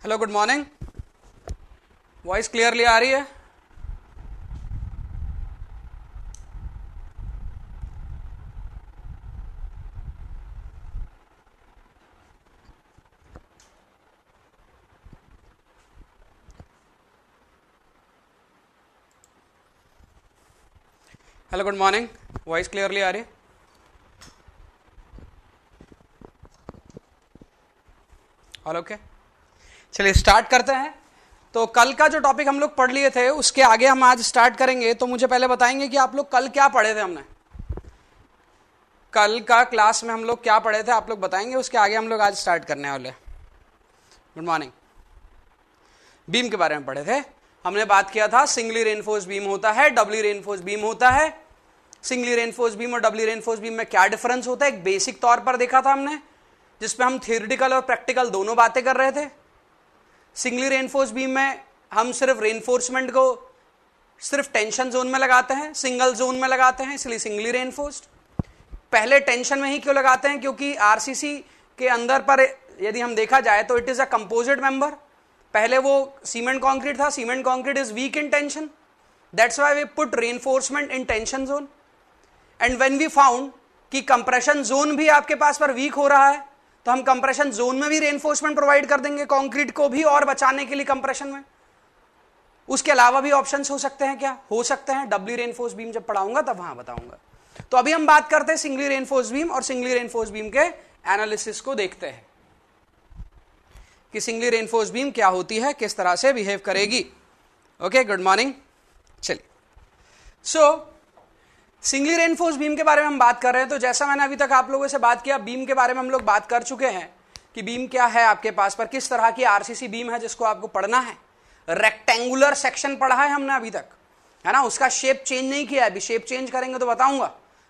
Hello, good morning. Voice clearly आ रही है? Hello, good morning. Voice clearly आ रही है? All okay. चलिए स्टार्ट करते हैं। तो कल का जो टॉपिक हम लोग पढ़ लिए थे उसके आगे हम आज स्टार्ट करेंगे। तो मुझे पहले बताएंगे कि आप लोग कल क्या पढ़े थे। हमने कल का क्लास में हम लोग क्या पढ़े थे, आप लोग बताएंगे, उसके आगे हम लोग आज स्टार्ट करने वाले। Good morning. बीम के बारे में पढ़े थे। हमने बात किया था सिंगली रेनफोर्स बीम होता है, डबली रेनफोर्स बीम होता है। सिंगली रेनफोर्स बीम और डबली रेनफोर्स बीम में क्या डिफरेंस होता है एक बेसिक तौर पर देखा था हमने, जिसपे हम थियोरेटिकल और प्रैक्टिकल दोनों बातें कर रहे थे। सिंगली रेनफोर्स बीम में हम सिर्फ रेनफोर्समेंट को सिर्फ टेंशन जोन में लगाते हैं, सिंगल जोन में लगाते हैं, इसलिए सिंगली रेनफोर्स्ड। पहले टेंशन में ही क्यों लगाते हैं? क्योंकि आरसीसी के अंदर पर यदि हम देखा जाए तो it is a composite member. पहले वो सीमेंट कंक्रीट था, cement concrete is weak in tension, that's why we put reinforcement in tension zone. And when we found कि कंप्रेशन जोन भी आपके पास पर वीक हो रहा है, तो हम कंप्रेशन जोन में भी रेनफोर्समेंट प्रोवाइड कर देंगे कंक्रीट को भी और बचाने के लिए कंप्रेशन में। उसके अलावा भी ऑप्शंस हो सकते हैं। क्या हो सकते हैं? डबली रेनफोर्स बीम जब पढ़ाऊंगा तब वहां बताऊंगा। तो अभी हम बात करते हैं सिंगली रेनफोर्स बीम, और सिंगली रेनफोर्स बीम के एनालिसिस को देखते हैं कि सिंगली रेनफोर्स बीम क्या होती है, किस तरह से बिहेव करेगी। Okay, good morning. चलिए, सो सिंगली रेनफोर्स बीम के बारे में हम बात कर रहे हैं। तो जैसा मैंने अभी तक आप लोगों से बात किया, बीम के बारे में हम लोग बात कर चुके हैं कि बीम क्या है आपके पास पर, किस तरह की आरसीसी बीम है जिसको आपको पढ़ना है। रेक्टेंगुलर सेक्शन पढ़ा है हमने अभी तक, है ना। उसका शेप चेंज नहीं किया है, अभी शेप चेंज करेंगे तो बताऊंगा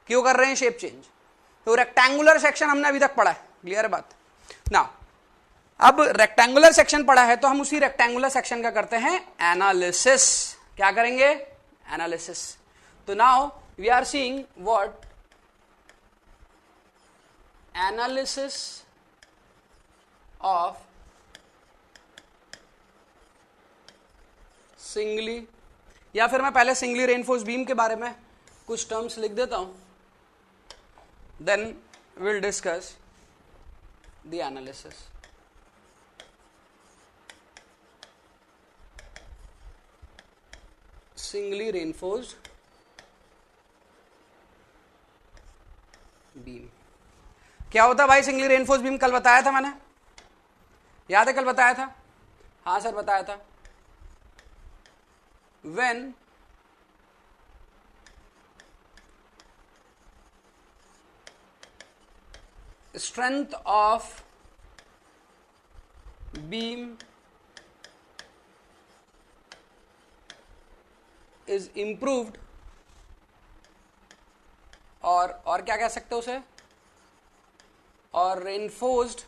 क्यों कर रहे हैं शेप चेंज। तो रेक्टेंगुलर सेक्शन हमने अभी तक पढ़ा है, क्लियर है बात ना। अब रेक्टेंगुलर सेक्शन पढ़ा है तो हम उसी रेक्टेंगुलर सेक्शन का करते हैं एनालिसिस। क्या करेंगे? एनालिसिस। तो now we are seeing what analysis of singly, या फिर मैं पहले सिंगली रेनफोर्स बीम के बारे में कुछ टर्म्स लिख देता हूं, then will discuss the analysis. Singly reinforced beam क्या होता है भाई? सिंगली रेनफोर्स बीम कल बताया था मैंने, याद है? कल बताया था, हाँ सर बताया था। When strength of beam is improved, और क्या कह सकते हो उसे, और reinforced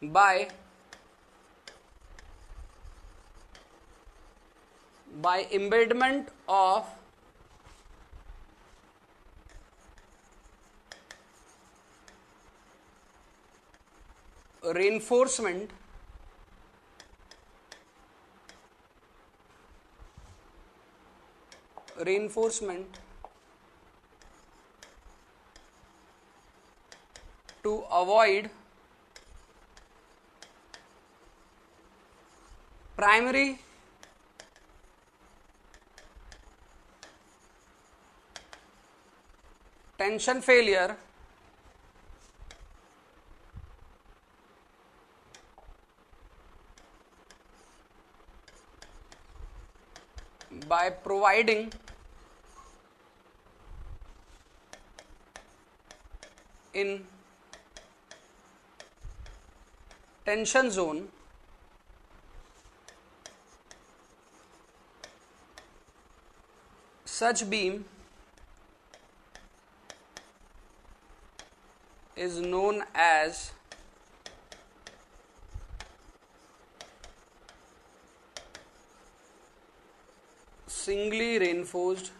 by embedment of reinforcement to avoid primary tension failure by providing in tension zone such beam is known as singly reinforced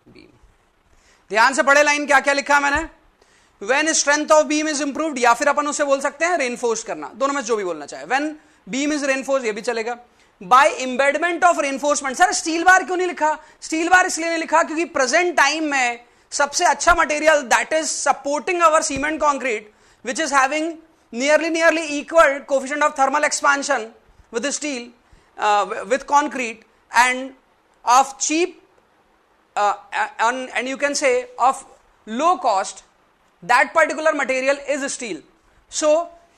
beam। ध्यान से पढ़े लाइन, क्या क्या लिखा मैंने। When strength of beam is improved, या फिर अपन उसे बोल सकते हैं रेनफोर्स करना, दोनों में जो भी बोलना चाहे। व्हेन बीम इज रेनफोर्स, ये भी चलेगा। By embedment of reinforcement, sir steel bar क्यों नहीं लिखा? स्टील बार इसलिए नहीं लिखा क्योंकि प्रेजेंट टाइम में सबसे अच्छा material that is supporting our cement concrete which is having nearly equal coefficient of thermal expansion with the steel, with concrete, and of cheap and you can say of low cost, that particular material is steel. So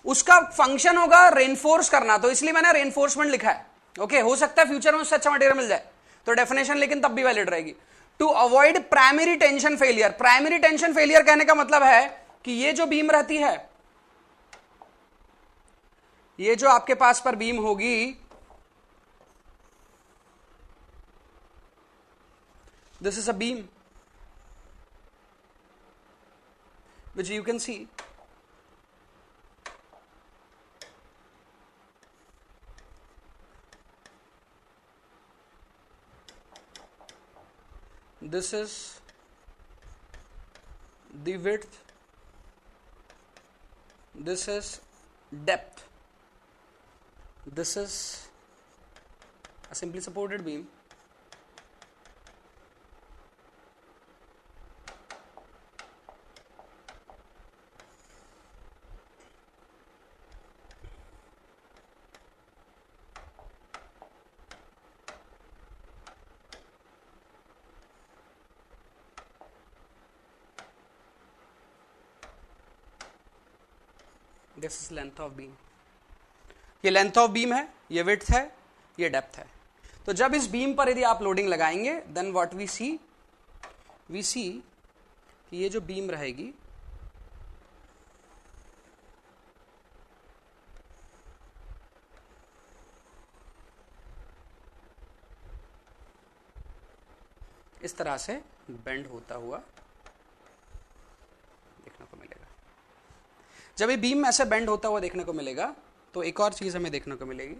उसका function होगा reinforce करना, तो इसलिए मैंने reinforcement लिखा है। Okay, हो सकता है फ्यूचर में उससे अच्छा मटेरियल मिल जाए तो डेफिनेशन लेकिन तब भी वैलिड रहेगी। To avoid primary tension failure, primary tension failure कहने का मतलब है कि ये जो बीम रहती है, ये जो आपके पास पर बीम होगी, this is a beam which you can see this is the width, this is depth, this is a simply supported beam, this is length of beam. ये लेंथ ऑफ बीम है, ये विड्थ है, ये depth है। तो जब इस beam पर यदि आप लोडिंग लगाएंगे देन व्हाट वी सी कि ये जो बीम रहेगी इस तरह से बेंड होता हुआ देखने को मिलेगा। जब ये बीम ऐसे बेंड होता हुआ देखने को मिलेगा तो एक और चीज हमें देखने को मिलेगी,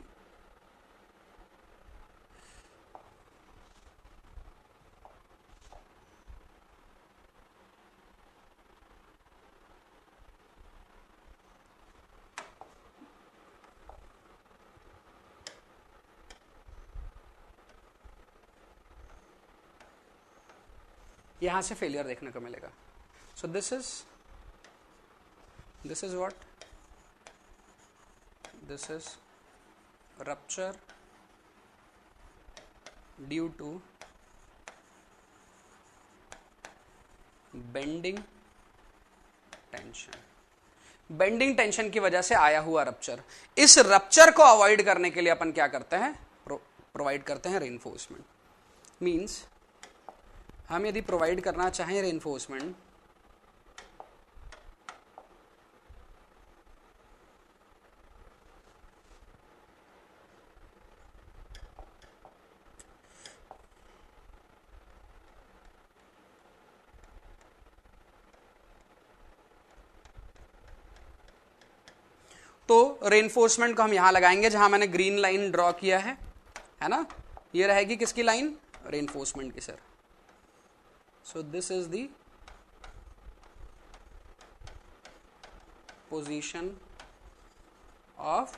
यहां से फेलियर देखने को मिलेगा। So this is what? This is rupture due to bending tension. Bending tension की वजह से आया हुआ रप्चर। इस रप्चर को अवॉइड करने के लिए अपन क्या करते हैं? प्रोवाइड करते हैं रेनफोर्समेंट। मींस हम यदि प्रोवाइड करना चाहें रेनफोर्समेंट, तो रेनफोर्समेंट को हम यहां लगाएंगे जहां मैंने ग्रीन लाइन ड्रॉ किया है ना, ये रहेगी किसकी लाइन? रेनफोर्समेंट की sir. So this is the position of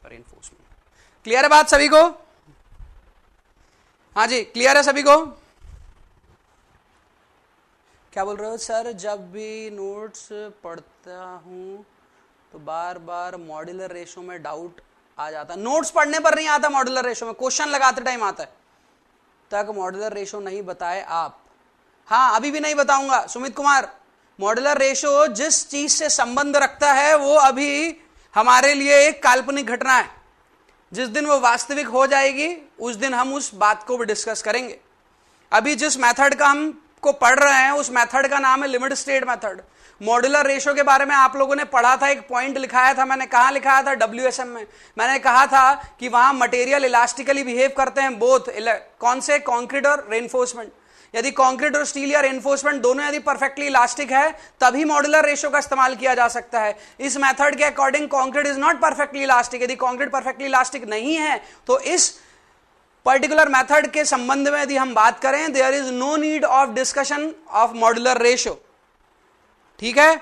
reinforcement. Clear है बात सभी को? हाँ जी, क्लियर है सभी को? क्या बोल रहे हो सर? जब भी नोट्स पढ़ता हूं तो बार बार मॉड्यूलर रेशो में डाउट आ जाता है। नोट्स पढ़ने पर नहीं आता मॉड्यूलर रेशो में, क्वेश्चन लगाते टाइम आता है। तक मॉड्यूलर रेशो नहीं बताए आप? हाँ, अभी भी नहीं बताऊंगा सुमित कुमार। मॉड्यूलर रेशो जिस चीज से संबंध रखता है वो अभी हमारे लिए एक काल्पनिक घटना है। जिस दिन वो वास्तविक हो जाएगी उस दिन हम उस बात को भी डिस्कस करेंगे। अभी जिस मेथड का हम को पढ़ रहे हैं उस मेथड का नाम है limit state method. Modular ratio के बारे में आप लोगों ने पढ़ा था, एक पॉइंट लिखाया था मैंने। कहां लिखाया था? WSM में। मैंने कहा था कि वहां मटेरियल इलास्टिकली बिहेव करते हैं, बोथ। कौन से? कंक्रीट और रेनफोर्समेंट। यदि कंक्रीट और स्टील या रेनफोर्समेंट दोनों यदि परफेक्टली इलास्टिक है तभी मॉड्यूलर रेशो का इस्तेमाल किया जा सकता है। इस मेथड के according concrete is not perfectly elastic. यदि कंक्रीट परफेक्टली इलास्टिक नहीं है तो इस पर्टिकुलर मेथड के संबंध में यदि हम बात करें, there is no need of discussion of modular ratio. ठीक है,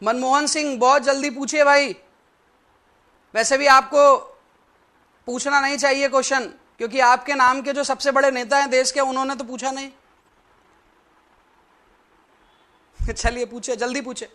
मनमोहन सिंह बहुत जल्दी पूछिए भाई। वैसे भी आपको पूछना नहीं चाहिए क्वेश्चन, क्योंकि आपके नाम के जो सबसे बड़े नेता हैं देश के, उन्होंने तो पूछा नहीं। चलिए पूछे, जल्दी पूछे।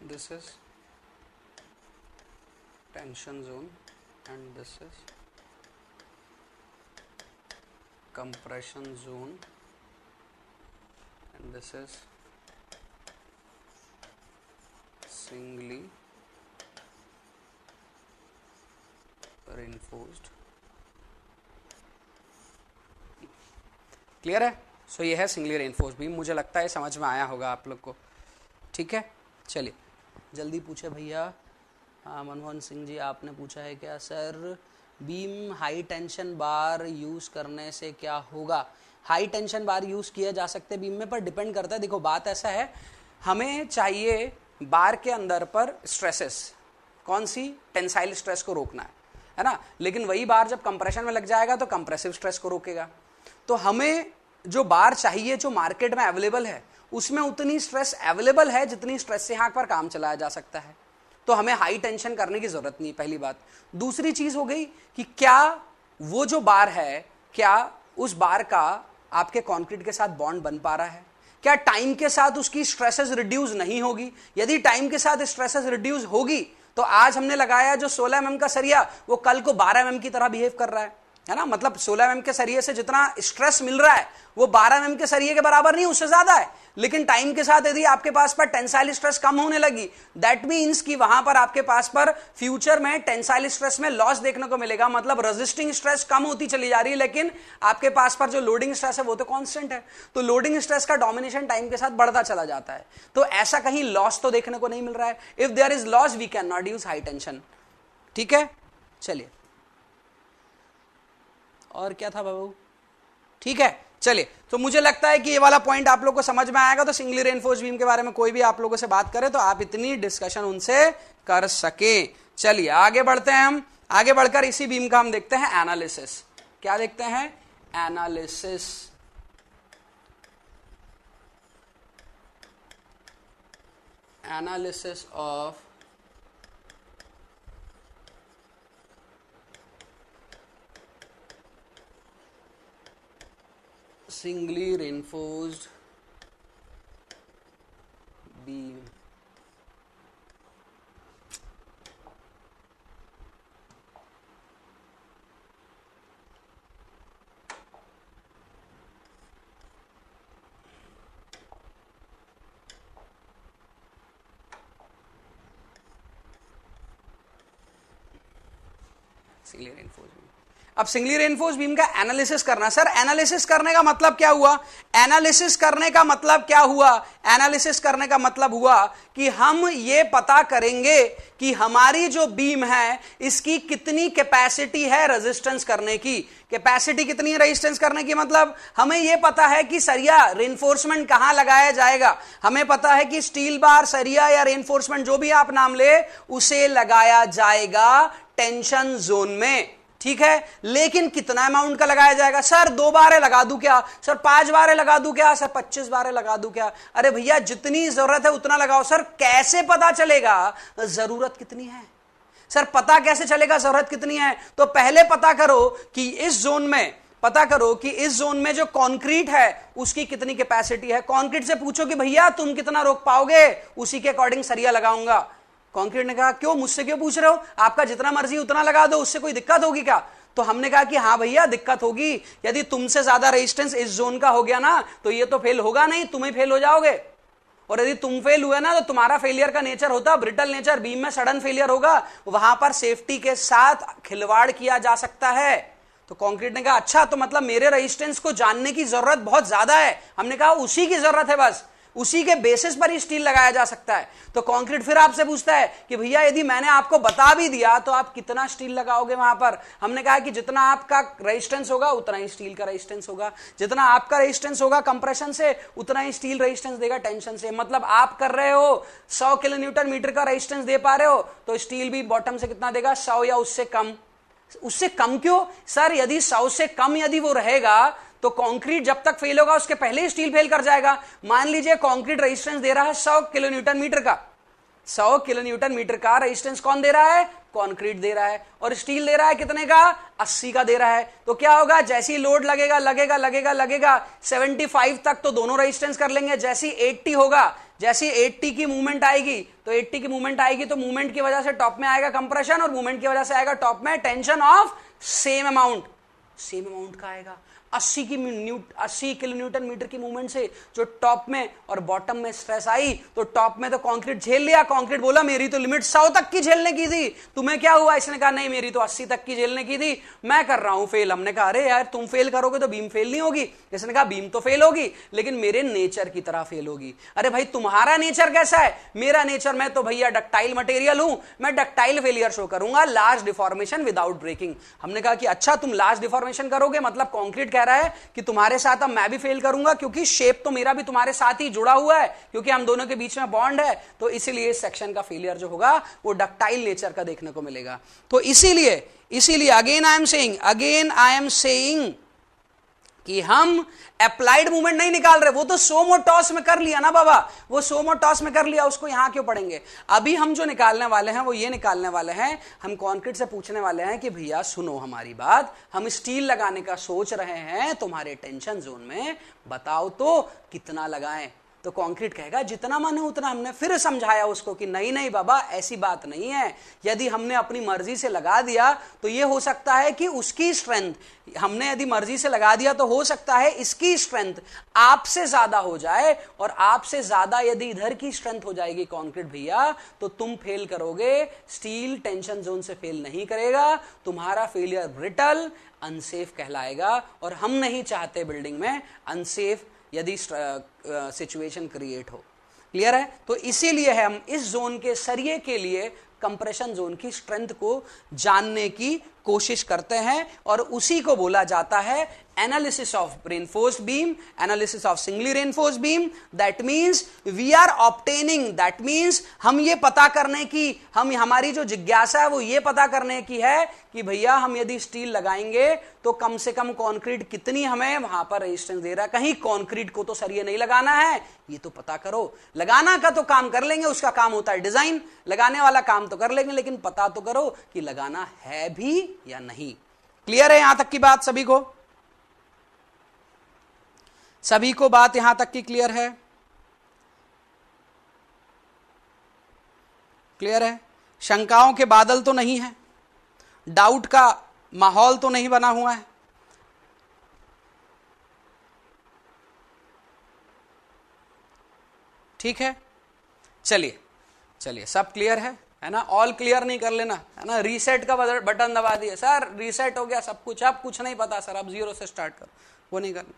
This is tension zone and this is compression zone and this is singly reinforced। Clear है? सो ये है सिंगली रेनफोर्स बीम। मुझे लगता है समझ में आया होगा आप लोग को। ठीक है, चलिए जल्दी पूछे भैया। हाँ मनमोहन सिंह जी, आपने पूछा है क्या सर, बीम हाई टेंशन बार यूज करने से क्या होगा? हाई टेंशन बार यूज किया जा सकते हैं बीम में, पर डिपेंड करता है। देखो बात ऐसा है, हमें चाहिए बार के अंदर पर स्ट्रेसेस, कौन सी? टेंसाइल स्ट्रेस को रोकना है ना। लेकिन वही बार जब कंप्रेशन में लग जाएगा तो कंप्रेसिव स्ट्रेस को रोकेगा। तो हमें जो बार चाहिए जो मार्केट में अवेलेबल है, उसमें उतनी स्ट्रेस अवेलेबल है जितनी स्ट्रेस से यहाँ पर काम चलाया जा सकता है। तो हमें हाई टेंशन करने की जरूरत नहीं, पहली बात। दूसरी चीज हो गई कि क्या वो जो बार है, क्या उस बार का आपके कंक्रीट के साथ बॉन्ड बन पा रहा है? क्या टाइम के साथ उसकी स्ट्रेसेस रिड्यूस नहीं होगी? यदि टाइम के साथ स्ट्रेसेस रिड्यूस होगी तो आज हमने लगाया जो 16 mm का सरिया, वो कल को 12 mm की तरह बिहेव कर रहा है ना। मतलब 16 mm के सरिये से जितना स्ट्रेस मिल रहा है वो 12 mm के सरिये के बराबर नहीं, उससे ज्यादा है। लेकिन टाइम के साथ यदि आपके पास पर टेंसाइल स्ट्रेस कम होने लगी, दैट मीन्स कि वहां पर आपके पास पर फ्यूचर में टेंसाइल स्ट्रेस में लॉस देखने को मिलेगा। मतलब रेजिस्टिंग स्ट्रेस कम होती चली जा रही है, लेकिन आपके पास पर जो लोडिंग स्ट्रेस है वो तो कांस्टेंट है। तो लोडिंग स्ट्रेस का डोमिनेशन टाइम के साथ बढ़ता चला जाता है। तो ऐसा कहीं लॉस तो देखने को नहीं मिल रहा है। If there is loss we can not use high tension. ठीक है, चलिए और क्या था बाबू? ठीक है, चलिए। तो मुझे लगता है कि ये वाला पॉइंट आप लोग को समझ में आएगा। तो सिंगली रेनफोर्स बीम के बारे में कोई भी आप लोगों से बात करे तो आप इतनी डिस्कशन उनसे कर सके। चलिए आगे बढ़ते हैं हम। आगे बढ़कर इसी बीम का हम देखते हैं एनालिसिस। क्या देखते हैं? Analysis. Analysis of singly reinforced beam। Singly reinforced beam. अब सिंगली रेनफोर्स बीम का एनालिसिस करना। सर एनालिसिस करने का मतलब क्या हुआ? एनालिसिस करने का मतलब क्या हुआ? एनालिसिस करने का मतलब हुआ कि हम ये पता करेंगे कि हमारी जो बीम है इसकी कितनी कैपेसिटी है रेजिस्टेंस करने की। कैपेसिटी कितनी है रेजिस्टेंस करने की? मतलब हमें यह पता है कि सरिया रेनफोर्समेंट कहां लगाया जाएगा। हमें पता है कि स्टील बार, सरिया या रेनफोर्समेंट जो भी आप नाम ले, उसे लगाया जाएगा टेंशन जोन में। ठीक है, लेकिन कितना अमाउंट का लगाया जाएगा? सर 2 बारें लगा दूं क्या? सर 5 बारें लगा दूं क्या? सर 25 बारें लगा दूं क्या? अरे भैया जितनी जरूरत है उतना लगाओ। सर कैसे पता चलेगा जरूरत कितनी है? सर पता कैसे चलेगा जरूरत कितनी है? तो पहले पता करो कि इस जोन में जो कंक्रीट है उसकी कितनी कैपेसिटी है। कंक्रीट से पूछो कि भैया तुम कितना रोक पाओगे, उसी के अकॉर्डिंग सरिया लगाऊंगा। कंक्रीट ने कहा क्यों, मुझसे क्यों पूछ रहे हो? आपका जितना मर्जी उतना लगा दो, उससे कोई दिक्कत होगी क्या? तो हमने कहा कि हाँ भैया दिक्कत होगी, यदि तुमसे ज्यादा रेजिस्टेंस इस जोन का हो गया ना तो ये तो फेल होगा नहीं, तुम ही फेल हो जाओगे। और यदि तुम फेल हुए ना तो तुम्हारा फेलियर का नेचर होता ब्रिटल नेचर, बीम में सडन फेलियर होगा, वहां पर सेफ्टी के साथ खिलवाड़ किया जा सकता है। तो कंक्रीट ने कहा अच्छा तो मतलब मेरे रेजिस्टेंस को जानने की जरूरत बहुत ज्यादा है। हमने कहा उसी की जरूरत है, बस उसी के बेसिस पर ही स्टील लगाया जा सकता है। तो कंक्रीट फिर आपसे पूछता है कि भैया यदि मैंने आपको बता भी दिया तो आप कितना स्टील लगाओगे वहां पर। हमने कहा कि जितना आपका रेजिस्टेंस होगा उतना ही स्टील का रेजिस्टेंस होगा, जितना आपका रेजिस्टेंस होगा कंप्रेशन से उतना ही स्टील रेजिस्टेंस देगा टेंशन से। मतलब आप कर रहे हो 100 किलो न्यूटन मीटर का रेजिस्टेंस दे पा रहे हो तो स्टील भी बॉटम से कितना देगा, 100 या उससे कम। उससे कम क्यों सर? यदि 100 से कम यदि वो रहेगा तो कंक्रीट जब तक फेल होगा उसके पहले ही स्टील फेल कर जाएगा। मान लीजिए कंक्रीट रेजिस्टेंस दे रहा है 100 किलो न्यूटन मीटर का, 100 किलो न्यूटन मीटर का रेजिस्टेंस कौन दे रहा है? कंक्रीट दे रहा है। और स्टील दे रहा है कितने का? 80 का दे रहा है। तो क्या होगा, जैसे ही लोड लगेगा लगेगा लगेगा लगेगा 75 तक तो दोनों रेजिस्टेंस कर लेंगे। जैसे 80 होगा, जैसे 80 की मूवमेंट आएगी तो 80 की मूवमेंट आएगी तो मूवमेंट की वजह से टॉप में आएगा कंप्रेशन और मूवमेंट की वजह से आएगा टॉप में टेंशन ऑफ सेम अमाउंट का आएगा। 80 किलो न्यूटन मीटर की मूवमेंट से जो टॉप में और बॉटम में स्ट्रेस आई तो टॉप में तो कंक्रीट झेल लिया। कंक्रीट बोला मेरी तो लिमिट 100 तक की झेलने की थी, तुम्हें क्या हुआ? इसने कहा नहीं मेरी तो 80 तक की झेलने की थी, मैं कर रहा हूं फेल। हमने कहा अरे यार तुम फेल करोगे तो बीम फेल नहीं होगी। इसने कहा बीम तो फेल होगी लेकिन मेरे नेचर की तरह फेल होगी। अरे भाई तुम्हारा नेचर कैसा है? मेरा नेचर, मैं तो भैया डक्टाइल मटेरियल हूं, मैं डक्टाइल फेलियर शो करूंगा, लार्ज डिफॉर्मेशन विदाउट ब्रेकिंग। हमने कहा कि अच्छा तुम लार्ज डिफॉर्मेशन करोगे, मतलब कंक्रीट कह रहा है कि तुम्हारे साथ अब मैं भी फेल करूंगा क्योंकि शेप तो मेरा भी तुम्हारे साथ ही जुड़ा हुआ है, क्योंकि हम दोनों के बीच में बॉन्ड है। तो इसीलिए इस सेक्शन का फेलियर जो होगा वो डक्टाइल नेचर का देखने को मिलेगा। तो इसीलिए अगेन आई एम सेइंग कि हम अप्लाइड मूवमेंट नहीं निकाल रहे। वो तो सोमोटॉस में कर लिया ना बाबा, वो सोमोटॉस में कर लिया, उसको यहां क्यों पढ़ेंगे? अभी हम जो निकालने वाले हैं वो ये निकालने वाले हैं, हम कंक्रीट से पूछने वाले हैं कि भैया सुनो हमारी बात, हम स्टील लगाने का सोच रहे हैं तुम्हारे टेंशन जोन में, बताओ तो कितना लगाएं? तो कंक्रीट कहेगा जितना मन है उतना। हमने फिर समझाया उसको कि नहीं नहीं बाबा ऐसी बात नहीं है, यदि हमने अपनी मर्जी से लगा दिया तो ये हो सकता है कि उसकी स्ट्रेंथ, हमने यदि मर्जी से लगा दिया तो हो सकता है इसकी स्ट्रेंथ आपसे ज्यादा हो जाए, और आपसे ज्यादा यदि इधर की स्ट्रेंथ हो जाएगी कंक्रीट भैया तो तुम फेल करोगे। स्टील टेंशन जोन से फेल नहीं करेगा, तुम्हारा फेलियर ब्रिटल अनसेफ कहलाएगा, और हम नहीं चाहते बिल्डिंग में अनसेफ यदि सिचुएशन क्रिएट हो। क्लियर है? तो इसीलिए हम इस जोन के सरिये के लिए कंप्रेशन जोन की स्ट्रेंथ को जानने की कोशिश करते हैं, और उसी को बोला जाता है analysis of reinforced beam, analysis of singly reinforced beam. That means we are obtaining, that means हम ये पता करने की, हमारी जो जिज्ञासा है वो ये पता करने की है कि भैया हम यदि स्टील लगाएंगे तो कम से कम कंक्रीट कितनी हमें वहां पर रेजिस्टेंस दे रहा है। कहीं कंक्रीट को तो सरिये नहीं लगाना है, ये तो पता करो। लगाना का तो काम कर लेंगे, उसका काम होता है डिजाइन, लगाने वाला काम तो कर लेंगे, लेकिन पता तो करो कि लगाना है भी या नहीं। क्लियर है यहां तक की बात? सभी को बात यहां तक की क्लियर है? क्लियर है? शंकाओं के बादल तो नहीं है, डाउट का माहौल तो नहीं बना हुआ है? ठीक है, चलिए सब क्लियर है ना? ऑल क्लियर नहीं कर लेना है ना? रीसेट का बटन दबा दिए सर, रीसेट हो गया सब कुछ, अब कुछ नहीं पता सर, अब जीरो से स्टार्ट करो, वो नहीं करना।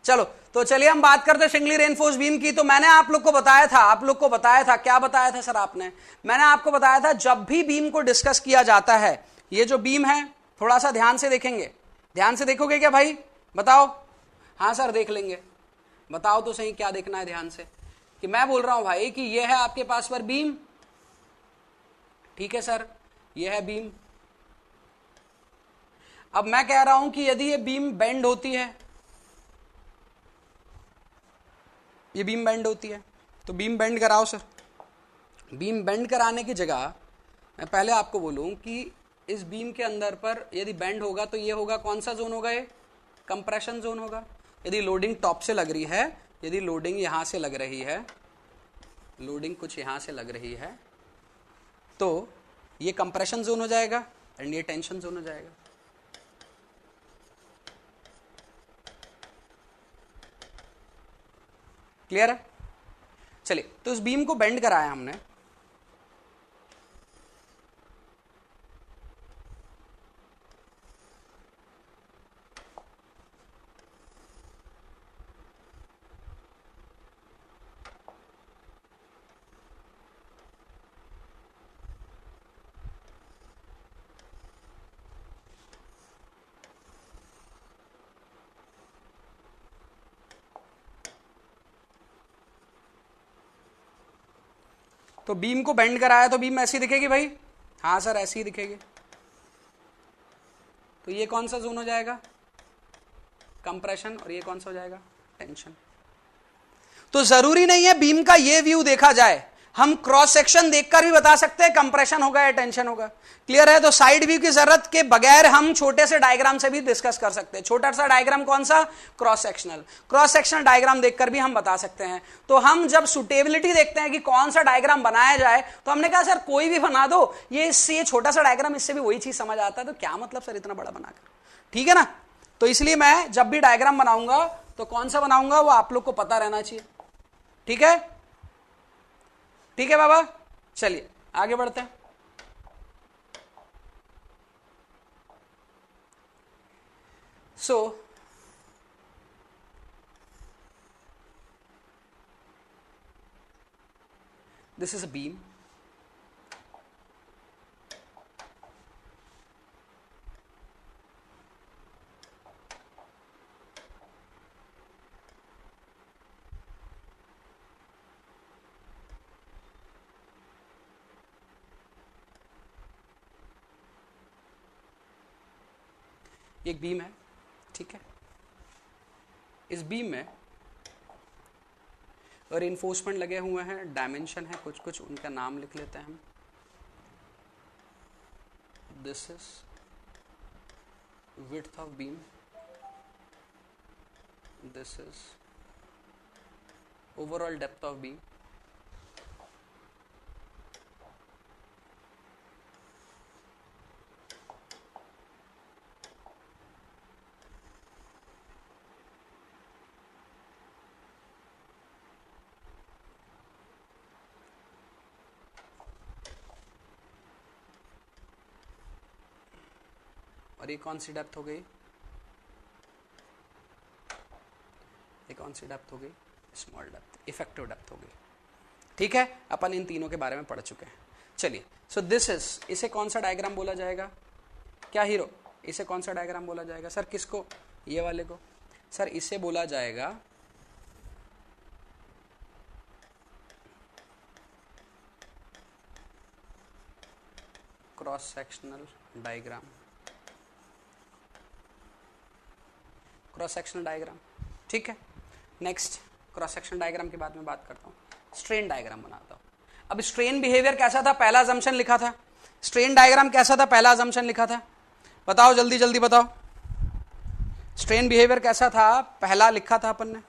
चलो तो चलिए हम बात करते हैं सिंगली रेनफोर्स्ड बीम की। तो मैंने आप लोग को बताया था, क्या बताया था सर आपने? मैंने आपको बताया था जब भी बीम को डिस्कस किया जाता है, ये जो बीम है थोड़ा सा ध्यान से देखेंगे, ध्यान से देखोगे क्या भाई? बताओ। हाँ सर देख लेंगे, बताओ तो सही क्या देखना है ध्यान से। कि मैं बोल रहा हूं भाई कि ये है आपके पास पर बीम, ठीक है सर, ये है बीम। अब मैं कह रहा हूं कि यदि ये बीम बेंड होती है, ये बीम बेंड होती है, तो बीम बेंड कराओ सर। बीम बेंड कराने की जगह मैं पहले आपको बोलूं कि इस बीम के अंदर पर यदि बेंड होगा तो ये होगा, कौन सा जोन होगा? ये कंप्रेशन जोन होगा। यदि लोडिंग टॉप से लग रही है, यदि लोडिंग यहां से लग रही है, लोडिंग कुछ यहां से लग रही है, तो ये कंप्रेशन जोन हो जाएगा एंड ये टेंशन जोन हो जाएगा। क्लियर है? चलिए, तो इस बीम को बेंड कराया हमने, तो बीम को बेंड कराया तो बीम ऐसी दिखेगी भाई? हाँ सर, ऐसी ही दिखेगी। तो ये कौन सा जोन हो जाएगा? कंप्रेशन। और ये कौन सा हो जाएगा? टेंशन। तो जरूरी नहीं है बीम का ये व्यू देखा जाए, हम क्रॉस सेक्शन देखकर भी बता सकते हैं कंप्रेशन होगा या टेंशन होगा। क्लियर है? तो साइड व्यू की जरूरत के बगैर हम छोटे से डायग्राम से भी डिस्कस कर सकते हैं। छोटा सा डायग्राम कौन सा? Cross sectional. Cross sectional diagram देखकर भी हम बता सकते हैं। तो हम जब सुटेबिलिटी देखते हैं कि कौन सा डायग्राम बनाया जाए, तो हमने कहा सर कोई भी बना दो, ये इससे ये छोटा सा डायग्राम, इससे भी वही चीज समझ आता है, तो क्या मतलब सर इतना बड़ा बनाकर? ठीक है ना? तो इसलिए मैं जब भी डायग्राम बनाऊंगा तो कौन सा बनाऊंगा वो आप लोग को पता रहना चाहिए। ठीक है? ठीक है बाबा, चलिए आगे बढ़ते हैं। So this is a beam, एक बीम है, ठीक है? इस बीम में रिइंफोर्समेंट लगे हुए हैं, डायमेंशन है कुछ कुछ, उनका नाम लिख लेते हैं हम। This is width of beam, this is overall depth of beam, और ये कौन सी डेप्थ हो गई? ये कौन सी डेप्थ हो गई? स्मॉल डेप्थ, इफेक्टिव डेप्थ हो गई। ठीक है, अपन इन तीनों के बारे में पढ़ चुके हैं। चलिए, सो दिस इज, इसे कौन सा डायग्राम बोला जाएगा? क्या हीरो, इसे कौन सा डायग्राम बोला जाएगा? सर किसको? ये वाले को। सर इसे बोला जाएगा cross sectional diagram. Cross sectional diagram, ठीक है। नेक्स्ट, क्रॉस सेक्शनल डायग्राम के बाद में बात करता हूँ, स्ट्रेन डायग्राम बनाता हूँ। अब स्ट्रेन बिहेवियर कैसा था? पहला अजम्पशन लिखा था। स्ट्रेन डायग्राम कैसा था? पहला अजम्पशन लिखा था। बताओ जल्दी जल्दी बताओ, स्ट्रेन बिहेवियर कैसा था? पहला लिखा था अपन ने।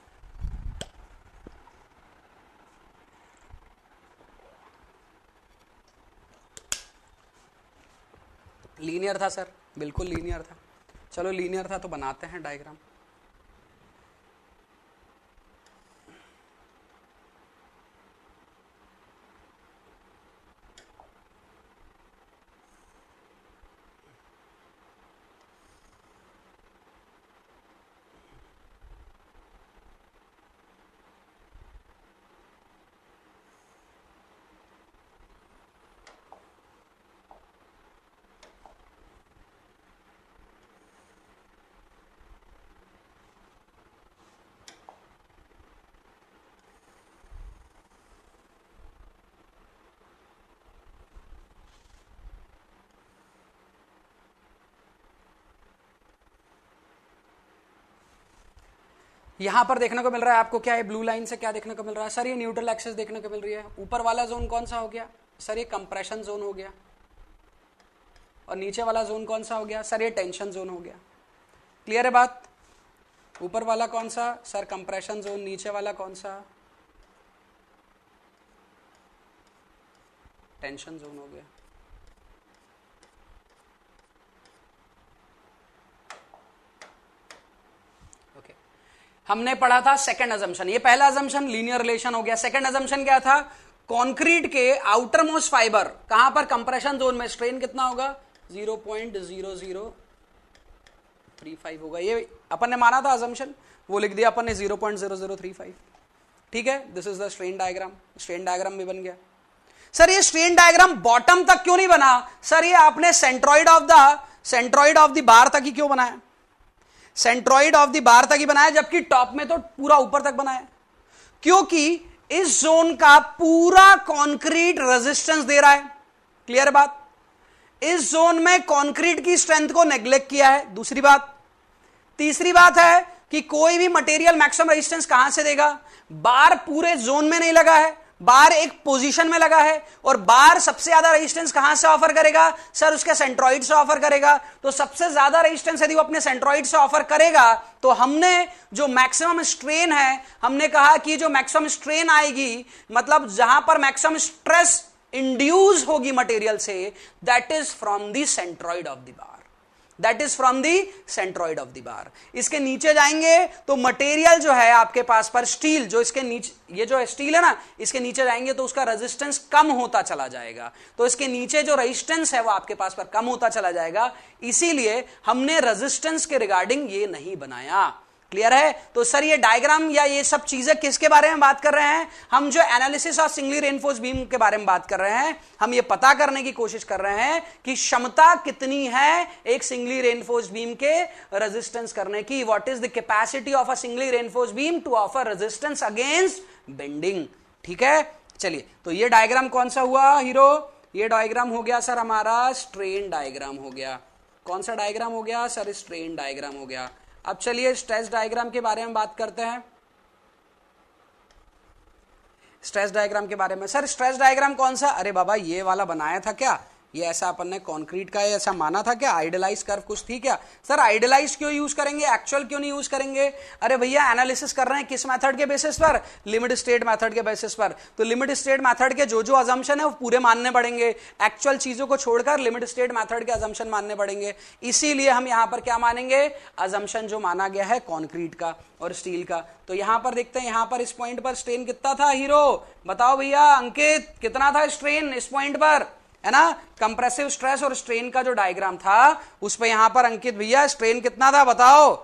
लीनियर था सर, बिल्कुल लीनियर था। चलो लीनियर था तो बनाते हैं डायग्राम। यहां पर देखने को मिल रहा है आपको क्या है? ब्लू लाइन से क्या देखने को मिल रहा है? सर ये न्यूट्रल एक्सिस देखने को मिल रही है। ऊपर वाला जोन कौन सा हो गया? सर ये कंप्रेशन जोन हो गया। और नीचे वाला जोन कौन सा हो गया? सर ये टेंशन जोन हो गया। क्लियर है बात? ऊपर वाला कौन सा? Sir compression zone. नीचे वाला कौन सा? टेंशन जोन हो गया। हमने पढ़ा था सेकंड अजम्पशन, ये पहला अजम्पशन लीनियर रिलेशन हो गया। सेकंड अजम्पशन क्या था? कंक्रीट के आउटर मोस्ट फाइबर, कहां पर? कंप्रेशन जोन में स्ट्रेन कितना होगा? 0.0035 होगा। ये अपन ने माना था अजम्पशन, वो लिख दिया अपन ने 0.0035। ठीक है, this is the strain diagram. Strain diagram भी बन गया। सर ये स्ट्रेन डायग्राम बॉटम तक क्यों नहीं बना? सर ये आपने सेंट्रॉइड ऑफ द बार तक ही क्यों बनाया? सेंट्रॉइड ऑफ द बार तक ही बनाया, जबकि टॉप में तो पूरा ऊपर तक बनाया। क्योंकि इस जोन का पूरा कंक्रीट रेजिस्टेंस दे रहा है। क्लियर बात? इस जोन में कंक्रीट की स्ट्रेंथ को नेग्लेक्ट किया है। दूसरी बात। तीसरी बात है कि कोई भी मटेरियल मैक्सिमम रेजिस्टेंस कहां से देगा? बार पूरे जोन में नहीं लगा है, बार एक पोजीशन में लगा है, और बार सबसे ज्यादा रेजिस्टेंस कहां से ऑफर करेगा? सर उसके सेंट्रॉइड से ऑफर करेगा। तो सबसे ज्यादा रेजिस्टेंस यदि वो अपने सेंट्रॉइड से ऑफर करेगा, तो हमने जो मैक्सिमम स्ट्रेन है, हमने कहा कि जो मैक्सिमम स्ट्रेन आएगी, मतलब जहां पर मैक्सिमम स्ट्रेस इंड्यूस होगी मटेरियल से, that is from the centroid of the bar. That is from the centroid of the bar. इसके नीचे जाएंगे तो मटेरियल जो है आपके पास पर, स्टील जो इसके नीचे, ये जो स्टील है ना, इसके नीचे जाएंगे तो उसका रेजिस्टेंस कम होता चला जाएगा। तो इसके नीचे जो रेजिस्टेंस है वो आपके पास पर कम होता चला जाएगा। इसीलिए हमने रेजिस्टेंस के रिगार्डिंग ये नहीं बनाया। क्लियर है? तो सर ये डायग्राम या ये सब चीजें किसके बारे में बात कर रहे हैं? हम जो analysis of singly reinforced beam के बारे में बात कर रहे हैं। हम ये पता करने की कोशिश कर रहे हैं कि क्षमता कितनी है एक सिंगली रेनफोर्स्ड बीम के रेजिस्टेंस करने की। What is the capacity of a singly reinforced beam to offer resistance against bending. ठीक है, चलिए, तो ये डायग्राम कौन सा हुआ हीरो? ये डायग्राम हो गया सर हमारा स्ट्रेन डायग्राम हो गया। कौन सा डायग्राम हो गया सर? स्ट्रेन डायग्राम हो गया। अब चलिए स्ट्रेस डायग्राम के बारे में बात करते हैं। स्ट्रेस डायग्राम के बारे में। सर स्ट्रेस डायग्राम कौन सा? अरे बाबा ये वाला बनाया था क्या? ये ऐसा अपन ने कंक्रीट का ऐसा माना था क्या? आइडियलाइज कर्व कुछ थी क्या? सर आइडियलाइज क्यों यूज करेंगे, एक्चुअल क्यों नहीं यूज करेंगे? अरे भैया एनालिसिस कर रहे हैं किस मेथड के बेसिस पर? लिमिट स्टेट मेथड के बेसिस पर। तो लिमिट स्टेट मेथड के जो जो अजम्पशन है वो पूरे मानने पड़ेंगे। एक्चुअल चीजों को छोड़कर लिमिट स्टेट मेथड के अजम्पशन मानने पड़ेंगे। इसीलिए हम यहां पर क्या मानेंगे? अजम्पशन जो माना गया है कॉन्क्रीट का और स्टील का। तो यहां पर देखते हैं, यहां पर इस पॉइंट पर स्ट्रेन कितना था हीरो? बताओ भैया अंकित, कितना था स्ट्रेन इस पॉइंट पर? है ना, कंप्रेसिव स्ट्रेस और स्ट्रेन का जो डायग्राम था उस पे यहां पर अंकित भैया स्ट्रेन कितना था बताओ?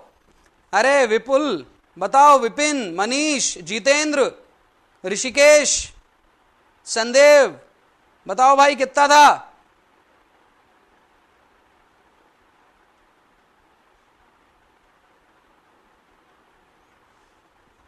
अरे विपुल बताओ, विपिन, मनीष, जितेंद्र, ऋषिकेश, संदेव, बताओ भाई कितना था?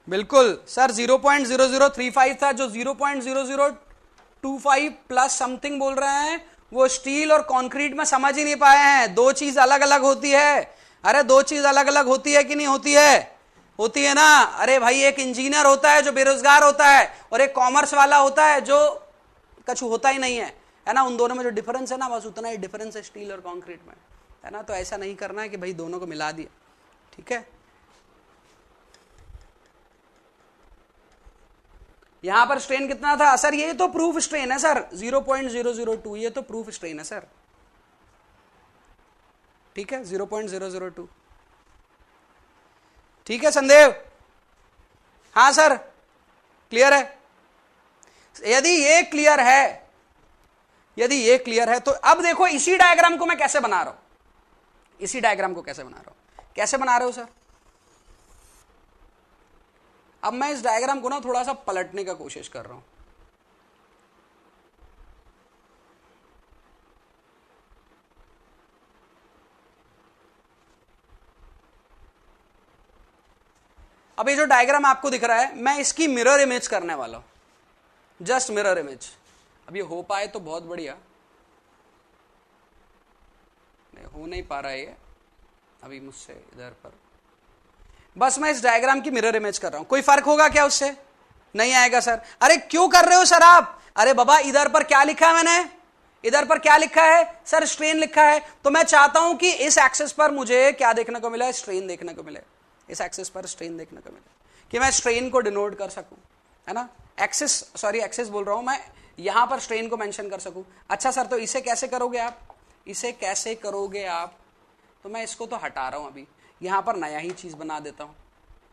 बिल्कुल सर 0.0035 था। जो 0.0025 प्लस समथिंग बोल रहे हैं वो स्टील और कंक्रीट में समझ ही नहीं पाए हैं। दो चीज अलग अलग होती है। अरे दो चीज अलग अलग होती है कि नहीं होती है? होती है ना। अरे भाई एक इंजीनियर होता है जो बेरोजगार होता है, और एक कॉमर्स वाला होता है जो कुछ होता ही नहीं है ना। उन दोनों में जो डिफरेंस है ना, बस उतना ही डिफरेंस है स्टील और कंक्रीट में, है ना। तो ऐसा नहीं करना है कि भाई दोनों को मिला दिया। ठीक है, यहां पर स्ट्रेन कितना था सर? ये तो प्रूफ स्ट्रेन है सर 0.002, ये तो प्रूफ स्ट्रेन है सर। ठीक है 0.002। ठीक है संदेव? हाँ सर क्लियर है। यदि ये क्लियर है तो अब देखो इसी डायग्राम को मैं कैसे बना रहा हूं। इसी डायग्राम को कैसे बना रहा हूं? कैसे बना रहे हो सर? अब मैं इस डायग्राम को ना थोड़ा सा पलटने का कोशिश कर रहा हूं। अब ये जो डायग्राम आपको दिख रहा है, मैं इसकी मिरर इमेज करने वाला हूं, जस्ट मिरर इमेज। अब ये हो पाए तो बहुत बढ़िया, नहीं हो नहीं पा रहा है ये अभी मुझसे इधर पर। बस मैं इस डायग्राम की मिरर इमेज कर रहा हूं। कोई फर्क होगा क्या उससे? नहीं आएगा सर। अरे क्यों कर रहे हो सर आप? अरे बाबा इधर पर क्या लिखा है मैंने? इधर पर क्या लिखा है सर? स्ट्रेन लिखा है। तो मैं चाहता हूं कि इस एक्सिस पर मुझे क्या देखने को मिले? स्ट्रेन देखने को मिले। इस एक्सिस पर स्ट्रेन देखने को मिले कि मैं स्ट्रेन को डिनोट कर सकूं, है ना। एक्सिस बोल रहा हूं मैं, यहां पर स्ट्रेन को मेंशन कर सकूं। अच्छा सर तो इसे कैसे करोगे आप? इसे कैसे करोगे आप? तो मैं इसको तो हटा रहा हूं अभी, यहां पर नया ही चीज बना देता हूं,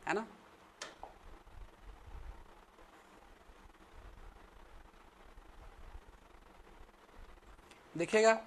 है ना। दिखेगा?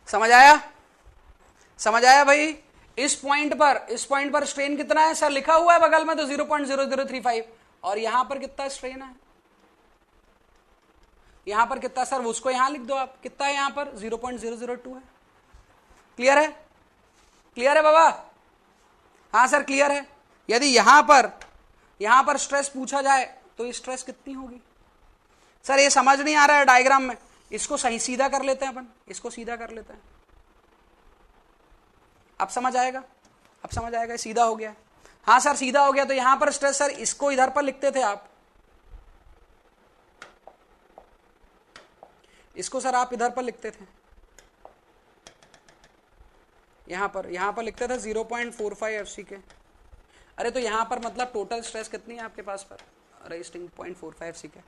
समझ आया? समझ आया भाई? इस पॉइंट पर स्ट्रेन कितना है सर? लिखा हुआ है बगल में तो 0.0035, और यहां पर कितना स्ट्रेन है? यहां पर कितना सर? उसको यहां लिख दो आप, कितना है यहां पर? 0.002 है। क्लियर है? क्लियर है बाबा? हाँ सर क्लियर है। यदि यहां पर स्ट्रेस पूछा जाए तो स्ट्रेस कितनी होगी सर? ये समझ नहीं आ रहा है डायग्राम में, इसको सही सीधा कर लेते हैं अपन, इसको सीधा कर लेते हैं। अब समझ आएगा? अब समझ आएगा? सीधा हो गया? हाँ सर सीधा हो गया। तो यहां पर स्ट्रेस सर इसको इधर पर लिखते थे आप, इसको सर आप इधर पर लिखते थे, यहां पर लिखते थे 0.45 FCK। अरे तो यहां पर मतलब टोटल स्ट्रेस कितनी है आपके पास पर? Resisting 0.45 FCK।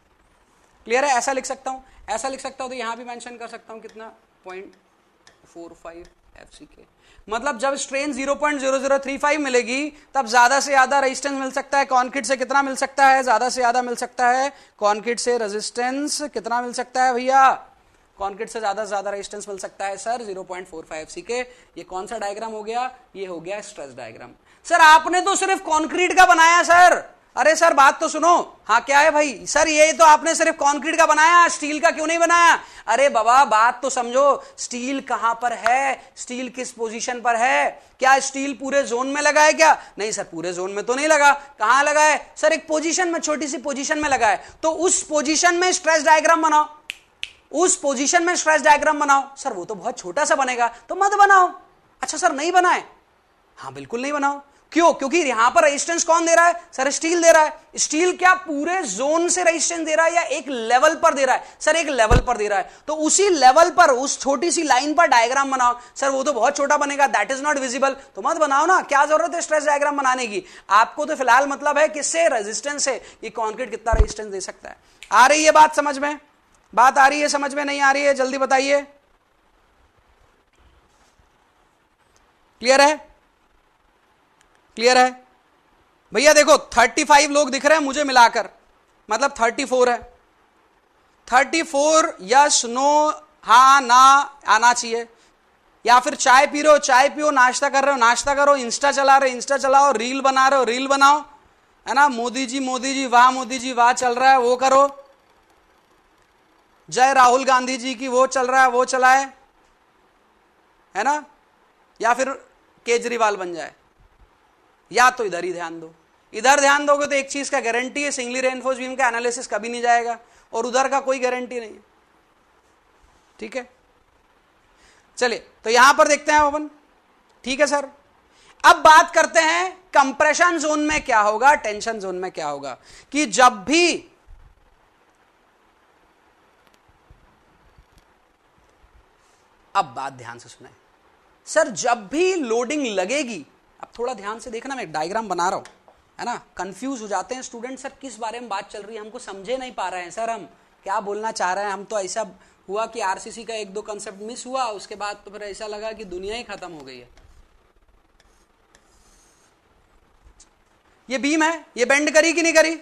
क्लियर है? ऐसा लिख सकता हूं, ऐसा लिख सकता हूं, तो यहां भी मेंशन कर सकता हूं कितना? 0.45 FCK। मतलब जब स्ट्रेन 0.0035 मिलेगी तब ज्यादा से ज्यादा रेजिस्टेंस मिल सकता है कंक्रीट से। कितना मिल सकता है? ज्यादा से ज्यादा मिल सकता है कंक्रीट से रेजिस्टेंस कितना मिल सकता है भैया? कंक्रीट से ज्यादा रेजिस्टेंस मिल सकता है सर 0.45 FCK। ये कौन सा डायग्राम हो गया? ये हो गया स्ट्रेस डायग्राम। सर आपने तो सिर्फ कंक्रीट का बनाया सर। अरे सर बात तो सुनो। हाँ क्या है भाई? सर ये तो आपने सिर्फ कंक्रीट का बनाया, स्टील का क्यों नहीं बनाया? अरे बाबा बात तो समझो, स्टील कहां पर है, स्टील किस पोजीशन पर है? क्या स्टील पूरे जोन में लगा है क्या? नहीं सर पूरे जोन में तो नहीं लगा। कहां लगा है सर? एक पोजीशन में, छोटी सी पोजीशन में लगा है। तो उस पोजीशन में स्ट्रेस डायग्राम बनाओ, उस पोजीशन में स्ट्रेस डायग्राम बनाओ। सर वो तो बहुत छोटा सा बनेगा, तो मत बनाओ। अच्छा सर नहीं बनाए? हाँ बिल्कुल नहीं बनाओ। क्यों? क्योंकि यहां पर रेजिस्टेंस कौन दे रहा है सर? स्टील दे रहा है। स्टील क्या पूरे जोन से रेजिस्टेंस दे रहा है या एक लेवल पर दे रहा है? सर एक लेवल पर दे रहा है। तो उसी लेवल पर, उस छोटी सी लाइन पर डायग्राम बनाओ। सर वो तो बहुत छोटा बनेगा, दैट इज नॉट विजिबल। तो मत बनाओ ना, क्या जरूरत है स्ट्रेस डायग्राम बनाने की? आपको तो फिलहाल मतलब है किससे? रेजिस्टेंस से। ये कंक्रीट कितना रेजिस्टेंस दे सकता है। आ रही है बात समझ में? बात आ रही है समझ में? नहीं आ रही है? जल्दी बताइए। क्लियर है? क्लियर है भैया? देखो 35 लोग दिख रहे हैं मुझे मिलाकर, मतलब 34 है। 34 यस नो हाँ ना आना चाहिए। या फिर चाय पी रहे हो चाय पियो, नाश्ता कर रहे हो नाश्ता करो, इंस्टा चला रहे हो इंस्टा चलाओ, रील बना रहे हो रील बनाओ, है ना? मोदी जी वाह, मोदी जी वाह चल रहा है वो करो। जय राहुल गांधी जी की वो चल रहा है वो चलाए, है ना? या फिर केजरीवाल बन जाए, या तो इधर ही ध्यान दो। इधर ध्यान दोगे तो एक चीज का गारंटी है, सिंगली रेनफोर्स बीम का एनालिसिस कभी नहीं जाएगा, और उधर का कोई गारंटी नहीं है। ठीक है चलिए, तो यहां पर देखते हैं अपन। ठीक है सर, अब बात करते हैं कंप्रेशन जोन में क्या होगा, टेंशन जोन में क्या होगा। कि जब भी अब बात ध्यान से सुने सर, जब भी लोडिंग लगेगी, अब थोड़ा ध्यान से देखना, मैं एक डायग्राम बना रहा हूं, है ना? कंफ्यूज हो जाते हैं स्टूडेंट, सर किस बारे में बात चल रही है, हमको समझे नहीं पा रहे हैं सर, हम क्या बोलना चाह रहे हैं। हम तो ऐसा हुआ कि आरसीसी का 1-2 कंसेप्ट मिस हुआ, उसके बाद तो फिर ऐसा लगा कि दुनिया ही खत्म हो गई है। ये बीम है, ये बेंड करी कि नहीं करी?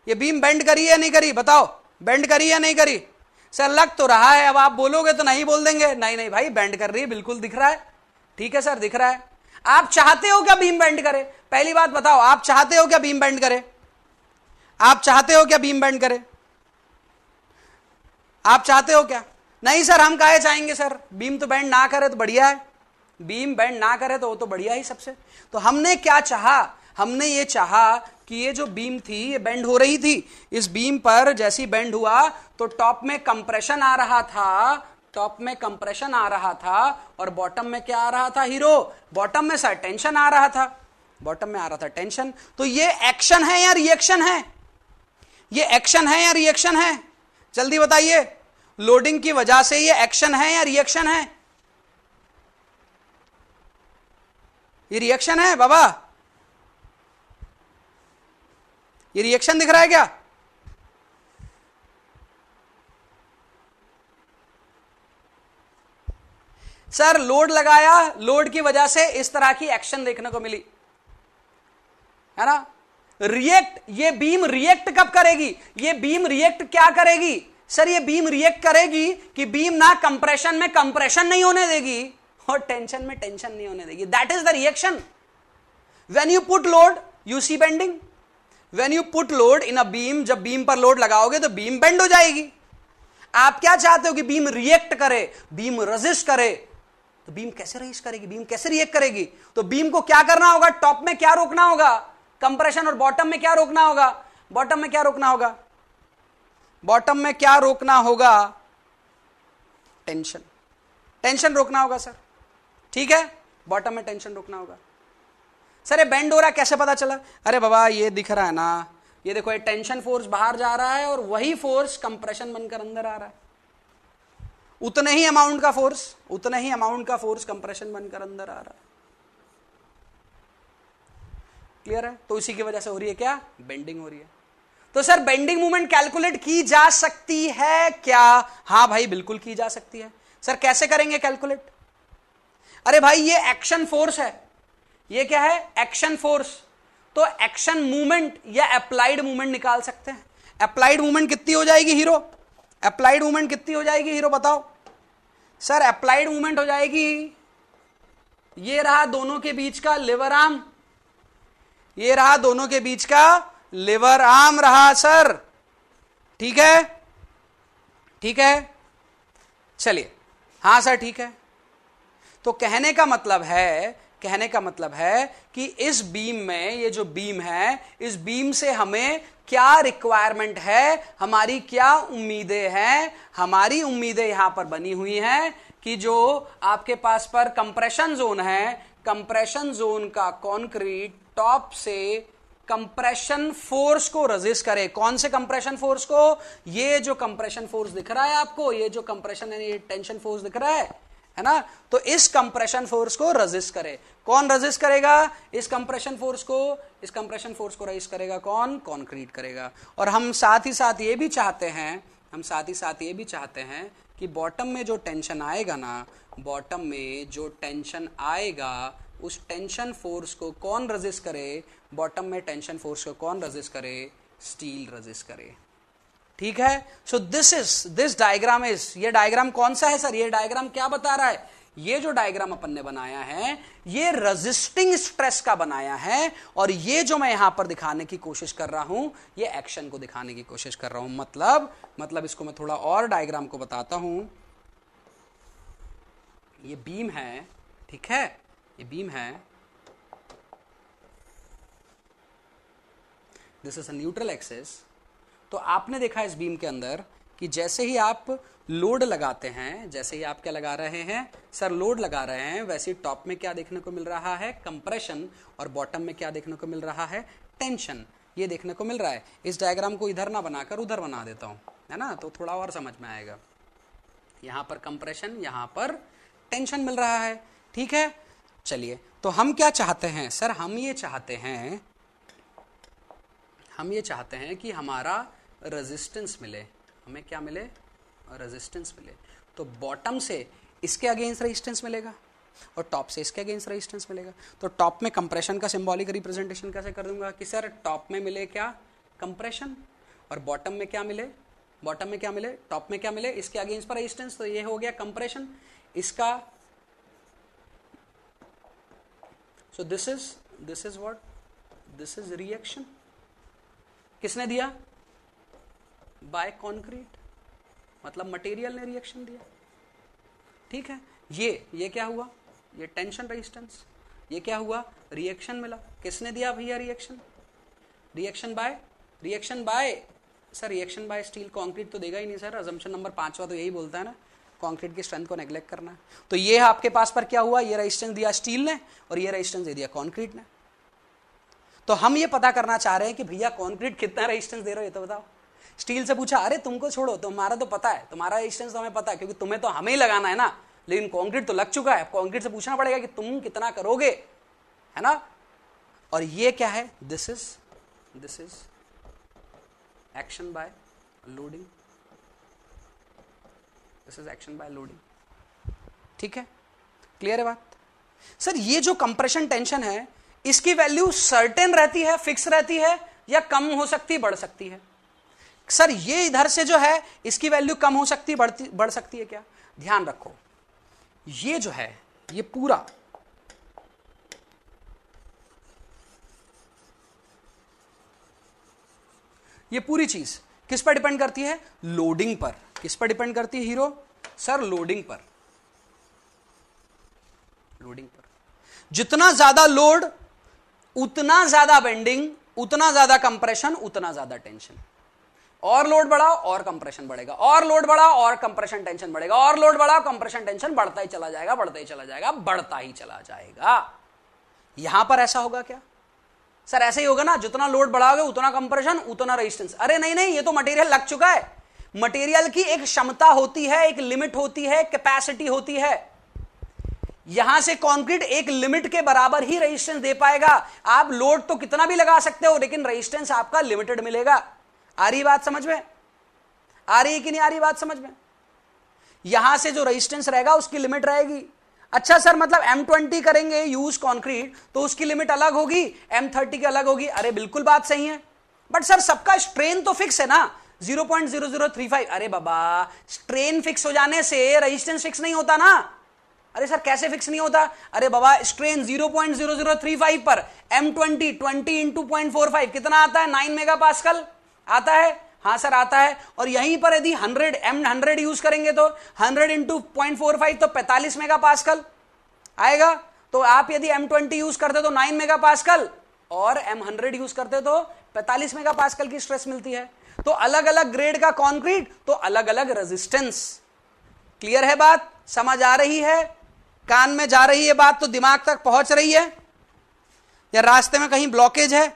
ये बीम बेंड करी है नहीं करी? बताओ, बेंड करी है नहीं करी? सर लग तो रहा है, अब आप बोलोगे तो नहीं बोल देंगे, नहीं नहीं भाई बेंड कर रही है, बिल्कुल दिख रहा है। ठीक है सर दिख रहा है। आप चाहते हो क्या बीम बेंड करे? पहली बात बताओ, आप चाहते हो क्या बीम बेंड करे? आप चाहते हो क्या बीम बेंड करे? आप चाहते हो क्या? नहीं सर हम काहे चाहेंगे सर, बीम तो बेंड ना करे तो बढ़िया है, बीम बेंड ना करे तो वो तो बढ़िया ही सबसे। तो हमने क्या चाहा, हमने ये चाहा कि ये जो बीम थी ये बेंड हो रही थी, इस बीम पर जैसी बेंड हुआ तो टॉप में कंप्रेशन आ रहा था, टॉप में कंप्रेशन आ रहा था, और बॉटम में क्या आ रहा था हीरो? बॉटम में सर टेंशन आ रहा था, बॉटम में आ रहा था टेंशन। तो ये एक्शन है या रिएक्शन है? ये एक्शन है या रिएक्शन है? जल्दी बताइए, लोडिंग की वजह से ये एक्शन है या रिएक्शन है? ये रिएक्शन है बाबा, ये रिएक्शन दिख रहा है क्या? सर लोड लगाया, लोड की वजह से इस तरह की एक्शन देखने को मिली, है ना। रिएक्ट, ये बीम रिएक्ट कब करेगी? ये बीम रिएक्ट क्या करेगी? सर ये बीम रिएक्ट करेगी कि बीम ना कंप्रेशन में कंप्रेशन नहीं होने देगी और टेंशन में टेंशन नहीं होने देगी। That is the reaction. When you put load you see bending. When you put load in a beam, जब बीम पर लोड लगाओगे तो बीम बेंड हो जाएगी। आप क्या चाहते हो कि बीम रिएक्ट करे, बीम रेजिस्ट करे, तो बीम कैसे रेजिस्ट करेगी, बीम कैसे रिएक्ट करेगी? तो बीम को क्या करना होगा? टॉप में क्या रोकना होगा? कंप्रेशन। और बॉटम में क्या रोकना होगा? बॉटम में क्या रोकना होगा? बॉटम में क्या रोकना होगा? टेंशन। टेंशन रोकना होगा सर, ठीक है, बॉटम में टेंशन रोकना होगा। सर ये बेंड हो रहा है कैसे पता चला? अरे बाबा ये दिख रहा है ना, ये देखो, ये टेंशन फोर्स बाहर जा रहा है और वही फोर्स कंप्रेशन बनकर अंदर आ रहा है। उतने ही अमाउंट का फोर्स, उतने ही अमाउंट का फोर्स कंप्रेशन बनकर अंदर आ रहा है। क्लियर है? तो इसी की वजह से हो रही है क्या? बेंडिंग हो रही है। तो सर बेंडिंग मूवमेंट कैलकुलेट की जा सकती है क्या? हां भाई बिल्कुल की जा सकती है। सर कैसे करेंगे कैलकुलेट? अरे भाई ये एक्शन फोर्स है, ये क्या है? Action force. तो एक्शन मूवमेंट या अप्लाइड मूवमेंट निकाल सकते हैं। अप्लाइड मूवमेंट कितनी हो जाएगी हीरो? अप्लाइड मूवमेंट कितनी हो जाएगी हीरो बताओ? सर अप्लाइड मूवमेंट हो जाएगी, ये रहा दोनों के बीच का लिवर आर्म, ये रहा दोनों के बीच का लिवर आर्म रहा सर, ठीक है, ठीक है, चलिए, हां सर ठीक है। तो कहने का मतलब है कि इस बीम में, ये जो बीम है, इस बीम से हमें क्या रिक्वायरमेंट है, हमारी क्या उम्मीदें हैं? हमारी उम्मीदें यहां पर बनी हुई हैं कि जो आपके पास पर कंप्रेशन जोन है, कंप्रेशन जोन का कंक्रीट टॉप से कंप्रेशन फोर्स को रेजिस्ट करे। कौन से कंप्रेशन फोर्स को? ये जो कंप्रेशन फोर्स दिख रहा है आपको, ये जो कंप्रेशन है, ये टेंशन फोर्स दिख रहा है ना, तो इस कंप्रेशन फोर्स को रेजिस्ट करे। कौन रेजिस्ट करेगा इस कंप्रेशन फोर्स को? इस कंप्रेशन फोर्स को रेजिस्ट करेगा कौन? कंक्रीट करेगा। और हम साथ ही साथ ये भी चाहते हैं कि बॉटम में जो टेंशन आएगा ना, बॉटम में जो टेंशन आएगा उस टेंशन फोर्स को कौन रेजिस्ट करे? बॉटम में टेंशन फोर्स को कौन रेजिस्ट करे? स्टील रेजिस्ट करे। ठीक है। सो दिस डायग्राम इज, ये डायग्राम कौन सा है सर? ये डायग्राम क्या बता रहा है? ये जो डायग्राम अपन ने बनाया है ये रेजिस्टिंग स्ट्रेस का बनाया है, और ये जो मैं यहां पर दिखाने की कोशिश कर रहा हूं ये एक्शन को दिखाने की कोशिश कर रहा हूं। मतलब इसको मैं थोड़ा और डायग्राम को बताता हूं। ये बीम है, ठीक है, ये बीम है, this is a neutral axis. तो आपने देखा इस बीम के अंदर कि जैसे ही आप लोड लगाते हैं, जैसे ही आप क्या लगा रहे हैं सर? लोड लगा रहे हैं, वैसे ही टॉप में क्या देखने को मिल रहा है? कंप्रेशन। और बॉटम में क्या देखने को मिल रहा है? टेंशन। ये देखने को मिल रहा है। इस डायग्राम को इधर ना बनाकर उधर बना देता हूं, है ना, तो थोड़ा और समझ में आएगा। यहां पर कंप्रेशन, यहां पर टेंशन मिल रहा है, ठीक है। चलिए, तो हम क्या चाहते हैं सर? हम ये चाहते हैं कि हमारा रेजिस्टेंस मिले। हमें क्या मिले? रेजिस्टेंस मिले। तो बॉटम से इसके अगेंस्ट रेजिस्टेंस मिलेगा और टॉप से इसके अगेंस्ट रेजिस्टेंस मिलेगा। तो टॉप में कंप्रेशन का सिंबॉलिक रिप्रेजेंटेशन कैसे कर दूंगा कि सर टॉप में मिले क्या? कंप्रेशन। और बॉटम में क्या मिले? टॉप में क्या मिले? इसके अगेंस्ट पर रेजिस्टेंस। तो ये हो गया कंप्रेशन। इसका so this is what? This is reaction. किसने दिया? बाय कॉन्क्रीट, मतलब मटेरियल ने रिएक्शन दिया, ठीक है। ये क्या हुआ? ये टेंशन रेजिस्टेंस। ये क्या हुआ? रिएक्शन मिला। किसने दिया भैया reaction? Reaction by sir, reaction by steel. Concrete तो देगा ही नहीं सर। अजम्पशन नंबर 5वां तो यही बोलता है ना, कंक्रीट की स्ट्रेंथ को नेग्लेक्ट करना है। तो ये आपके पास पर क्या हुआ? ये रेजिस्टेंस दिया स्टील ने और ये रेजिस्टेंस दे दिया कंक्रीट ने। तो हम ये पता करना चाह रहे हैं कि भैया कंक्रीट कितना रेजिस्टेंस दे रहे हो ये तो बताओ। स्टील से पूछा, अरे तुमको छोड़ो, तुम्हारा तो पता है, तुम्हारा रेजिस्टेंस तो हमें पता है क्योंकि तुम्हें तो हमें ही लगाना है ना, लेकिन कंक्रीट तो लग चुका है। कंक्रीट से पूछना पड़ेगा कि तुम कितना करोगे। है ना। और ये क्या है, this is action by loading, this is action by loading. ठीक है, क्लियर है बात। सर ये जो कंप्रेशन टेंशन है इसकी वैल्यू सर्टेन रहती है, फिक्स रहती है, या कम हो सकती, बढ़ सकती है? सर ये इधर से जो है इसकी वैल्यू कम हो सकती, बढ़ सकती है क्या? ध्यान रखो, ये जो है ये पूरा ये पूरी चीज किस पर डिपेंड करती है? लोडिंग पर। किस पर डिपेंड करती है हीरो? सर लोडिंग पर। लोडिंग पर जितना ज्यादा लोड उतना ज्यादा बेंडिंग, उतना ज्यादा कंप्रेशन, उतना ज्यादा टेंशन। और लोड बढ़ाओ और कंप्रेशन बढ़ेगा, और लोड बढ़ाओ और कंप्रेशन टेंशन बढ़ेगा, और लोड बढ़ाओ कंप्रेशन टेंशन बढ़ता ही चला जाएगा, बढ़ता ही चला जाएगा, बढ़ता ही चला जाएगा। यहां पर ऐसा होगा क्या? सर ऐसे ही होगा ना, जितना लोड बढ़ाओगे उतना कंप्रेशन उतना रेजिस्टेंस। अरे नहीं नहीं, ये तो मटेरियल लग चुका है। मटेरियल की एक क्षमता होती है, एक लिमिट होती है, कैपेसिटी होती है। यहां से कंक्रीट एक लिमिट के बराबर ही रेजिस्टेंस दे पाएगा। आप लोड तो कितना भी लगा सकते हो लेकिन रेजिस्टेंस आपका लिमिटेड मिलेगा। आ रही बात समझ में? आ रही है कि नहीं आ रही बात समझ में? यहां से जो रेजिस्टेंस रहेगा उसकी लिमिट रहेगी। अच्छा सर मतलब M20 करेंगे यूज कंक्रीट तो उसकी लिमिट अलग होगी, M30 की अलग होगी। अरे बिल्कुल बात सही है, बट सर सबका स्ट्रेन तो फिक्स है ना, 0.0035। अरे बाबा स्ट्रेन फिक्स हो जाने से रेजिस्टेंस फिक्स नहीं होता ना। अरे सर कैसे फिक्स नहीं होता? अरे बाबा स्ट्रेन 0.0035 पर M20 20 इंटू 0.45 कितना आता है? 9 मेगा पास्कल आता है। हाँ सर आता है। और यहीं पर यदि 100 यूज करेंगे तो 100 इंटू 0.45 तो 45 मेगा पास्कल आएगा। तो आप यदि M20 यूज करते तो 9 मेगा पास्कल और M100 यूज करते तो 45 मेगा पास्कल की स्ट्रेस मिलती है। तो अलग अलग ग्रेड का कंक्रीट तो अलग अलग रेजिस्टेंस। क्लियर है बात? समझ आ रही है? कान में जा रही है बात तो दिमाग तक पहुंच रही है, या रास्ते में कहीं ब्लॉकेज है?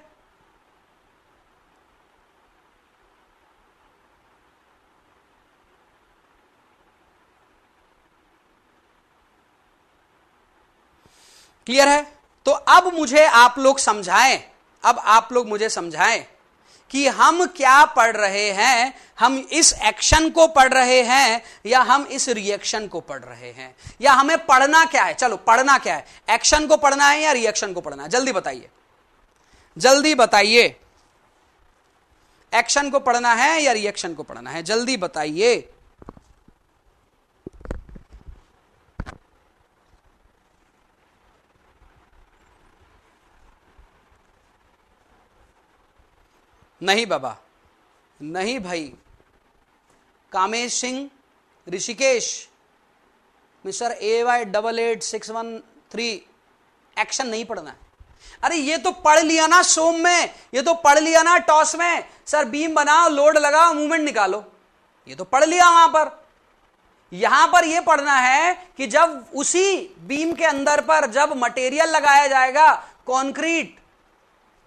क्लियर है? तो अब मुझे आप लोग समझाएं, अब आप लोग मुझे समझाएं कि हम क्या पढ़ रहे हैं। हम इस एक्शन को पढ़ रहे हैं या हम इस रिएक्शन को पढ़ रहे हैं, या हमें पढ़ना क्या है? चलो पढ़ना क्या है, एक्शन को पढ़ना है या रिएक्शन को पढ़ना है? जल्दी बताइए, जल्दी बताइए। एक्शन को पढ़ना है या रिएक्शन को पढ़ना है? जल्दी बताइए। नहीं बाबा, नहीं भाई। Kamesh Singh, Rishikesh, mister AY88613, action नहीं पढ़ना है। अरे ये तो पढ़ लिया ना सोम में, ये तो पढ़ लिया ना टॉस में। सर बीम बनाओ, लोड लगाओ, मूवमेंट निकालो, ये तो पढ़ लिया वहां पर। यहां पर यह पढ़ना है कि जब उसी बीम के अंदर पर जब मटेरियल लगाया जाएगा कंक्रीट,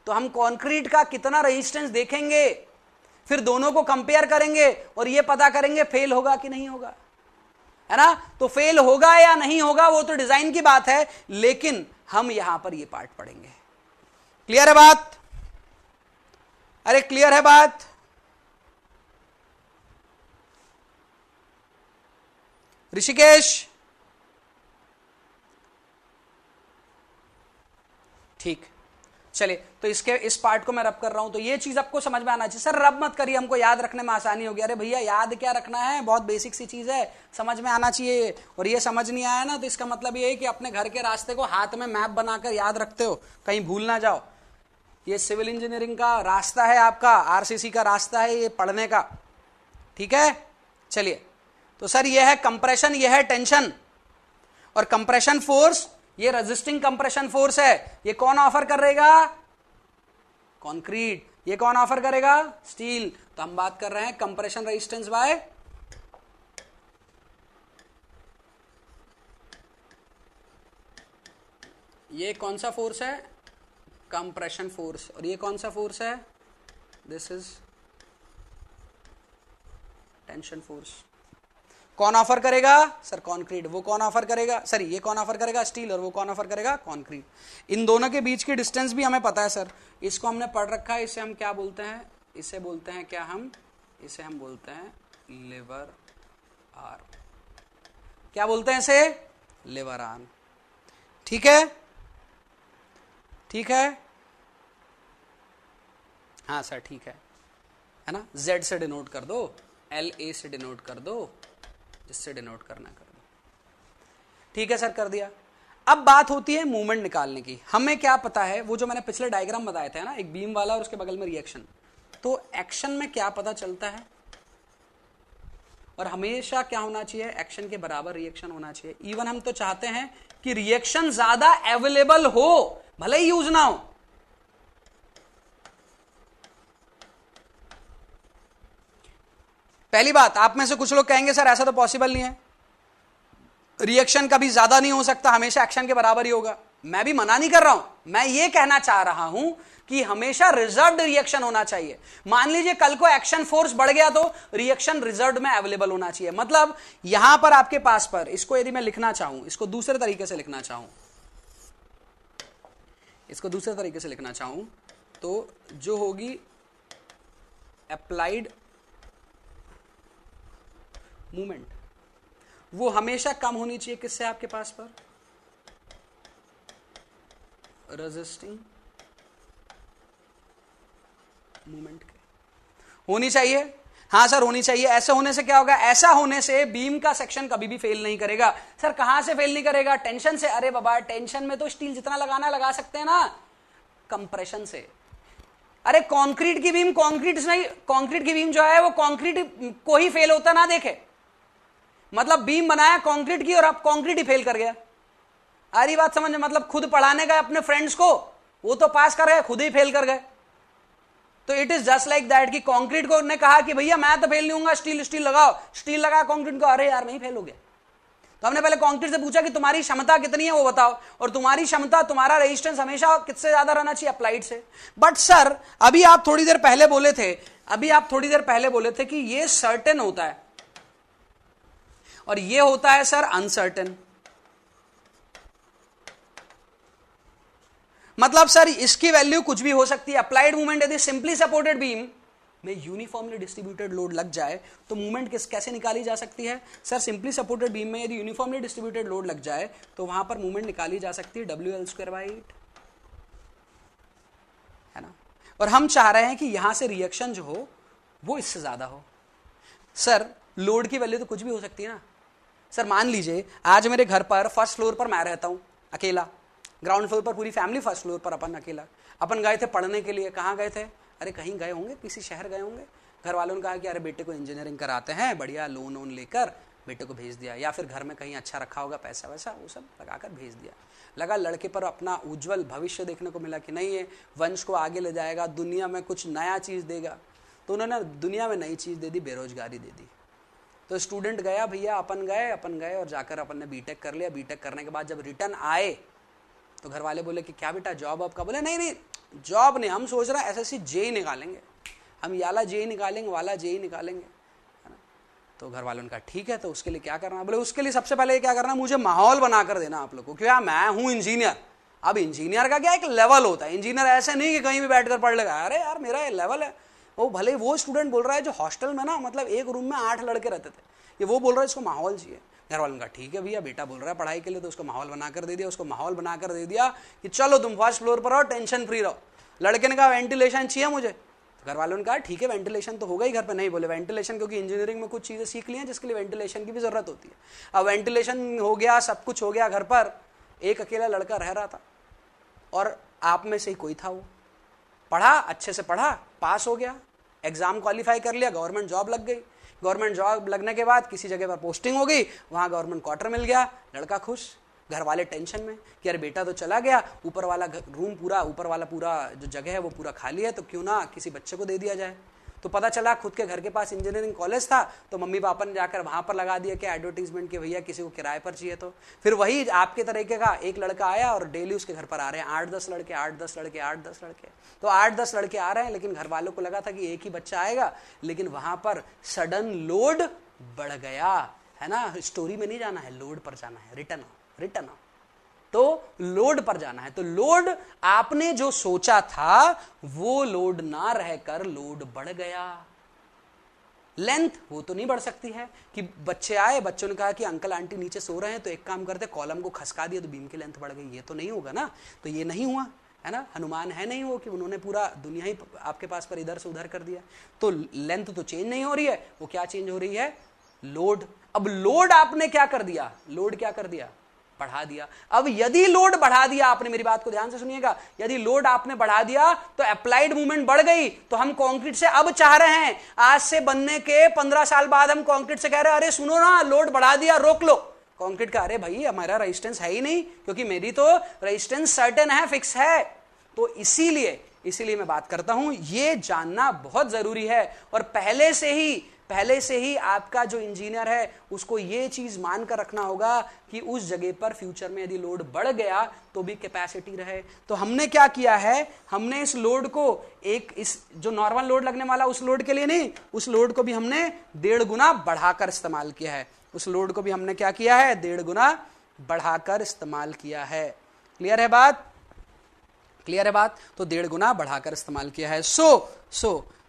तो हम कंक्रीट का कितना रेजिस्टेंस देखेंगे, फिर दोनों को कंपेयर करेंगे और यह पता करेंगे फेल होगा कि नहीं होगा, है ना। तो फेल होगा या नहीं होगा वो तो डिजाइन की बात है, लेकिन हम यहां पर यह पार्ट पढ़ेंगे। क्लियर है बात? अरे क्लियर है बात? ऋषिकेश ठीक, चलिए तो इस पार्ट को मैं रब कर रहा हूं, तो ये चीज आपको समझ में आना चाहिए। सर रब मत करिए, हमको याद रखने में आसानी होगी। अरे भैया याद क्या रखना है, बहुत बेसिक सी चीज है, समझ में आना चाहिए। और ये समझ नहीं आया ना तो इसका मतलब ये है कि अपने घर के रास्ते को हाथ में मैप बनाकर याद रखते हो, कहीं भूल ना जाओ। ये सिविल इंजीनियरिंग का रास्ता है, आपका आरसीसी का रास्ता है ये पढ़ने का, ठीक है। चलिए तो सर ये है कंप्रेशन, ये है टेंशन, और कंप्रेशन फोर्स ये रेजिस्टिंग कंप्रेशन फोर्स है। ये कौन ऑफर करेगा? कंक्रीट। ये कौन ऑफर करेगा? स्टील। तो हम बात कर रहे हैं कंप्रेशन रेजिस्टेंस बाय ये कौन सा फोर्स है? Compression force. और ये कौन सा फोर्स है? This is tension force. कौन ऑफर करेगा सर? कंक्रीट। वो कौन ऑफर करेगा सर? ये कौन ऑफर करेगा? स्टील। और वो कौन ऑफर करेगा? कंक्रीट। इन दोनों के बीच की डिस्टेंस भी हमें पता है सर, इसको हमने पढ़ रखा है। इसे हम क्या बोलते हैं? इसे बोलते हैं क्या हम? इसे हम बोलते हैं लेबर आर्म। क्या बोलते हैं इसे? Labour arm. ठीक है, ठीक है, हाँ सर ठीक है ना। Z से डिनोट कर दो, LA से डिनोट कर दो, जिससे डिनोट करना कर दो। ठीक है सर, कर दिया। अब बात होती है मूवमेंट निकालने की। हमें क्या पता है, वो जो मैंने पिछले डायग्राम बताए थे ना, एक बीम वाला और उसके बगल में रिएक्शन, तो एक्शन में क्या पता चलता है? और हमेशा क्या होना चाहिए? एक्शन के बराबर रिएक्शन होना चाहिए। इवन हम तो चाहते हैं कि रिएक्शन ज्यादा अवेलेबल हो, भले ही यूज ना हो। पहली बात, आप में से कुछ लोग कहेंगे सर ऐसा तो पॉसिबल नहीं है, रिएक्शन कभी ज्यादा नहीं हो सकता, हमेशा एक्शन के बराबर ही होगा। मैं भी मना नहीं कर रहा हूं, मैं ये कहना चाह रहा हूं कि हमेशा रिजर्व्ड रिएक्शन होना चाहिए। मान लीजिए कल को एक्शन फोर्स बढ़ गया तो रिएक्शन रिजर्व्ड में अवेलेबल होना चाहिए। मतलब यहां पर आपके पास पर, इसको यदि मैं लिखना चाहूं, इसको दूसरे तरीके से लिखना चाहूं, इसको दूसरे तरीके से लिखना चाहूं तो जो होगी अप्लाइड मूवमेंट, वो हमेशा कम होनी चाहिए किससे? आपके पास पर रेजिस्टिंग मूवमेंट के होनी चाहिए। हाँ सर होनी चाहिए। ऐसे होने से क्या होगा? ऐसा होने से बीम का सेक्शन कभी भी फेल नहीं करेगा। सर कहां से फेल नहीं करेगा? टेंशन से। अरे बाबा टेंशन में तो स्टील जितना लगाना लगा सकते हैं ना, कंप्रेशन से। अरे कंक्रीट की बीम, कंक्रीट नहीं, कंक्रीट की बीम जो है वो कंक्रीट को ही फेल होता ना देखे। मतलब बीम बनाया कंक्रीट की और अब कंक्रीट ही फेल कर गया। आ रही बात समझ में? मतलब खुद पढ़ाने गए अपने फ्रेंड्स को, वो तो पास कर गए, खुद ही फेल कर गए। तो it is just like that कि कंक्रीट को ने कहा कि भैया मैं तो फेल नहीं होऊंगा, स्टील स्टील लगाओ, स्टील लगाया कंक्रीट को, अरे यार मैं ही फेल हो गया। तो हमने पहले कंक्रीट से पूछा कि तुम्हारी क्षमता कितनी है वो बताओ, और तुम्हारी क्षमता, तुम्हारा रेजिस्टेंस हमेशा किससे ज्यादा रहना चाहिए? अप्लाइड से। बट सर अभी आप थोड़ी देर पहले बोले थे, कि ये सर्टेन होता है और ये होता है सर अनसर्टेन। मतलब सर इसकी वैल्यू कुछ भी हो सकती है। अप्लाइड मूवमेंट यदि सिंपली सपोर्टेड बीम में यूनिफॉर्मली डिस्ट्रीब्यूटेड लोड लग जाए तो मूवमेंट कैसे निकाली जा सकती है? सर सिंपली सपोर्टेड बीम में यदि यूनिफॉर्मली डिस्ट्रीब्यूटेड लोड लग जाए तो वहां पर मूवमेंट निकाली जा सकती है WL²/8, है ना। और हम चाह रहे हैं कि यहां से रिएक्शन जो हो वो इससे ज्यादा हो। सर लोड की वैल्यू तो कुछ भी हो सकती है ना। सर मान लीजिए आज मेरे घर पर फर्स्ट फ्लोर पर मैं रहता हूं अकेला, ग्राउंड फ्लोर पर पूरी फैमिली, फर्स्ट फ्लोर पर अपन अकेला। अपन गए थे पढ़ने के लिए। कहाँ गए थे? अरे कहीं गए होंगे, किसी शहर गए होंगे। घर वालों ने कहा कि अरे बेटे को इंजीनियरिंग कराते हैं, बढ़िया लोन वोन लेकर बेटे को भेज दिया, या फिर घर में कहीं अच्छा रखा होगा पैसा वैसा, वो सब लगाकर भेज दिया। लगा लड़के पर अपना उज्जवल भविष्य देखने को मिला कि नहीं ये वंश को आगे ले जाएगा, दुनिया में कुछ नया चीज़ देगा। तो उन्होंने दुनिया में नई चीज़ दे दी, बेरोजगारी दे दी। तो स्टूडेंट गया भैया, अपन गए और जाकर अपन ने बीटेक कर लिया। बीटेक करने के बाद जब रिटर्न आए तो घर वाले बोले कि क्या बेटा जॉब आपका? बोले नहीं जॉब नहीं, हम सोच रहे हैं SSC JEE निकालेंगे, हम याला JEE निकालेंगे, वाला JEE निकालेंगे, है ना। तो घर वालों ने कहा ठीक है, तो उसके लिए क्या करना? बोले उसके लिए सबसे पहले क्या करना, मुझे माहौल बनाकर देना आप लोग को, क्योंकि मैं हूँ इंजीनियर। अब इंजीनियर का क्या एक लेवल होता है, इंजीनियर ऐसे नहीं कि कहीं भी बैठकर पढ़ लेगा। अरे यार मेरा ये लेवल है। वो भले वो स्टूडेंट बोल रहा है जो हॉस्टल में ना, मतलब एक रूम में 8 लड़के रहते थे, ये वो बोल रहा है इसको माहौल चाहिए। घर वालों का ठीक है भैया, बेटा बोल रहा है पढ़ाई के लिए, तो उसको माहौल बनाकर दे दिया। उसको माहौल बनाकर दे दिया कि चलो तुम फर्स्ट फ्लोर पर रहो, टेंशन फ्री रहो। लड़के ने कहा वेंटिलेशन चाहिए मुझे। तो घर वालों ने कहा ठीक है वेंटिलेशन तो होगा ही घर पे। नहीं बोले वेंटिलेशन, क्योंकि इंजीनियरिंग में कुछ चीज़ें सीख ली हैं जिसके लिए वेंटिलेशन की भी जरूरत होती है। अब वेंटिलेशन हो गया, सब कुछ हो गया घर पर, एक अकेला लड़का रह रहा था और आप में से ही कोई था। वो पढ़ा, अच्छे से पढ़ा, पास हो गया, एग्जाम क्वालिफाई कर लिया, गवर्नमेंट जॉब लग गई। गवर्नमेंट जॉब लगने के बाद किसी जगह पर पोस्टिंग हो गई, वहां गवर्नमेंट क्वार्टर मिल गया, लड़का खुश। घर वाले टेंशन में कि अरे बेटा तो चला गया, ऊपर वाला रूम पूरा, ऊपर वाला पूरा जो जगह है वो पूरा खाली है, तो क्यों ना किसी बच्चे को दे दिया जाए। तो पता चला खुद के घर के पास इंजीनियरिंग कॉलेज था, तो मम्मी पापा ने जाकर वहां पर लगा दिया कि एडवर्टीजमेंट के भैया किसी को किराए पर चाहिए। तो फिर वही आपके तरीके का एक लड़का आया और डेली उसके घर पर आ रहे हैं 8-10 लड़के, 8-10 लड़के, 8-10 लड़के। तो 8-10 लड़के आ रहे हैं, लेकिन घर वालों को लगा था कि एक ही बच्चा आएगा, लेकिन वहां पर सडन लोड बढ़ गया। है ना, स्टोरी में नहीं जाना है, लोड पर जाना है, रिटर्न तो लोड पर जाना है। तो लोड आपने जो सोचा था वो लोड ना रहकर लोड बढ़ गया। लेंथ वो तो नहीं बढ़ सकती है कि बच्चे आए, बच्चों ने कहा कि अंकल आंटी नीचे सो रहे हैं तो एक काम करते कॉलम को खसका दिया तो बीम की लेंथ बढ़ गई, ये तो नहीं होगा ना। तो ये नहीं हुआ, है ना, अनुमान है नहीं वो कि उन्होंने पूरा दुनिया ही आपके पास पर इधर से उधर कर दिया। तो लेंथ तो चेंज नहीं हो रही है, वो क्या चेंज हो रही है, लोड। अब लोड आपने क्या कर दिया, लोड क्या कर दिया, बढ़ा दिया। अब यदि लोड बढ़ा दिया आपने, मेरी बात को ध्यान से सुनिएगा, यदि लोड आपने बढ़ा दिया तो अप्लाइड मूवमेंट बढ़ गई। तो हम कंक्रीट से अब चाह रहे हैं, आज से बनने के 15 साल बाद हम कंक्रीट से कह रहे हैं अरे सुनो ना, लोड बढ़ा दिया, रोक लो। कंक्रीट का अरे भाई हमारा रेजिस्टेंस है ही नहीं, क्योंकि मेरी तो रेजिस्टेंस सर्टेन है, फिक्स है। तो इसीलिए मैं बात करता हूं, ये जानना बहुत जरूरी है। और पहले से ही आपका जो इंजीनियर है उसको ये चीज मानकर रखना होगा कि उस जगह पर फ्यूचर में यदि लोड बढ़ गया तो भी कैपेसिटी रहे। तो हमने क्या किया है, हमने इस लोड को इस जो नॉर्मल लोड लगने वाला उस लोड के लिए नहीं, उस लोड को भी हमने 1.5 गुना बढ़ाकर इस्तेमाल किया है। उस लोड को भी हमने क्या किया है, 1.5 गुना बढ़ाकर इस्तेमाल किया है। क्लियर है बात, क्लियर है बात। तो 1.5 गुना बढ़ाकर इस्तेमाल किया है।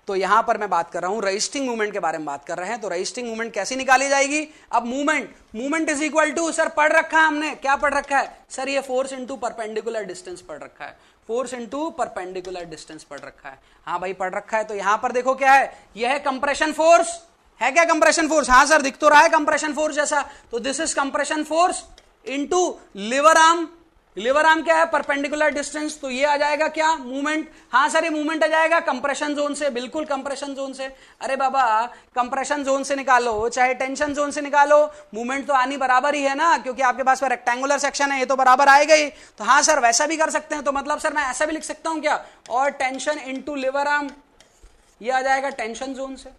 तो यहां पर मैं बात कर रहा हूं रजिस्टिंग मूवमेंट के बारे में बात कर रहे हैं। तो रजिस्टिंग मूवमेंट कैसी निकाली जाएगी, अब movement is equal to, sir पढ़ रखा है हमने, क्या पढ़ रखा है सर, ये फोर्स इंटू परपेंडिकुलर डिस्टेंस पढ़ रखा है, फोर्स इंटू परपेंडिकुलर डिस्टेंस पढ़ रखा है। हाँ भाई पढ़ रखा है। तो यहां पर देखो क्या है, यह है कंप्रेशन फोर्स, है क्या कंप्रेशन फोर्स, हाँ सर दिख तो रहा है कंप्रेशन फोर्स जैसा। तो this is compression force into liver arm क्या है, परपेंडिकुलर डिस्टेंस। तो ये आ जाएगा क्या, मूवमेंट। हाँ सर ये मूवमेंट आ जाएगा कंप्रेशन जोन से, बिल्कुल कंप्रेशन जोन से। अरे बाबा कंप्रेशन जोन से निकालो चाहे टेंशन जोन से निकालो, मूवमेंट तो आनी बराबर ही है ना, क्योंकि आपके पास में रेक्टेंगुलर सेक्शन है, ये तो बराबर आएगा ही। तो हाँ सर वैसा भी कर सकते हैं। तो मतलब सर मैं ऐसा भी लिख सकता हूं क्या, और टेंशन इंटू लिवर आर्म, ये आ जाएगा टेंशन जोन से,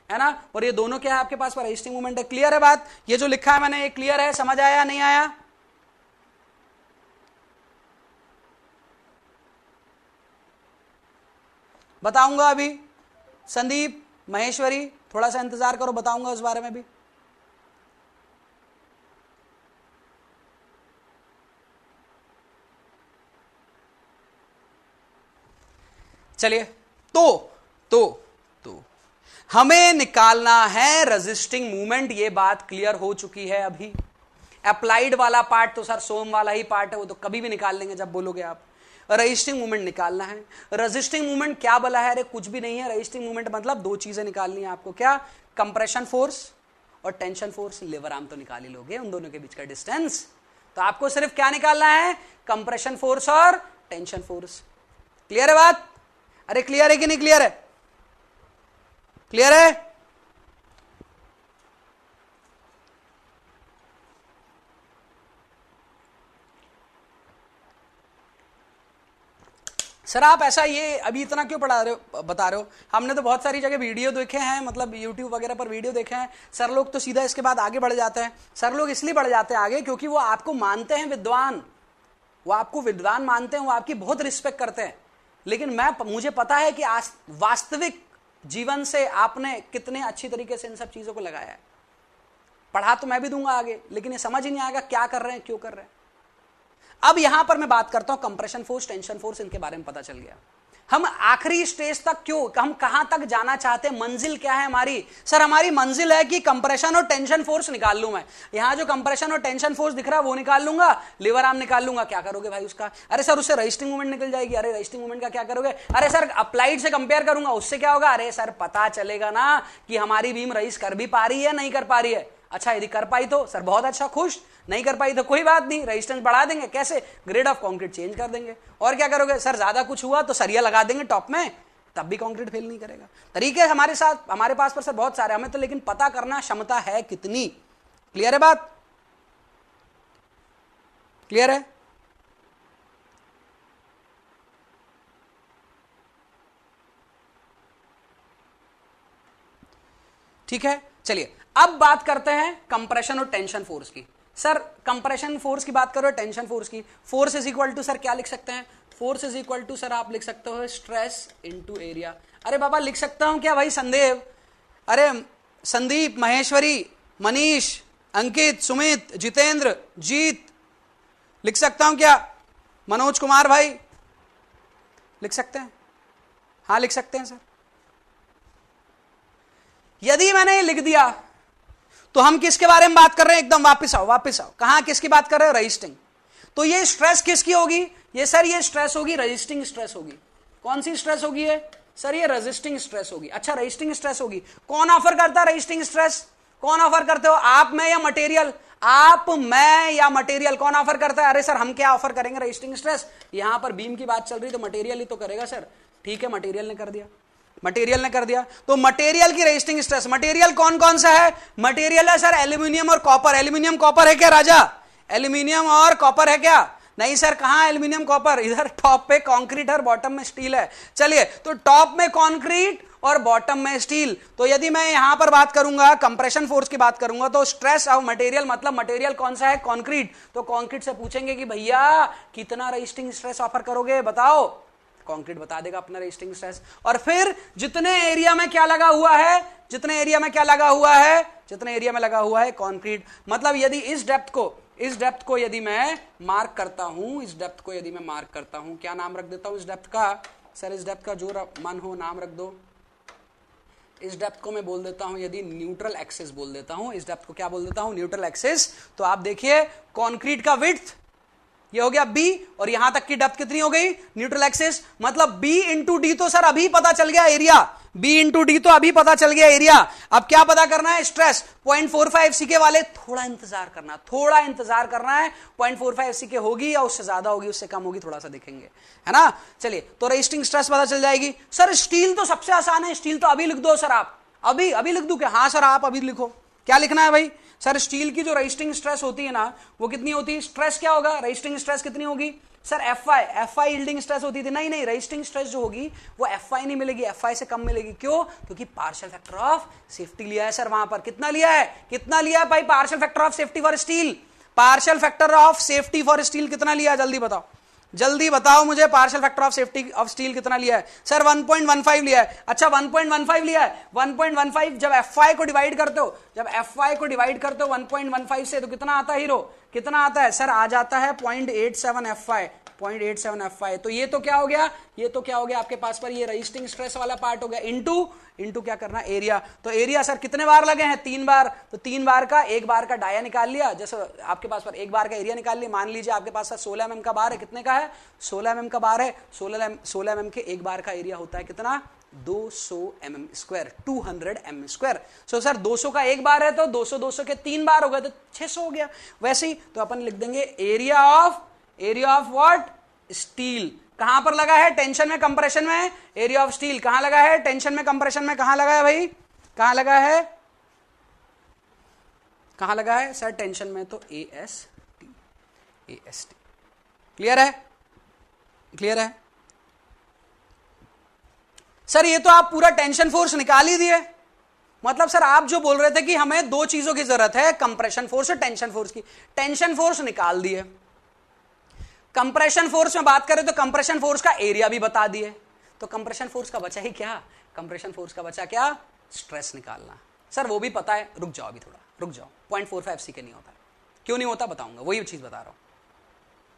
है ना। और ये दोनों क्या है आपके पास पर रजिस्टिंग मूवमेंट है। क्लियर है बात, ये जो लिखा है मैंने ये क्लियर है, समझ आया नहीं आया, बताऊंगा अभी। संदीप महेश्वरी थोड़ा सा इंतजार करो, बताऊंगा उस बारे में भी। चलिए तो हमें निकालना है रेजिस्टिंग मूवमेंट, ये बात क्लियर हो चुकी है अभी। अप्लाइड वाला पार्ट तो सर सोम वाला ही पार्ट है, वो तो कभी भी निकाल लेंगे जब बोलोगे आप। रजिस्टिंग मूवमेंट निकालना है। रजिस्टिंग मूवमेंट क्या बोला है, अरे कुछ भी नहीं है। रजिस्टिंग मूवमेंट मतलब 2 चीजें निकालनी है आपको, क्या, कंप्रेशन फोर्स और टेंशन फोर्स। लिवर आर्म तो निकाल ही लोगे, उन दोनों के बीच का डिस्टेंस। तो आपको सिर्फ क्या निकालना है, कंप्रेशन फोर्स और टेंशन फोर्स। क्लियर है बात, अरे क्लियर है कि नहीं क्लियर है, क्लियर है। सर आप ऐसा ये अभी इतना क्यों बता रहे हो, हमने तो बहुत सारी जगह वीडियो देखे हैं, मतलब YouTube वगैरह पर वीडियो देखे हैं। सर लोग तो सीधा इसके बाद आगे बढ़ जाते हैं। सर लोग इसलिए बढ़ जाते हैं आगे क्योंकि वो आपको मानते हैं विद्वान, वो आपको विद्वान मानते हैं, वो आपकी बहुत रिस्पेक्ट करते हैं। लेकिन मुझे पता है कि वास्तविक जीवन से आपने कितने अच्छी तरीके से इन सब चीजों को लगाया है। पढ़ा तो मैं भी दूंगा आगे, लेकिन ये समझ ही नहीं आएगा क्या कर रहे हैं, क्यों कर रहे हैं। अब यहां पर मैं बात करता हूं कंप्रेशन फोर्स, टेंशन फोर्स, इनके बारे में पता चल गया। हम आखिरी स्टेज तक क्यों, हम कहां तक जाना चाहते हैं, मंजिल क्या है हमारी। सर हमारी मंजिल है कि कंप्रेशन और टेंशन फोर्स निकाल लूं मैं। यहां जो कंप्रेशन और टेंशन फोर्स दिख रहा है वो निकाल लूंगा, लिवर आर्म निकाल लूंगा। क्या करोगे भाई उसका, अरे सर उससे रजिस्टिंग मूवमेंट निकल जाएगी। अरे रजिस्टिंग मूवमेंट का क्या करोगे, अरे सर अप्लाइड से कंपेयर करूंगा, उससे क्या होगा। अरे सर पता चलेगा ना कि हमारी बीम रजिस्ट कर भी पा रही है नहीं कर पा रही है। अच्छा यदि कर पाई तो सर बहुत अच्छा, खुश। नहीं कर पाई तो कोई बात नहीं, रेजिस्टेंस बढ़ा देंगे। कैसे, ग्रेड ऑफ कंक्रीट चेंज कर देंगे। और क्या करोगे, सर ज्यादा कुछ हुआ तो सरिया लगा देंगे टॉप में, तब भी कंक्रीट फेल नहीं करेगा। तरीके हमारे पास पर सर बहुत सारे, हमें तो लेकिन पता करना क्षमता है कितनी। क्लियर है बात, क्लियर है। ठीक है, चलिए अब बात करते हैं कंप्रेशन और टेंशन फोर्स की। सर कंप्रेशन फोर्स की बात करो, टेंशन फोर्स की। Force is equal to sir क्या लिख सकते हैं, force is equal to sir आप लिख सकते हो स्ट्रेस इनटू एरिया। अरे बाबा लिख सकता हूं क्या भाई संदेव, अरे संदीप महेश्वरी, मनीष, अंकित, सुमित, जितेंद्र, जीत, लिख सकता हूं क्या? मनोज कुमार भाई लिख सकते हैं? हाँ लिख सकते हैं सर। यदि मैंने ये लिख दिया तो हम किसके बारे में बात कर रहे हैं? एकदम वापस आओ, वापस आओ। कहां किसकी बात कर रहे हैं? रजिस्टिंग। तो ये स्ट्रेस किसकी होगी? ये सर ये स्ट्रेस होगी, रजिस्टिंग स्ट्रेस होगी। कौन सी स्ट्रेस होगी ये? सर ये रजिस्टिंग स्ट्रेस होगी। अच्छा रजिस्टिंग स्ट्रेस होगी। कौन ऑफर करता है रजिस्टिंग स्ट्रेस? कौन ऑफर करते हो? आप, मैं या मटेरियल? आप, मैं या मटेरियल? कौन ऑफर करता है? अरे सर हम क्या ऑफर करेंगे रजिस्टिंग स्ट्रेस? यहां पर बीम की बात चल रही तो मटेरियल ही तो करेगा सर। ठीक है, मटेरियल ने कर दिया, मटेरियल ने कर दिया। तो मटेरियल की रजिस्टिंग स्ट्रेस, मटेरियल कौन कौन सा है? मटेरियल है सर एल्यूमिनियम और कॉपर। एल्यूमिनियम कॉपर है क्या राजा? एल्यूमिनियम और कॉपर है क्या? नहीं सर। कहां एल्यूमिनियम कॉपर? इधर टॉप पे कंक्रीट और बॉटम में स्टील है। चलिए, तो टॉप में कंक्रीट और बॉटम में स्टील। तो यदि मैं यहां पर बात करूंगा, कंप्रेशन फोर्स की बात करूंगा, तो स्ट्रेस ऑफ मटेरियल मतलब मटेरियल कौन सा है? कंक्रीट। तो कंक्रीट से पूछेंगे कि भैया कितना रजिस्टिंग स्ट्रेस ऑफर करोगे, बताओ। कंक्रीट बता देगा अपना रजिस्टिंग स्ट्रेस। और फिर जितने एरिया में क्या लगा हुआ है, जितने एरिया में क्या लगा हुआ है, जितने एरिया में लगा हुआ है कंक्रीट। मतलब यदि इस डेप्थ को यदि मैं मार्क करता हूं, इस डेप्थ को यदि मैं मार्क करता हूं, क्या नाम रख देता हूं इस डेप्थ का? सर इस डेप्थ का जो मन हो नाम रख दो। इस डेप्थ को मैं बोल देता हूं यदि न्यूट्रल एक्सिस बोल देता हूं। इस डेप्थ को क्या बोल देता हूं? Neutral axis. तो आप देखिए कंक्रीट का विड्थ ये हो गया b, और यहां तक की डेप्थ कितनी हो गई? Neutral axis. मतलब b इंटू डी तो सर अभी पता चल गया एरिया। b इंटू डी तो अभी पता चल गया एरिया। अब क्या पता करना है? स्ट्रेस। 0.45 सीके वाले थोड़ा इंतजार करना, थोड़ा इंतजार करना है। 0.45 सीके होगी या उससे ज्यादा होगी, उससे कम होगी, थोड़ा सा देखेंगे, है ना। चलिए, तो रजिस्टिंग स्ट्रेस पता चल जाएगी। सर स्टील तो सबसे आसान है, स्टील तो अभी लिख दो सर। आप अभी लिख दो क्या? हाँ सर आप अभी लिखो। क्या लिखना है भाई? सर स्टील की जो रजिस्टिंग स्ट्रेस होती है ना, वो कितनी होती है? स्ट्रेस क्या होगा? रजिस्टिंग स्ट्रेस कितनी होगी? Sir F I yielding stress होती थी। नहीं, रजिस्टिंग स्ट्रेस जो होगी वो एफ आई नहीं मिलेगी, एफ आई से कम मिलेगी। क्यों? क्योंकि पार्शियल फैक्टर ऑफ सेफ्टी लिया है सर वहां पर। कितना लिया है? कितना लिया है भाई partial factor of safety for steel? Partial factor of safety for steel कितना लिया है? जल्दी बताओ, जल्दी बताओ मुझे। Partial factor of safety of steel कितना लिया है? सर 1.15 लिया है। अच्छा 1.15 लिया है। 1.15 जब एफआई को डिवाइड करते हो, जब एफआई को डिवाइड करते हो 1.15 से, तो कितना आता है हीरो? कितना आता है सर? आ जाता है 0.87 एफआई, 0.87 एफआई। तो ये तो क्या हो गया? ये तो क्या हो गया आपके पास पर? ये रजिस्टिंग स्ट्रेस वाला पार्ट हो गया। इनटू क्या करना? एरिया। तो एरिया सर कितने बार लगे हैं? 3 बार। तो 3 बार का, एक बार का डाया निकाल लिया। जैसे आपके पास पर एक बार का एरिया निकाल लिया। मान लीजिए आपके पास 16 mm का बार है। कितने का है? 16 mm का बार है। 16 mm के एक बार का एरिया होता है कितना? 200 mm square, 200 mm square. So sir 200 का एक बार है तो 200 के 3 बार हो गए तो 600 हो गया। वैसे ही तो अपन लिख देंगे एरिया ऑफ व्हाट? स्टील। कहां पर लगा है? टेंशन में, कंप्रेशन में। एरिया ऑफ स्टील कहां लगा है? टेंशन में, कंप्रेशन में। कहां लगा है भाई? कहां लगा है? कहां लगा है सर? टेंशन में तो AST। क्लियर है? क्लियर है सर? ये तो आप पूरा टेंशन फोर्स निकाल ही दिए। मतलब सर आप जो बोल रहे थे कि हमें 2 चीजों की जरूरत है, कंप्रेशन फोर्स और टेंशन फोर्स की, टेंशन फोर्स निकाल दिए। कंप्रेशन फोर्स में बात करें तो कंप्रेशन फोर्स का एरिया भी बता दिए। तो कंप्रेशन फोर्स का बचा ही क्या? कंप्रेशन फोर्स का बचा क्या? स्ट्रेस निकालना। सर वो भी पता है, रुक जाओ अभी थोड़ा, रुक जाओ। 0.45 सीके नहीं होता। क्यों नहीं होता बताऊंगा, वही चीज बता रहा हूं।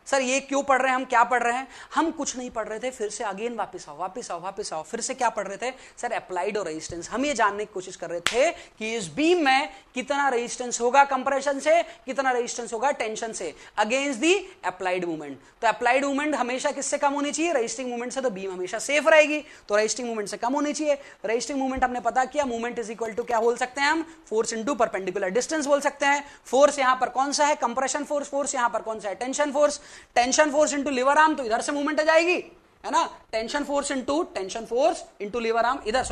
सर ये क्यों पढ़ रहे हैं हम? क्या पढ़ रहे हैं हम? कुछ नहीं पढ़ रहे थे। फिर से अगेन वापस आओ। फिर से क्या पढ़ रहे थे सर? अप्लाइड और रेजिस्टेंस। हम ये जानने की कोशिश कर रहे थे कि इस बीम में कितना रेजिस्टेंस होगा कंप्रेशन से, कितना रेजिस्टेंस होगा टेंशन से, अगेंस्ट दी अप्लाइड मूवमेंट। तो अप्लाइड मूवमेंट हमेशा किससे कम होनी चाहिए? रजिस्टिंग मूवमेंट से। तो बीम हमेशा सेफ रहेगी, तो रजिस्टिंग मूवमेंट से कम होनी चाहिए। रजिस्टिंग मूवमेंट हमने पता किया, मूवमेंट इज इक्वल टू क्या बोल सकते हैं हम? फोर्स इंटू परपेंडिकुलर डिस्टेंस बोल सकते हैं। फोर्स यहां पर कौन सा है? Compression force. फोर्स यहां पर कौन सा है? Tension force. Tension force into lever arm, तो इधर से मूवमेंट आ जाएगी, है ना। Tension force into lever arm, इधर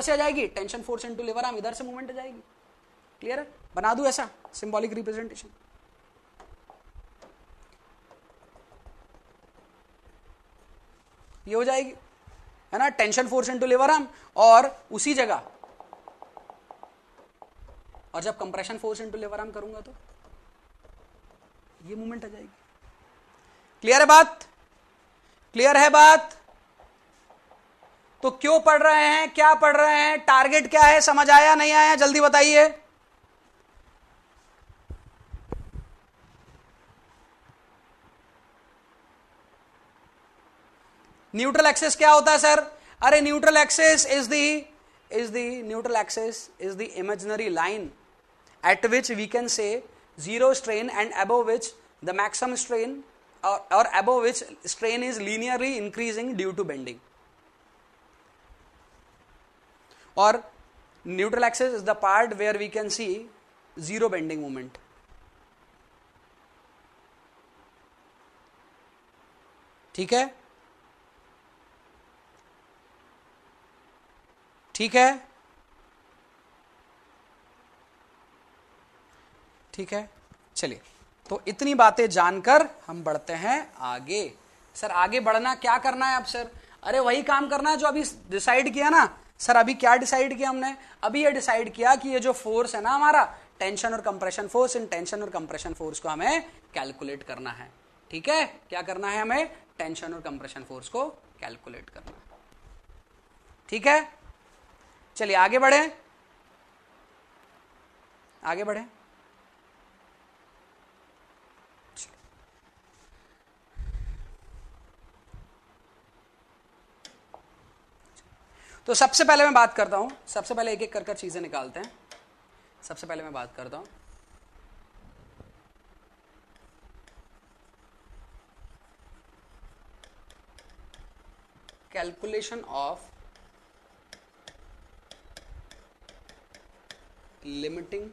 से आ जाएगी। Tension force into lever arm, इधर से मूवमेंट आ जाएगी। क्लियर है? बना दूं ऐसा सिंबॉलिक रिप्रेजेंटेशन? ये हो जाएगी, है ना। Tension force into lever arm, और उसी जगह, और जब compression force into lever arm करूंगा तो ये मूवमेंट आ जाएगी। क्लियर है बात? क्लियर है बात? तो क्यों पढ़ रहे हैं, क्या पढ़ रहे हैं, टारगेट क्या है, समझ आया नहीं आया? जल्दी बताइए, न्यूट्रल एक्सिस क्या होता है सर? अरे neutral axis is the imaginary line at which we can say zero strain and above which the maximum strain or above which strain is linearly increasing due to bending. Or neutral axis is the part where we can see zero bending moment. ठीक है, ठीक है, ठीक है। चलिए, तो इतनी बातें जानकर हम बढ़ते हैं आगे। सर आगे बढ़ना क्या करना है अब सर? अरे वही काम करना है जो अभी डिसाइड किया ना सर। अभी क्या डिसाइड किया हमने? अभी ये डिसाइड किया कि ये जो फोर्स है ना हमारा, टेंशन और कंप्रेशन फोर्स, इन टेंशन और कंप्रेशन फोर्स को हमें कैलकुलेट करना है। ठीक है, क्या करना है हमें? टेंशन और कंप्रेशन फोर्स को कैलकुलेट करना है। ठीक है, चलिए आगे बढ़े, आगे बढ़े। तो सबसे पहले मैं बात करता हूं, सबसे पहले एक एक कर चीजें निकालते हैं। सबसे पहले मैं बात करता हूं calculation of limiting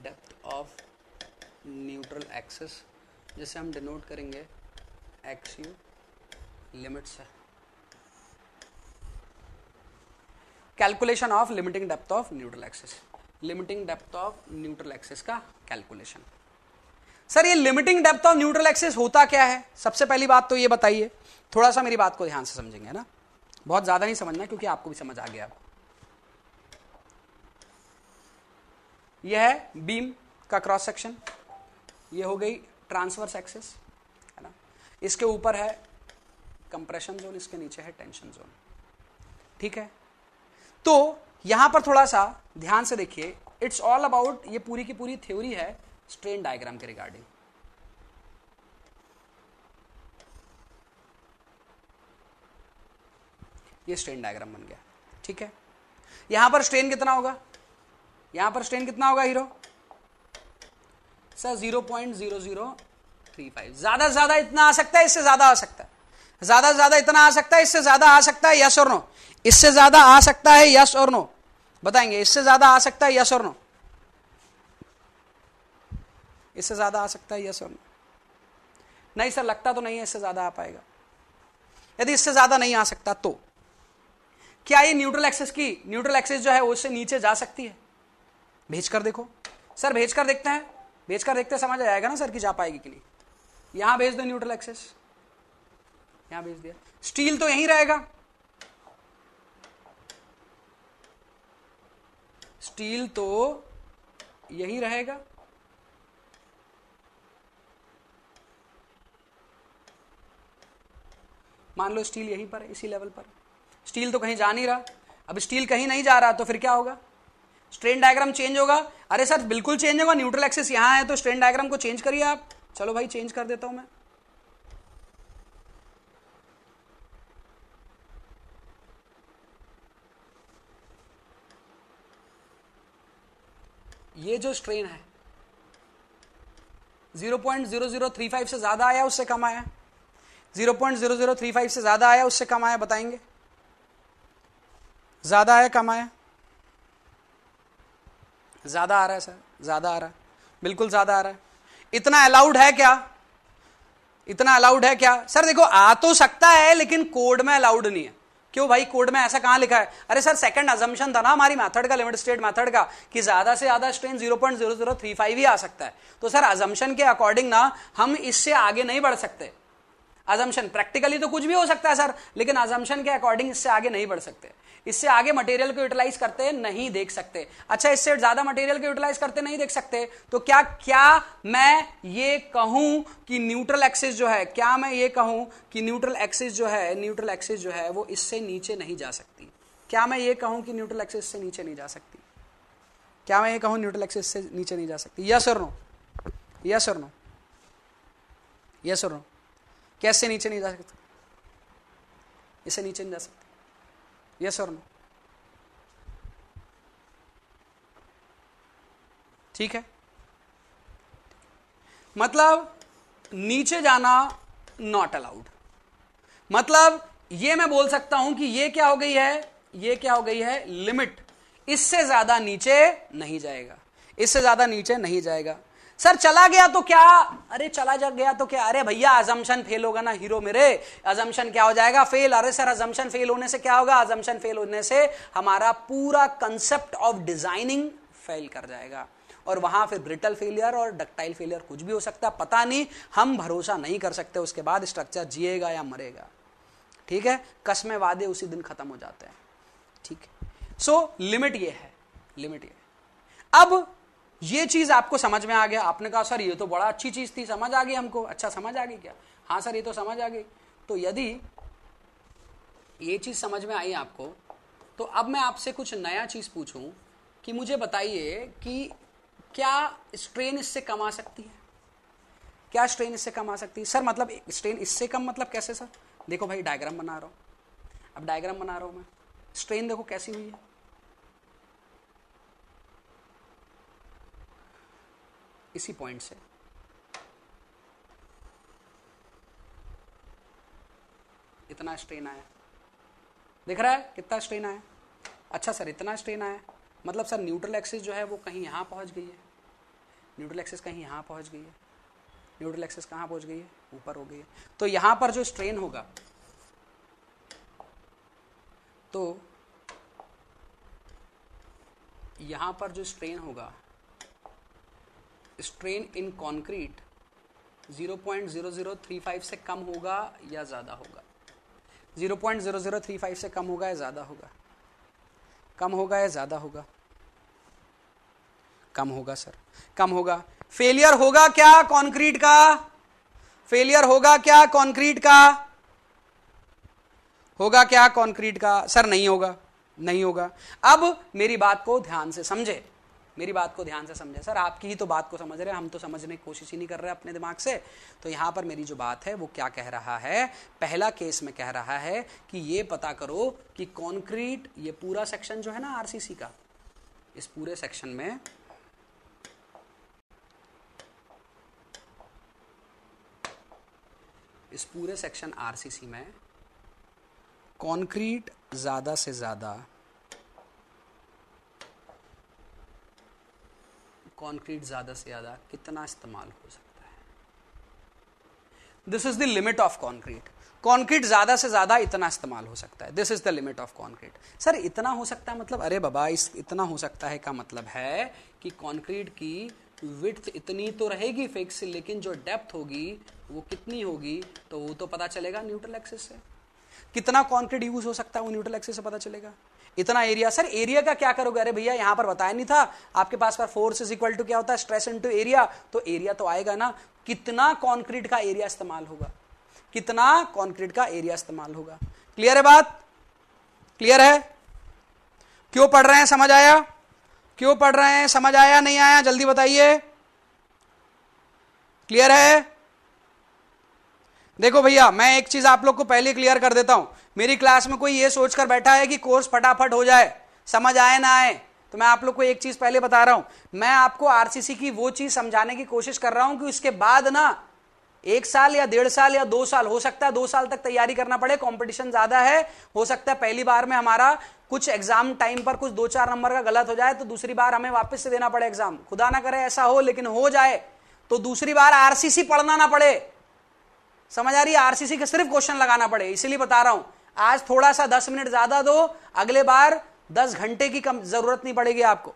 depth of neutral axis, जिसे हम डिनोट करेंगे एक्स यू लिमिट्स है। Calculation of limiting depth of neutral axis, limiting depth of neutral axis का कैलकुलेशन। सर ये limiting depth of neutral axis होता क्या है? सबसे पहली बात तो ये बताइए, थोड़ा सा मेरी बात को ध्यान से समझेंगे ना, बहुत ज्यादा नहीं समझना क्योंकि आपको भी समझ आ गया। यह है बीम का क्रॉस सेक्शन, ये हो गई ट्रांसवर्स एक्सिस है ना, इसके ऊपर है कंप्रेशन जोन, इसके नीचे है टेंशन जोन। ठीक है, तो यहां पर थोड़ा सा ध्यान से देखिए, इट्स ऑल अबाउट, ये पूरी की पूरी थ्योरी है स्ट्रेन डायग्राम के रिगार्डिंग। ये स्ट्रेन डायग्राम बन गया। ठीक है, यहां पर स्ट्रेन कितना होगा? यहां पर स्ट्रेन कितना होगा हीरो? सर 0.0035, ज्यादा से ज्यादा इतना आ सकता है, इससे ज्यादा आ सकता है, ज्यादा से ज्यादा इतना आ सकता है, इससे ज्यादा आ सकता है, यस और नो? इससे ज्यादा आ सकता है, यस और नो? बताएंगे, इससे ज्यादा आ सकता है, यस और नो? इससे ज्यादा आ सकता है, यस और नो? नहीं सर, लगता तो नहीं है इससे ज्यादा आ पाएगा। यदि इससे ज्यादा नहीं आ सकता तो क्या ये न्यूट्रल एक्सिस जो है उससे नीचे जा सकती है? भेजकर देखो सर, भेजकर देखते हैं, भेजकर देखते समझ आ जाएगा ना सर कि जा पाएगी कि नहीं। यहां भेज दो न्यूट्रल एक्सिस, यहां भेज दिया। स्टील तो यहीं रहेगा, स्टील तो यहीं रहेगा। मान लो स्टील यहीं पर है, इसी लेवल पर। स्टील तो कहीं जा नहीं रहा। अब स्टील कहीं नहीं जा रहा तो फिर क्या होगा? स्ट्रेन डायग्राम चेंज होगा। अरे सर बिल्कुल चेंज होगा, न्यूट्रल एक्सिस यहां है तो स्ट्रेन डायग्राम को चेंज करिए आप। चलो भाई चेंज कर देता हूं मैं। ये जो स्ट्रेन है 0.0035 से ज्यादा आया, उससे कम आया? 0.0035 से ज्यादा आया, उससे कम आया? बताएंगे, ज्यादा आया कम आया? ज्यादा आ रहा है सर, ज्यादा आ रहा है, बिल्कुल ज्यादा आ रहा है। इतना अलाउड है क्या? इतना अलाउड है क्या? सर देखो आ तो सकता है लेकिन कोड में अलाउड नहीं है। क्यों भाई, कोड में ऐसा कहां लिखा है? अरे सर सेकंड अजम्पशन था ना हमारी मेथड का, लिमिट स्टेट मेथड का, कि ज्यादा से ज्यादा स्ट्रेन 0.0035 ही आ सकता है। तो सर अजम्पशन के अकॉर्डिंग ना हम इससे आगे नहीं बढ़ सकते। अजम्पशन प्रैक्टिकली तो कुछ भी हो सकता है सर, लेकिन अजम्पशन के अकॉर्डिंग इससे आगे नहीं बढ़ सकते। इससे आगे मटेरियल को यूटिलाइज करते नहीं देख सकते। अच्छा, इससे ज्यादा मटेरियल को यूटिलाइज करते नहीं देख सकते तो क्या मैं ये कहूं कि न्यूट्रल एक्सिस जो है, क्या मैं ये कहूं कि न्यूट्रल एक्सिस जो है वो इससे नीचे नहीं जा सकती? क्या मैं ये कहूं कि न्यूट्रल एक्सिस से नीचे नहीं जा सकती? क्या मैं ये कहूं न्यूट्रल एक्सिस से नीचे नहीं जा सकती? यस और नो? यस और नो? यस और नो? कैसे नीचे नहीं जा सकते? इसे नीचे नहीं जा सकते, यस और नो? ठीक है, मतलब नीचे जाना नॉट अलाउड। मतलब ये मैं बोल सकता हूं कि ये क्या हो गई है, ये क्या हो गई है, लिमिट। इससे ज्यादा नीचे नहीं जाएगा, इससे ज्यादा नीचे नहीं जाएगा। सर चला गया तो क्या? अरे चला जा गया तो क्या? अरे भैया अजम्पशन फेल होगा ना हीरो मेरे, अजम्पशन क्या हो जाएगा? फेल। अरे सर अजम्पशन फेल होने से क्या होगा? अजम्पशन फेल होने से हमारा पूरा कंसेप्ट ऑफ डिजाइनिंग फेल कर जाएगा, और वहां फिर ब्रिटल फेलियर और डक्टाइल फेलियर कुछ भी हो सकता है, पता नहीं, हम भरोसा नहीं कर सकते उसके बाद स्ट्रक्चर जिएगा या मरेगा। ठीक है, कसमें वादे उसी दिन खत्म हो जाते हैं। ठीक है, सो लिमिट ये है, लिमिट ये। अब ये चीज आपको समझ में आ गया, आपने कहा सर ये तो बड़ा अच्छी चीज थी, समझ आ गई हमको। अच्छा समझ आ गई क्या? हाँ सर ये तो समझ आ गई। तो यदि ये चीज समझ में आई आपको, तो अब मैं आपसे कुछ नया चीज पूछूं कि मुझे बताइए कि क्या स्ट्रेन इससे कम आ सकती है? क्या स्ट्रेन इससे कम आ सकती है? सर मतलब स्ट्रेन इससे कम मतलब कैसे सर? देखो भाई डायग्राम बना रहा हूं, अब डायग्राम बना रहा हूं मैं, स्ट्रेन देखो कैसी हुई है, इसी पॉइंट से इतना स्ट्रेन आया, दिख रहा है कितना स्ट्रेन आया? अच्छा सर इतना स्ट्रेन आया, मतलब सर न्यूट्रल एक्सिस जो है वो कहीं यहां पहुंच गई है, न्यूट्रल एक्सिस कहीं यहां पहुंच गई है, न्यूट्रल एक्सिस कहां पहुंच गई है? ऊपर हो गई है। तो यहां पर जो स्ट्रेन होगा, तो यहां पर जो स्ट्रेन होगा, स्ट्रेन इन कॉन्क्रीट 0.0035 से कम होगा या ज्यादा होगा? 0.0035 से कम होगा या ज्यादा होगा? कम होगा या ज्यादा होगा? कम होगा सर, कम होगा। फेलियर होगा क्या कंक्रीट का? फेलियर होगा क्या कंक्रीट का? होगा क्या कंक्रीट का? सर नहीं होगा, नहीं होगा। अब मेरी बात को ध्यान से समझे, मेरी बात को ध्यान से समझे। सर आपकी ही तो बात को समझ रहे हैं, हम तो समझने की कोशिश ही नहीं कर रहे अपने दिमाग से। तो यहां पर मेरी जो बात है वो क्या कह रहा है, पहला केस में कह रहा है कि ये पता करो कि कंक्रीट, ये पूरा सेक्शन जो है ना आरसीसी का, इस पूरे सेक्शन में इस पूरे सेक्शन आरसीसी में कंक्रीट ज्यादा से ज्यादा, कंक्रीट ज्यादा से ज्यादा कितना इस्तेमाल हो सकता है? This is the limit of concrete. Concrete ज्यादा से ज्यादा इतना इस्तेमाल हो सकता है, this is the limit of concrete. Sir इतना हो सकता है मतलब, अरे बाबा इस इतना हो सकता है का मतलब है कि कंक्रीट की विड्थ इतनी तो रहेगी फिक्स, लेकिन जो डेप्थ होगी वो कितनी होगी, तो वो तो पता चलेगा न्यूट्रल एक्सिस से। कितना कंक्रीट यूज हो सकता है वो न्यूट्रल एक्सिस से पता चलेगा। इतना एरिया, सर एरिया का क्या करोगे? अरे भैया यहां पर बताया नहीं था आपके पास पर फोर्स इज इक्वल टू क्या होता है? Stress into area. तो एरिया तो आएगा ना, कितना कंक्रीट का एरिया इस्तेमाल होगा, कितना कंक्रीट का एरिया इस्तेमाल होगा। क्लियर है बात? क्लियर है? क्यों पढ़ रहे हैं? समझ आया? क्यों पढ़ रहे हैं? समझ आया नहीं आया? जल्दी बताइए। क्लियर है? देखो भैया मैं एक चीज आप लोग को पहले क्लियर कर देता हूं, मेरी क्लास में कोई ये सोचकर बैठा है कि कोर्स फटाफट हो जाए, समझ आए ना आए, तो मैं आप लोग को एक चीज पहले बता रहा हूं, मैं आपको आरसीसी की वो चीज समझाने की कोशिश कर रहा हूं कि उसके बाद ना 1 साल या 1.5 साल या 2 साल, हो सकता है 2 साल तक तैयारी करना पड़े, कंपटीशन ज्यादा है, हो सकता है पहली बार में हमारा कुछ एग्जाम टाइम पर कुछ 2-4 नंबर का गलत हो जाए तो दूसरी बार हमें वापस से देना पड़े एग्जाम, खुदा ना करे ऐसा हो, लेकिन हो जाए तो दूसरी बार आरसीसी पढ़ना ना पड़े। समझ आ रही है? आरसीसी के सिर्फ क्वेश्चन लगाना पड़े, इसीलिए बता रहा हूं। आज थोड़ा सा 10 मिनट ज्यादा दो, अगले बार 10 घंटे की कम जरूरत नहीं पड़ेगी आपको।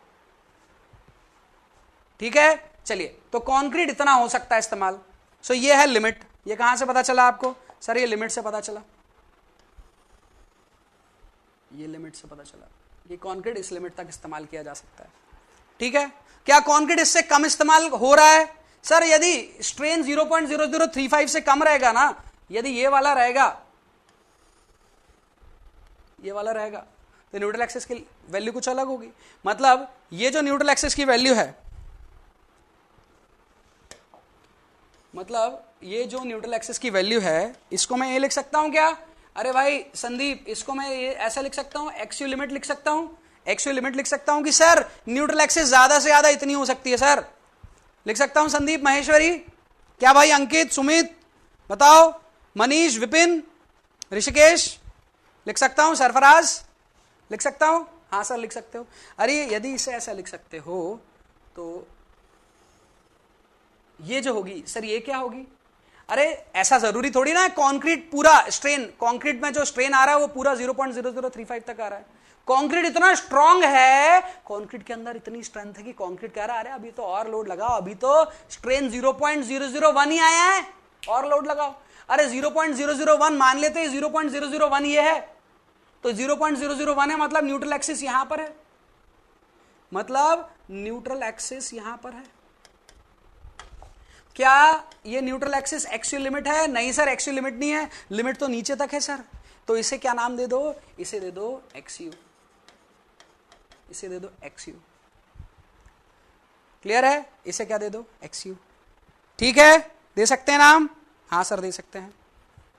ठीक है, चलिए, तो कंक्रीट इतना हो सकता है इस्तेमाल। सो ये है लिमिट। ये कहां से पता चला आपको? सर ये लिमिट से पता चला, ये लिमिट से पता चला कि कंक्रीट इस लिमिट तक इस्तेमाल किया जा सकता है। ठीक है, क्या कंक्रीट इससे कम इस्तेमाल हो रहा है? सर यदि स्ट्रेन 0.0035 से कम रहेगा ना, यदि ये वाला रहेगा, ये वाला रहेगा, तो न्यूट्रल एक्सिस की वैल्यू कुछ अलग होगी। मतलब ये जो न्यूट्रल एक्सिस की वैल्यू है, मतलब ये जो न्यूट्रल एक्सिस की वैल्यू है, इसको मैं ये लिख सकता हूं क्या? अरे भाई संदीप, इसको मैं ये ऐसा लिख सकता हूं, एक्सयू लिमिट लिख सकता हूं, एक्सयू लिमिट लिख सकता हूं कि सर न्यूट्रल एक्सिस ज्यादा से ज्यादा इतनी हो सकती है सर, लिख सकता हूं संदीप, महेश्वरी, क्या भाई, अंकित, सुमित, बताओ, मनीष, विपिन, ऋषिकेश, लिख सकता हूं, सरफराज लिख सकता हूं? हाँ सर लिख सकते हो। अरे यदि इसे ऐसा लिख सकते हो तो ये जो होगी सर, ये क्या होगी? अरे ऐसा जरूरी थोड़ी ना है कंक्रीट पूरा स्ट्रेन, कंक्रीट में जो स्ट्रेन आ रहा है वो पूरा 0.0035 तक आ रहा है। कंक्रीट इतना स्ट्रांग है, कंक्रीट के अंदर इतनी स्ट्रेंथ है कि कंक्रीट कह रहा है अरे अभी तो और लोड लगाओ, अभी तो स्ट्रेन 0.001 ही आया है, और लोड लगाओ। अरे 0.001 मान लेते हैं, 0.001 ये है, तो 0.001 है, मतलब न्यूट्रल एक्सिस यहां पर है, मतलब न्यूट्रल एक्सिस यहां पर है। क्या ये न्यूट्रल एक्सिस एक्सियल लिमिट है? नहीं सर, एक्सियल लिमिट नहीं है, लिमिट तो नीचे तक है सर। तो इसे क्या नाम दे दो? इसे दे दो एक्सयू, इसे दे दो एक्सयू। क्लियर है? इसे क्या दे दो? एक्सयू। ठीक है, दे सकते हैं नाम? हाँ सर दे सकते हैं,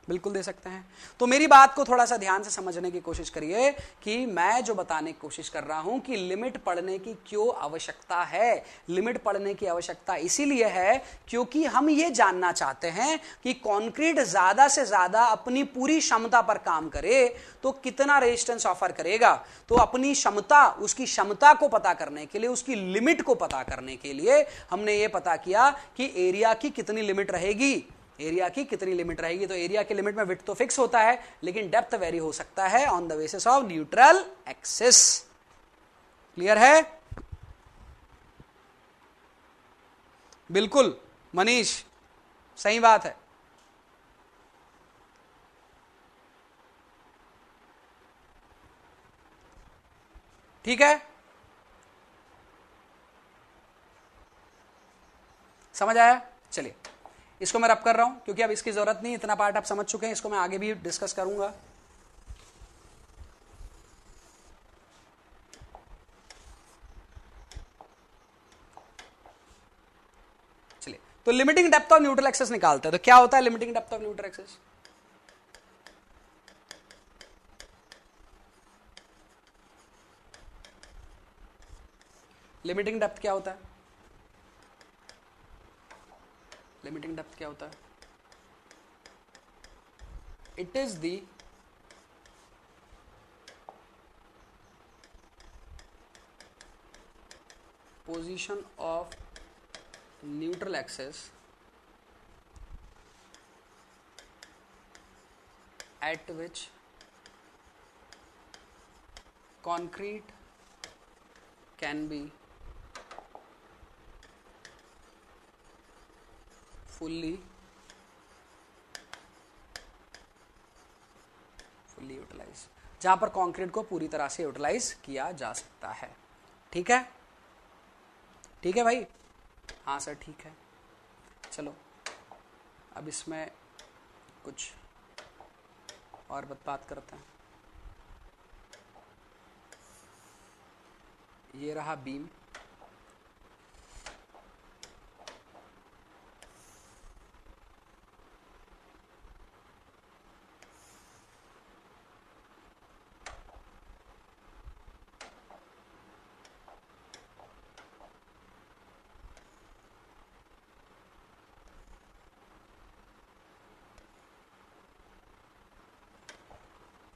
बिल्कुल दे सकते हैं। तो मेरी बात को थोड़ा सा ध्यान से समझने की कोशिश करिए कि मैं जो बताने की कोशिश कर रहा हूं कि लिमिट पढ़ने की क्यों आवश्यकता है। लिमिट पढ़ने की आवश्यकता इसीलिए है क्योंकि हम ये जानना चाहते हैं कि कंक्रीट ज्यादा से ज्यादा अपनी पूरी क्षमता पर काम करे तो कितना रेजिस्टेंस ऑफर करेगा। तो अपनी क्षमता, उसकी क्षमता को पता करने के लिए, उसकी लिमिट को पता करने के लिए हमने ये पता किया कि एरिया की कितनी लिमिट रहेगी, एरिया की कितनी लिमिट रहेगी। तो एरिया की लिमिट में विड्थ तो फिक्स होता है, लेकिन डेप्थ वेरी हो सकता है on the basis of neutral axis. Clear है? बिल्कुल मनीष, सही बात है। ठीक है, समझ आया? चलिए इसको मैं रब कर रहा हूं क्योंकि अब इसकी जरूरत नहीं, इतना पार्ट आप समझ चुके हैं, इसको मैं आगे भी डिस्कस करूंगा। चलिए, तो limiting depth of neutral axis निकालते हैं। तो क्या होता है limiting depth of neutral axis? Limiting depth क्या होता है? लिमिटिंग डेप्थ क्या होता है? It is the position of neutral axis at which concrete can be fully utilize, जहां पर कंक्रीट को पूरी तरह से यूटिलाइज किया जा सकता है। ठीक है? ठीक है भाई? हाँ सर ठीक है। चलो अब इसमें कुछ और बात करते हैं। ये रहा बीम,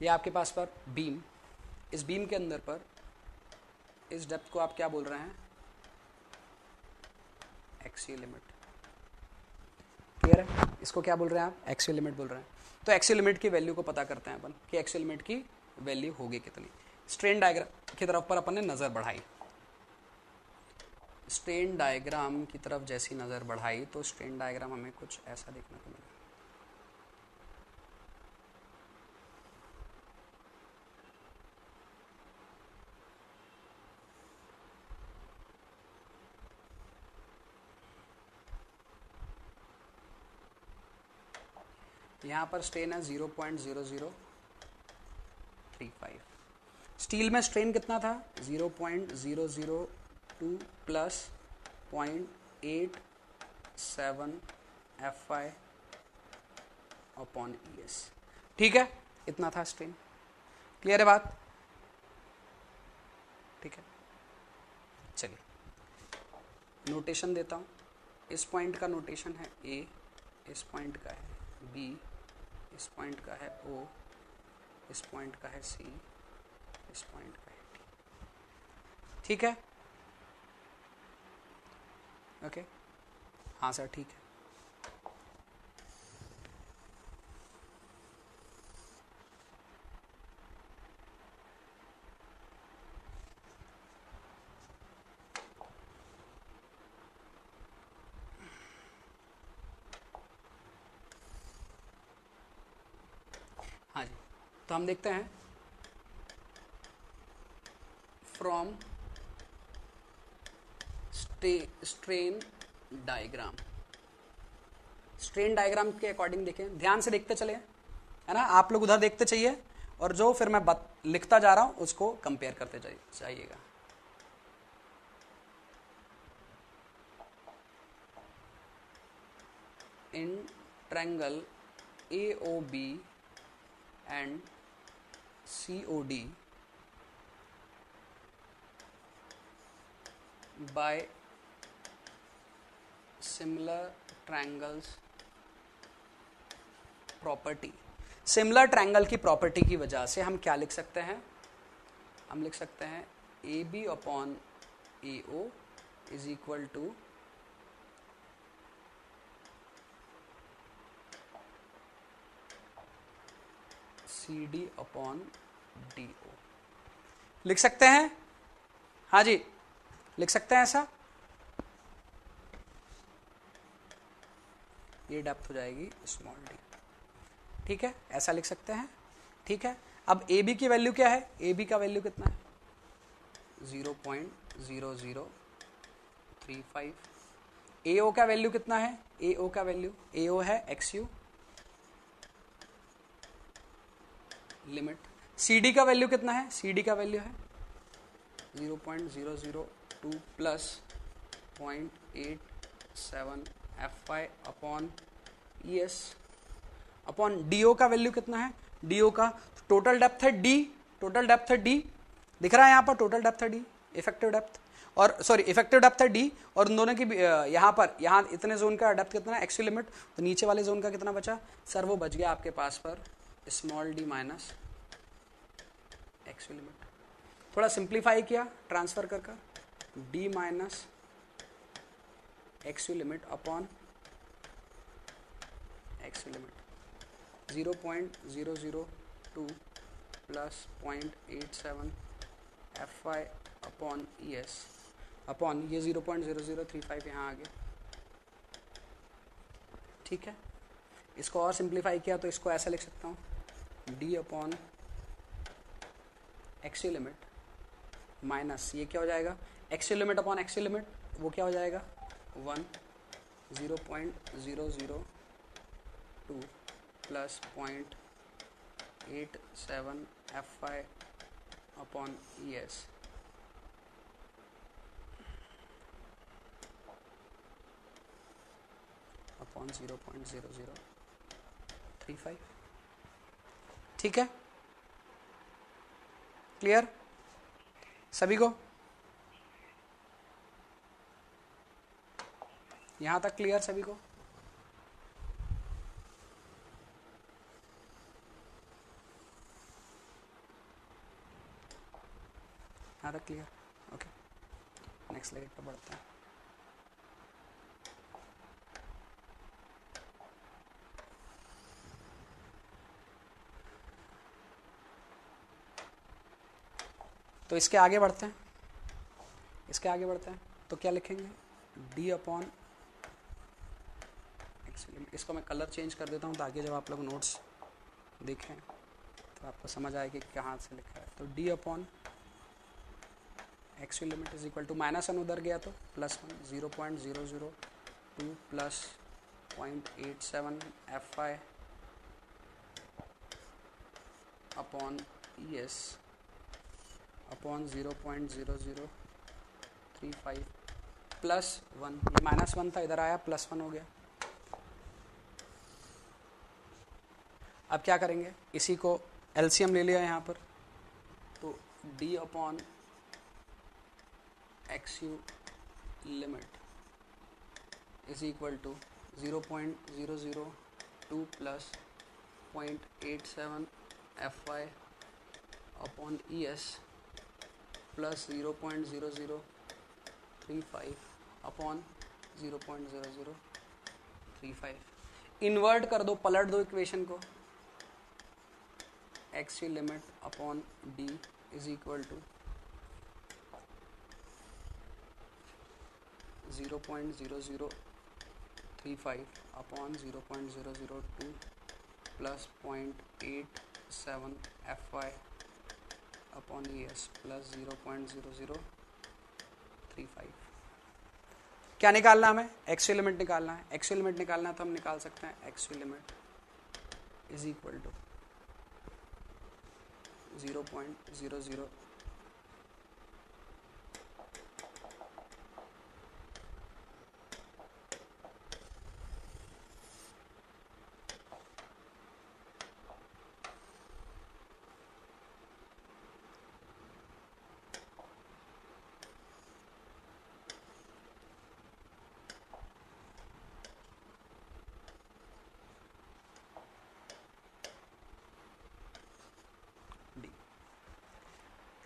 ये आपके पास पर बीम, इस बीम के अंदर पर इस डेप्थ को आप क्या बोल रहे हैं? Axial limit. क्लियर है? इसको क्या बोल रहे हैं आप? एक्सियल लिमिट बोल रहे हैं। तो एक्सियल लिमिट की वैल्यू को पता करते हैं अपन कि एक्सियल लिमिट की वैल्यू होगी कितनी। स्ट्रेन डायग्राम की तरफ पर अपन ने नजर बढ़ाई, स्ट्रेन डायग्राम की तरफ जैसी नजर बढ़ाई तो स्ट्रेन डायग्राम हमें कुछ ऐसा देखने को मिला। यहां पर स्ट्रेन है 0.0035। स्टील में स्ट्रेन कितना था? 0.002 plus 0.87 F I upon E S. ठीक है, इतना था स्ट्रेन। क्लियर है बात? ठीक है, चलिए नोटेशन देता हूं। इस पॉइंट का नोटेशन है ए, इस पॉइंट का है बी, इस पॉइंट का है ओ, इस पॉइंट का है सी, इस पॉइंट का है डी। ठीक है, ओके। हाँ सर, ठीक है। हाँ जी, तो हम देखते हैं from strain diagram. Strain diagram के अकॉर्डिंग देखें, ध्यान से देखते चले, है ना, आप लोग उधर देखते चाहिए और जो फिर मैं लिखता जा रहा हूं उसको कंपेयर करते जाइएगा। In triangle AOB and COD by similar triangles property. Similar triangle की प्रॉपर्टी की वजह से हम क्या लिख सकते हैं? हम लिख सकते हैं AB upon AO is equal to CD upon DO। लिख सकते हैं? हाँ जी, लिख सकते हैं ऐसा। ये डेप्थ हो जाएगी स्मॉल डी। ठीक है, ऐसा लिख सकते हैं। ठीक है, अब AB की वैल्यू क्या है? AB का वैल्यू कितना है? 0.0035। AO का वैल्यू कितना है? AO का वैल्यू, AO है XU लिमिट। CD का वैल्यू कितना है? CD का वैल्यू है 0.002 plus 0.87 FI upon ES upon DO का वैल्यू कितना है? DO का टोटल डेप्थ है D, टोटल डेप्थ है D, दिख रहा है यहाँ पर टोटल डेप्थ है D, इफेक्टिव डेप्थ, और सॉरी इफेक्टिव डेप्थ है D, और उन दोनों की यहाँ पर यहाँ इतने जोन का डेप्थ कितना है? XU limit. तो नीचे वाले जोन का कितना बचा सर? वो बच गया आपके पास पर small d minus XU limit. थोड़ा सिंप्लीफाई किया ट्रांसफर कर d minus XU limit upon XU limit 0.002 plus 0.87 FI upon ES upon ये 0.0035 यहाँ आ गया। ठीक है, इसको और सिंप्लीफाई किया तो इसको ऐसा लिख सकता हूँ d upon XU limit minus ये क्या हो जाएगा? XU limit upon XU limit, वो क्या हो जाएगा? 0.002 plus 0.87 FI upon ES upon 0.0035। ठीक है, क्लियर सभी को? यहां तक क्लियर सभी को? यहां तक क्लियर? ओके, नेक्स्ट स्लाइड पर बढ़ते हैं। तो इसके आगे बढ़ते हैं, इसके आगे बढ़ते हैं तो क्या लिखेंगे? d upon XU limit. इसको मैं कलर चेंज कर देता हूँ ताकि जब आप लोग नोट्स देखें तो आपको समझ आए कि कहाँ से लिखा है। तो d upon XU limit is equal to minus 1 उधर गया तो plus 1 0.002 plus 0.87 FI upon ES upon 0.0035 plus 1, ये माइनस 1 था इधर आया प्लस 1 हो गया। अब क्या करेंगे, इसी को एलसीएम ले लिया यहाँ पर, तो d upon X U limit is equal to 0.002 plus 0.87 fy upon ES plus 0.0035 upon 0.0035। Invert कर दो, पलट दो इक्वेशन को, X U limit upon D is equal to 0.0035 upon 0.002 plus 0.87 fy upon ES plus 0.0035। क्या निकालना हमें, एक्स यू लिमिट निकालना है। एक्स यू लिमिट निकालना है तो हम निकाल सकते हैं X U limit is equal to 0.00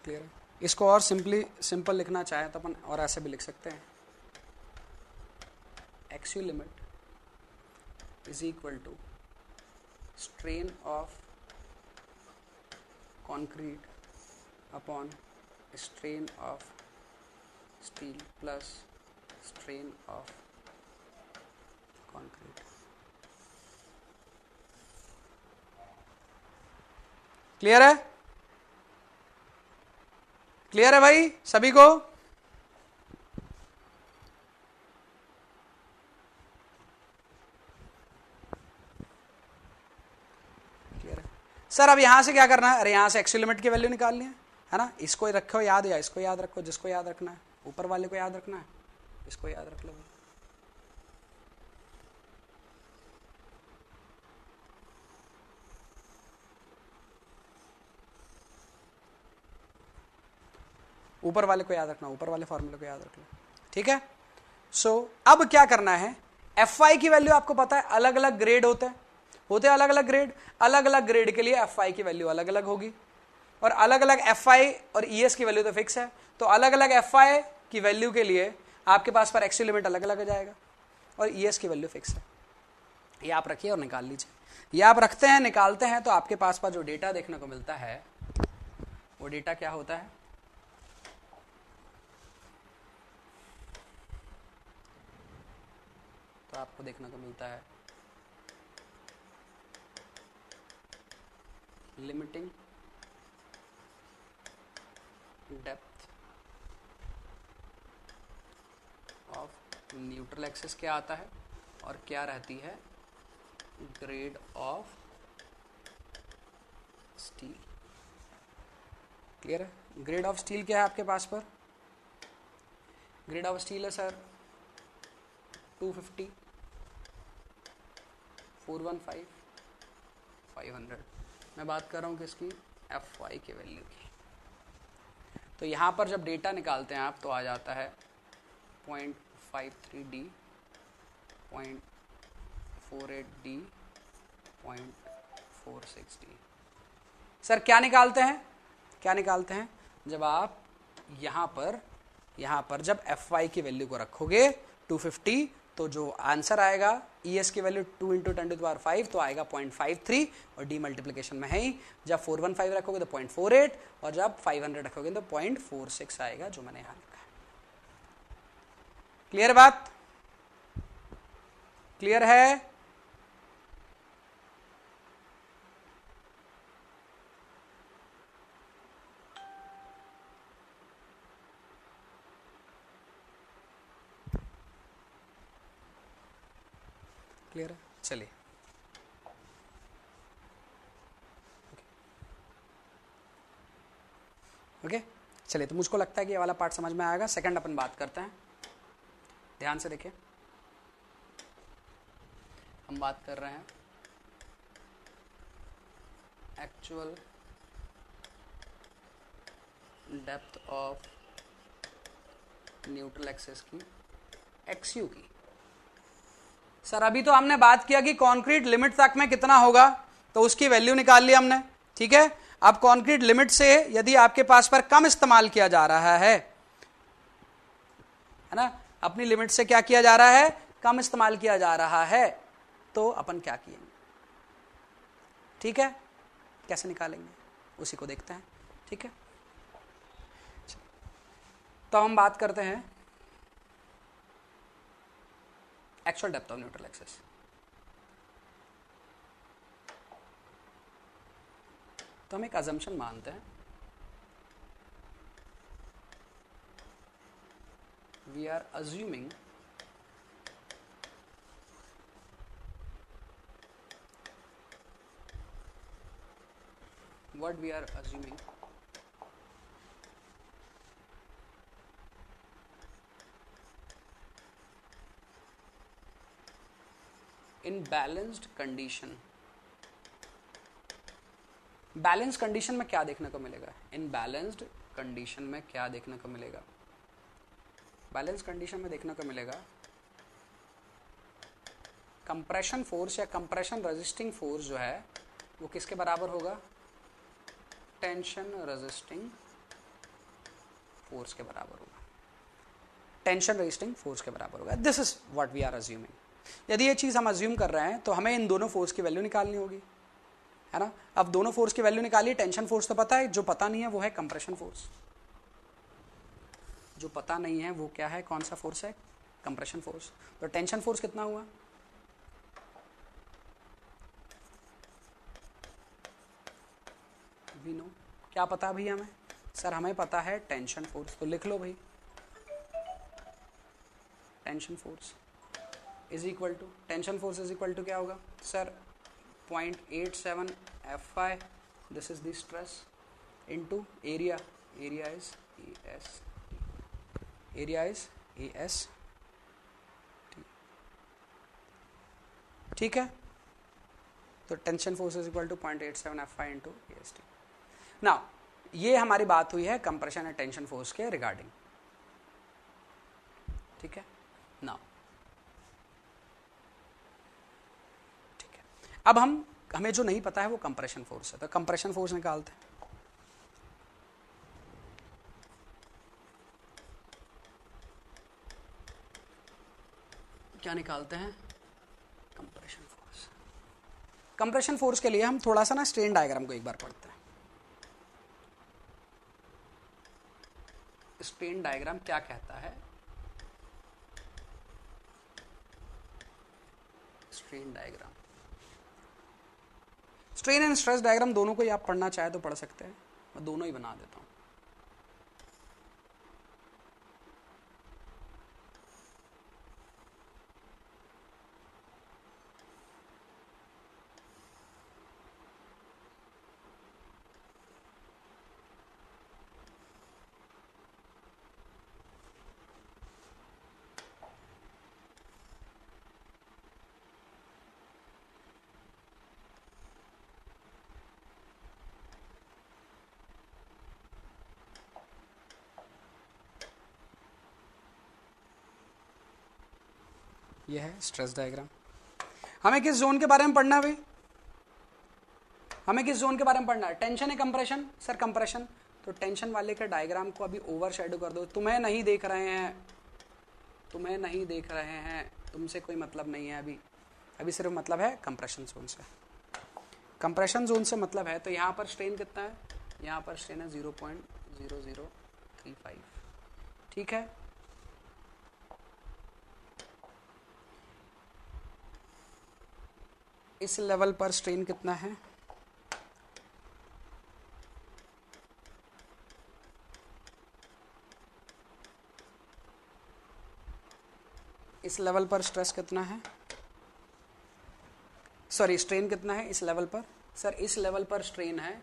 clear है। इसको और सिंपल लिखना चाहे तो अपन और ऐसे भी लिख सकते हैं, X U limit is equal to strain of concrete upon strain of steel plus strain of concrete. Clear है, क्लियर है भाई सभी को। क्लियर है सर। अब यहां से क्या करना है, अरे यहां से एक्स लिमिट की वैल्यू निकालनी है ना। इसको रखो याद, या इसको याद रखो, जिसको याद रखना है। ऊपर वाले को याद रखना है, इसको याद रख लो। ऊपर वाले को याद रखना, ऊपर वाले फॉर्मूले को याद रख लो, ठीक है। अब क्या करना है, Fy की वैल्यू आपको पता है अलग अलग ग्रेड होते हैं अलग अलग ग्रेड, अलग अलग ग्रेड के लिए Fy की वैल्यू अलग अलग होगी, और अलग अलग Fy और ES की वैल्यू तो फिक्स है। तो अलग अलग Fy की वैल्यू के लिए आपके पास पर एक्स लिमिट अलग अलग हो जाएगा और ES की वैल्यू फिक्स है। ये आप रखिए और निकाल लीजिए। ये आप रखते हैं, निकालते हैं, तो आपके पास पर जो डेटा देखने को मिलता है वो डेटा क्या होता है, तो आपको देखने को मिलता है limiting depth of neutral axis क्या आता है, और क्या रहती है ग्रेड ऑफ स्टील। क्लियर है। ग्रेड ऑफ स्टील क्या है आपके पास पर, ग्रेड ऑफ स्टील है सर 250, 415, 500। मैं बात कर रहा हूँ किसकी, Fy की वैल्यू की। तो यहाँ पर जब डेटा निकालते हैं आप तो आ जाता है 0.53D, 0.48D, 0.46D। सर क्या निकालते हैं, क्या निकालते हैं, जब आप यहाँ पर जब Fy की वैल्यू को रखोगे 250, तो जो आंसर आएगा ES की वैल्यू 2 × 10⁵ तो आएगा 0.53, और डी मल्टीप्लिकेशन में है ही। जब 415 रखोगे तो 0.48, और जब 500 रखोगे तो 0.46 आएगा, जो मैंने यहां लिखा है। क्लियर बात, क्लियर है। क्लियर है, चलिए ओके। चलिए, तो मुझको लगता है कि ये वाला पार्ट समझ में आएगा। सेकंड अपन बात करते हैं, ध्यान से देखिए। हम बात कर रहे हैं actual depth of neutral axis की XU की। सर अभी तो हमने बात किया कि कंक्रीट लिमिट तक में कितना होगा, तो उसकी वैल्यू निकाल ली हमने, ठीक है। अब कंक्रीट लिमिट से यदि आपके पास पर कम इस्तेमाल किया जा रहा है ना, अपनी लिमिट से क्या किया जा रहा है, कम इस्तेमाल किया जा रहा है, तो अपन क्या किएंगे, ठीक है, कैसे निकालेंगे उसी को देखते हैं, ठीक है। तो हम बात करते हैं actual depth of neutral axis. तो हम एक अजम्पशन मानते हैं, we are assuming what we are assuming in balanced condition। Balance condition में क्या देखने को मिलेगा, इन बैलेंस्ड कंडीशन में क्या देखने को मिलेगा, बैलेंस कंडीशन में देखने को मिलेगा कंप्रेशन फोर्स या कंप्रेशन रेजिस्टिंग फोर्स जो है वो किसके बराबर होगा, टेंशन रेजिस्टिंग फोर्स के बराबर होगा, टेंशन रेजिस्टिंग फोर्स के बराबर होगा। This is what we are assuming. यदि ये चीज हम अज्यूम कर रहे हैं तो हमें इन दोनों फोर्स की वैल्यू निकालनी होगी, है ना। अब दोनों फोर्स की वैल्यू निकालिए, टेंशन फोर्स तो पता है, जो पता नहीं है वो है कंप्रेशन फोर्स, जो पता नहीं है वो क्या है, कौन सा फोर्स है, कंप्रेशन फोर्स। तो टेंशन फोर्स कितना हुआ, वी नो, क्या पता है भैया हमें, सर हमें पता है टेंशन फोर्स, तो लिख लो भाई, tension force is equal to, tension force is equal to क्या होगा sir, 0.87 Fi, this is the stress into area, area is AS, area is AS, ठीक है। तो tension force is equal to 0.87 Fi into AST। Now ये हमारी बात हुई है कंप्रेशन एंड टेंशन फोर्स के रिगार्डिंग, ठीक है। नाउ ठीक है, अब हमें जो नहीं पता है वो कंप्रेशन फोर्स है, तो कंप्रेशन फोर्स निकालते हैं। क्या निकालते हैं, कंप्रेशन फोर्स। कंप्रेशन फोर्स के लिए हम थोड़ा सा ना स्ट्रेन डायग्राम को एक बार पढ़ते हैं। स्ट्रेन डायग्राम क्या कहता है, strain diagram, strain and stress diagram दोनों को ही आप पढ़ना चाहे तो पढ़ सकते हैं, मैं दोनों ही बना देता हूं। ये है स्ट्रेस डायग्राम। हमें किस जोन के बारे में पढ़ना है भाई, हमें किस जोन के बारे में पढ़ना है, टेंशन है कंप्रेशन, सर कंप्रेशन, तो टेंशन वाले के डायग्राम को अभी ओवर शेडो कर दो, तुम्हें नहीं देख रहे हैं, तुम्हें नहीं देख रहे हैं, तुमसे कोई मतलब नहीं है अभी, अभी सिर्फ मतलब है कंप्रेशन जोन से, कंप्रेशन जोन से मतलब है। तो यहाँ पर स्ट्रेन कितना है, यहाँ पर स्ट्रेन है 0.0035, ठीक है। इस लेवल पर स्ट्रेन कितना है, इस लेवल पर स्ट्रेस कितना है, सॉरी स्ट्रेन कितना है इस लेवल पर, सर इस लेवल पर स्ट्रेन है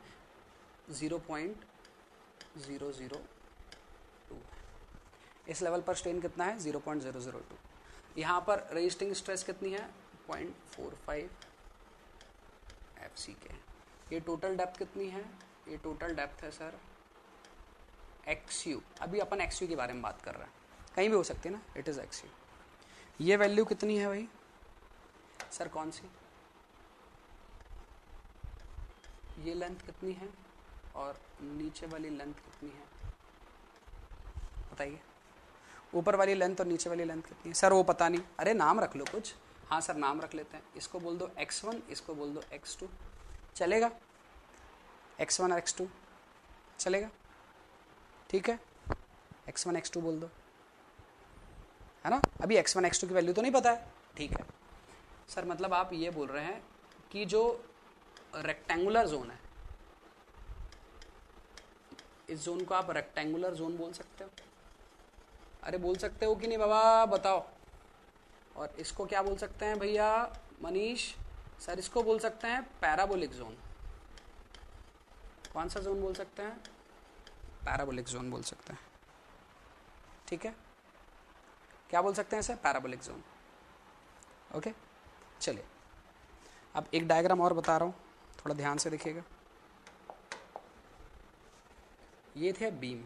0.002, इस लेवल पर स्ट्रेन कितना है 0.002। यहाँ पर रेजिस्टिंग स्ट्रेस कितनी है 0.45 FC के, ये टोटल डेप्थ कितनी है, ये टोटल डेप्थ है सर XU। अभी अपन XU के बारे में बात कर रहे हैं, कहीं भी हो सकती है ना, इट इज XU। ये वैल्यू कितनी है भाई सर, कौन सी, ये लेंथ कितनी है और नीचे वाली लेंथ कितनी है बताइए, ऊपर वाली लेंथ और नीचे वाली लेंथ कितनी है सर, वो पता नहीं। अरे नाम रख लो कुछ, हाँ सर नाम रख लेते हैं, इसको बोल दो X1, इसको बोल दो X2, चलेगा, X1 और X2 चलेगा, ठीक है, X1 X2 बोल दो, है ना। अभी X1 X2 की वैल्यू तो नहीं पता है, ठीक है सर, मतलब आप ये बोल रहे हैं कि जो रेक्टेंगुलर जोन है, इस जोन को आप रेक्टेंगुलर जोन बोल सकते हो, अरे बोल सकते हो कि नहीं बाबा बताओ। और इसको क्या बोल सकते हैं भैया मनीष सर, इसको बोल सकते हैं पैराबोलिक जोन। कौन सा जोन बोल सकते हैं, पैराबोलिक जोन बोल सकते हैं, ठीक है, क्या बोल सकते हैं सर, पैराबोलिक जोन। ओके चलिए, अब एक डायग्राम और बता रहा हूं, थोड़ा ध्यान से देखिएगा। ये थे बीम,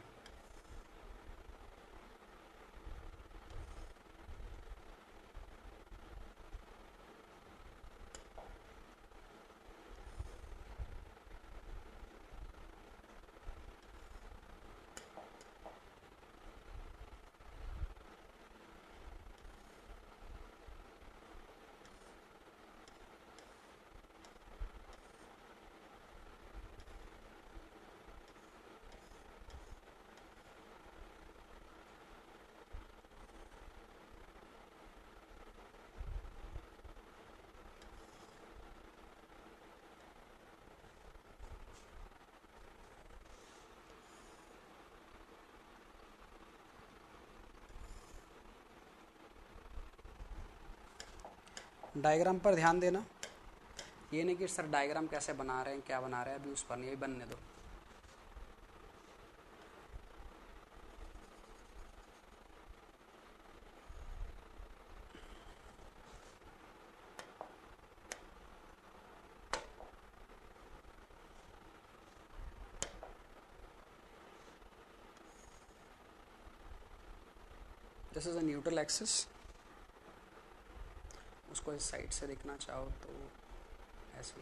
डायग्राम पर ध्यान देना, ये नहीं कि सर डायग्राम कैसे बना रहे हैं, क्या बना रहे हैं, अभी उस पर नहीं, बनने दो। This is a neutral axis, उसको इस साइड से देखना चाहो तो ऐसे,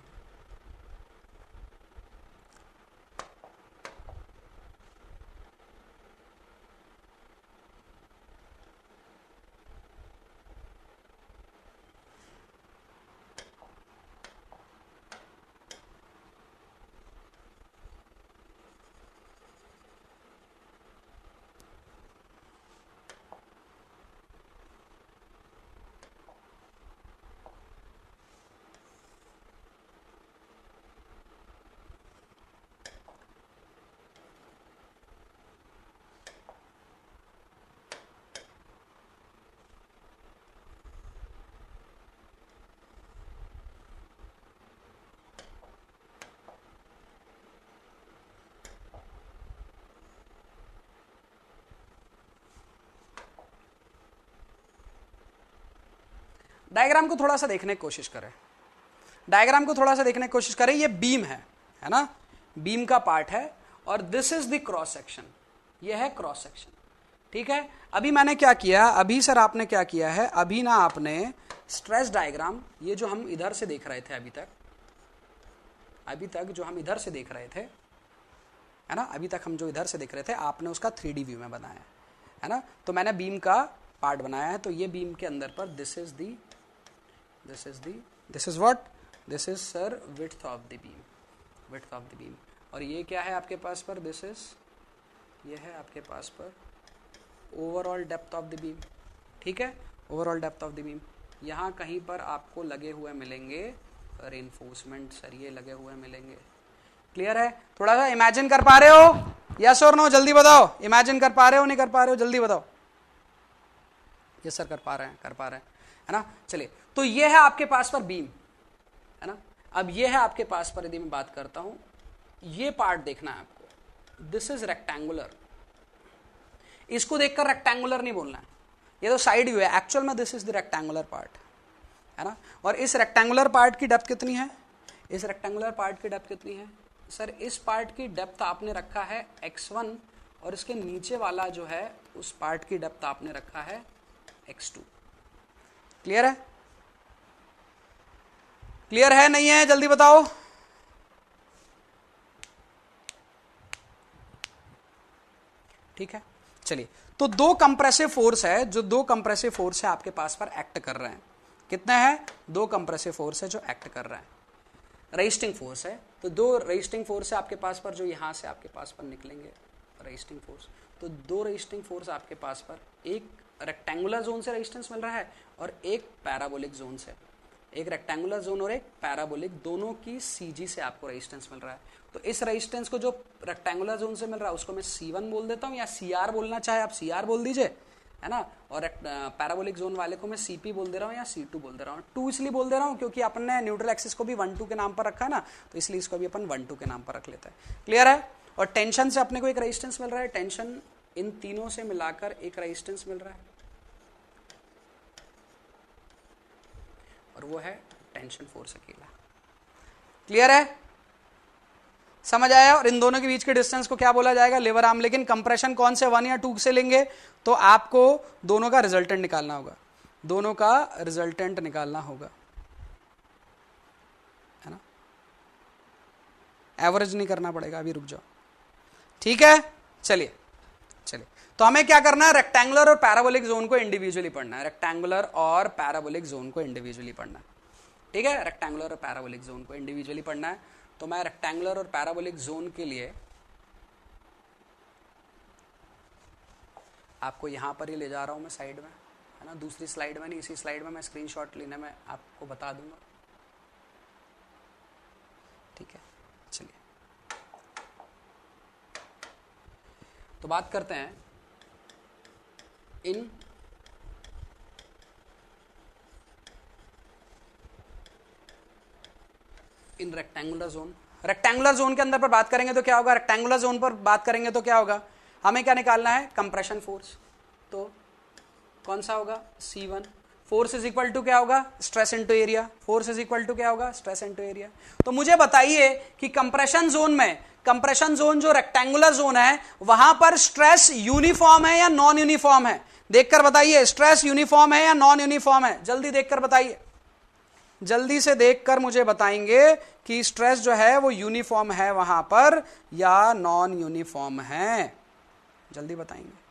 डायग्राम को थोड़ा सा देखने की कोशिश करें, डायग्राम को थोड़ा सा देखने की कोशिश करें। ये बीम है ना, बीम का पार्ट है, और this is the cross section, ये है क्रॉस सेक्शन, ठीक है। अभी मैंने क्या किया, अभी सर आपने क्या किया है, अभी ना आपने स्ट्रेस डायग्राम, ये जो हम इधर से देख रहे थे अभी तक जो हम इधर से देख रहे थे, है ना, अभी तक हम जो इधर से देख रहे थे, आपने उसका 3D व्यू में बनाया है ना। तो मैंने बीम का पार्ट बनाया है, तो ये बीम के अंदर पर this is what, this is sir width of the beam, और ये क्या है आपके पास पर, ये है आपके पास पर overall depth of the beam, ठीक है, overall depth of the beam. यहाँ कहीं पर आपको लगे हुए मिलेंगे रेनफोर्समेंट सरिये लगे हुए मिलेंगे, क्लियर है। थोड़ा सा इमेजिन कर पा रहे हो, यस और नो, जल्दी बताओ, इमेजिन कर पा रहे हो नहीं कर पा रहे हो, जल्दी बताओ। यस सर कर पा रहे हैं, है ना। चलिए, तो ये है आपके पास पर बीम, है ना। अब ये है आपके पास पर, यदि मैं बात करता हूं, ये पार्ट देखना है आपको, दिस इज रेक्टेंगुलर, इसको देखकर रेक्टेंगुलर नहीं बोलना है, ये तो साइड व्यू है, एक्चुअल में this is the rectangular part, है ना। और इस रेक्टेंगुलर पार्ट की डेप्थ कितनी है, इस रेक्टेंगुलर पार्ट की डेप्थ कितनी है सर? इस पार्ट की डेप्थ आपने रखा है x1 और इसके नीचे वाला जो है उस पार्ट की डेप्थ आपने रखा है x2। क्लियर है? क्लियर है नहीं है? जल्दी बताओ। ठीक है, चलिए। तो दो कंप्रेसिव फोर्स है, जो दो कंप्रेसिव फोर्स है आपके पास पर एक्ट कर रहे हैं। कितने हैं? दो कंप्रेसिव फोर्स है जो एक्ट कर रहे हैं। रेजिस्टिंग फोर्स है, तो दो रेजिस्टिंग फोर्स है आपके पास पर जो यहां से आपके पास पर निकलेंगे रेजिस्टिंग फोर्स। तो दो रेजिस्टिंग फोर्स आपके पास पर, एक रेक्टेंगुलर जोन से रेजिस्टेंस मिल रहा है और एक पैराबोलिक जोन से। एक रेक्टेंगुलर जोन और एक पैराबोलिक, दोनों की सीजी से आपको रेजिस्टेंस मिल रहा है। तो इस रेजिस्टेंस को जो रेक्टेंगुलर जोन से मिल रहा है उसको मैं C1 बोल देता हूं, या CR बोलना चाहे आप CR बोल दीजिए, है ना। और पैराबोलिक जोन वाले को मैं CP बोल दे रहा हूं या C2 बोल दे रहा हूं। 2 इसलिए बोल दे रहा हूं क्योंकि अपन ने न्यूट्रल एक्सिस को भी 1-2 के नाम पर रखा है ना, तो इसलिए इसको भी अपन 1-2 के नाम पर रख लेते हैं। क्लियर है? और टेंशन से अपने को एक रेजिस्टेंस मिल रहा है, टेंशन इन तीनों से मिलाकर एक रेजिस्टेंस मिल रहा है और वो है टेंशन फोर्स अकेला। क्लियर है? समझ आया? और इन दोनों के बीच के डिस्टेंस को क्या बोला जाएगा? लेवर आर्म। लेकिन कंप्रेशन कौन से 1 या 2 से लेंगे? तो आपको दोनों का रिजल्टेंट निकालना होगा, दोनों का रिजल्टेंट निकालना होगा, है ना। एवरेज नहीं करना पड़ेगा, अभी रुक जाओ। ठीक है, चलिए चलिए। तो हमें क्या करना है? रेक्टेंगुलर और पैराबोलिक जोन को इंडिविजुअली पढ़ना है। रेक्टेंगुलर और पैराबोलिक जोन को इंडिविजुअली पढ़ना है। ठीक है, रेक्टेंगुलर और पैराबोलिक जोन को इंडिविजुअली पढ़ना है। तो मैं रेक्टेंगुलर और पैराबोलिक जोन के लिए आपको यहां पर ही ले जा रहा हूं मैं साइड में, है ना। दूसरी स्लाइड में नहीं, इसी स्लाइड में मैं स्क्रीनशॉट लेने में आपको बता दूंगा। ठीक है, चलिए। तो बात करते हैं इन रेक्टेंगुलर जोन। रेक्टेंगुलर जोन के अंदर पर बात करेंगे तो क्या होगा? रेक्टेंगुलर जोन पर बात करेंगे तो क्या होगा? हमें क्या निकालना है? Compression force. तो कौन सा होगा? C1। Force is equal to क्या होगा? Stress into area. Force is equal to क्या होगा? Stress into area. तो मुझे बताइए कि कंप्रेशन जोन में, कंप्रेशन जोन जो रेक्टेंगुलर जोन है वहां पर स्ट्रेस यूनिफॉर्म है या नॉन यूनिफॉर्म है? देखकर बताइए, स्ट्रेस यूनिफॉर्म है या नॉन यूनिफॉर्म है? जल्दी देखकर बताइए, जल्दी से देखकर मुझे बताएंगे कि स्ट्रेस जो है वो यूनिफॉर्म है वहां पर या नॉन यूनिफॉर्म है। जल्दी बताएंगे।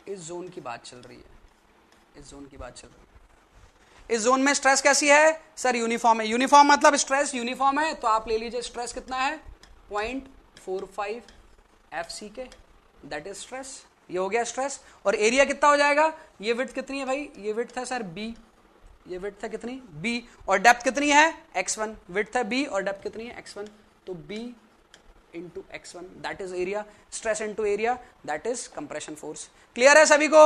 इस जोन की बात चल रही है, इस जोन की बात चल रही है। इस जोन में स्ट्रेस कैसी है सर? यूनिफॉर्म है। यूनिफॉर्म मतलब स्ट्रेस यूनिफॉर्म है, तो आप ले लीजिए स्ट्रेस कितना है? 0.45 FCK, दैट इज स्ट्रेस। ये हो गया स्ट्रेस। और एरिया कितना हो जाएगा? ये विड्थ कितनी है भाई? ये विड्थ है सर B, ये विड्थ है कितनी? B। और डेप्थ कितनी है? x1। विड्थ है B और डेप्थ कितनी है? x1। तो B into x1 that is area. Stress into area that is compression force. Clear है सभी को?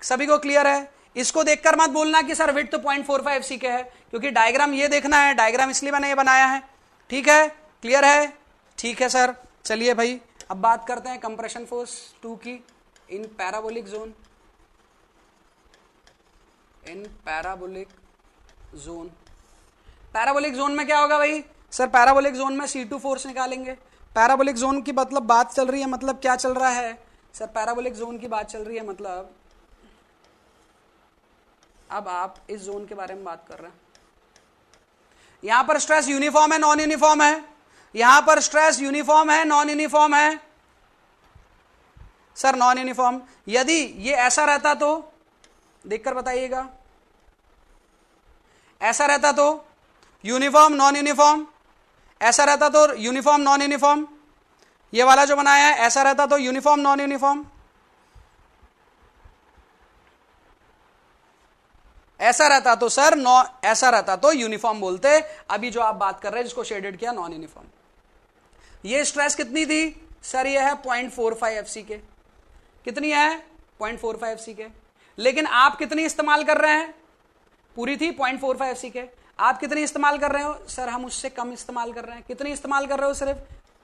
सभी को क्लियर है? इसको देखकर मत बोलना कि सर विड्थ तो 0.45 FCK है, क्योंकि डायग्राम ये देखना है, डायग्राम इसलिए मैंने ये बनाया है। ठीक है, क्लियर है? ठीक है सर, चलिए भाई अब बात करते हैं कंप्रेशन फोर्स 2 की इन पैराबोलिक जोन। इन पैराबोलिक जोन, पैराबोलिक जोन में क्या होगा भाई? सर पैराबोलिक जोन में C2 फोर्स निकालेंगे। पैराबोलिक जोन की मतलब बात चल रही है, मतलब क्या चल रहा है सर? पैराबोलिक जोन की बात चल रही है, मतलब अब आप इस जोन के बारे में बात कर रहे हैं। यहां पर स्ट्रेस यूनिफॉर्म है नॉन यूनिफॉर्म है? यहां पर स्ट्रेस यूनिफॉर्म है नॉन यूनिफॉर्म है? Sir non uniform. यदि ये ऐसा रहता तो देखकर बताइएगा, ऐसा रहता तो यूनिफॉर्म नॉन यूनिफॉर्म, ऐसा रहता तो यूनिफॉर्म नॉन यूनिफॉर्म, ये वाला जो बनाया है ऐसा रहता तो यूनिफॉर्म नॉन यूनिफॉर्म, ऐसा रहता तो सर ऐसा रहता तो यूनिफॉर्म बोलते। अभी जो आप बात कर रहे हैं जिसको शेडेड किया नॉन यूनिफॉर्म। ये स्ट्रेस कितनी थी सर ये है 0.45 FCK, कितनी है 0.45 FCK, लेकिन आप कितनी इस्तेमाल कर रहे हैं, पूरी थी 0.45 FCK, आप कितनी इस्तेमाल कर रहे हो, सर हम उससे कम इस्तेमाल कर रहे हैं, कितनी इस्तेमाल कर रहे हो, सिर्फ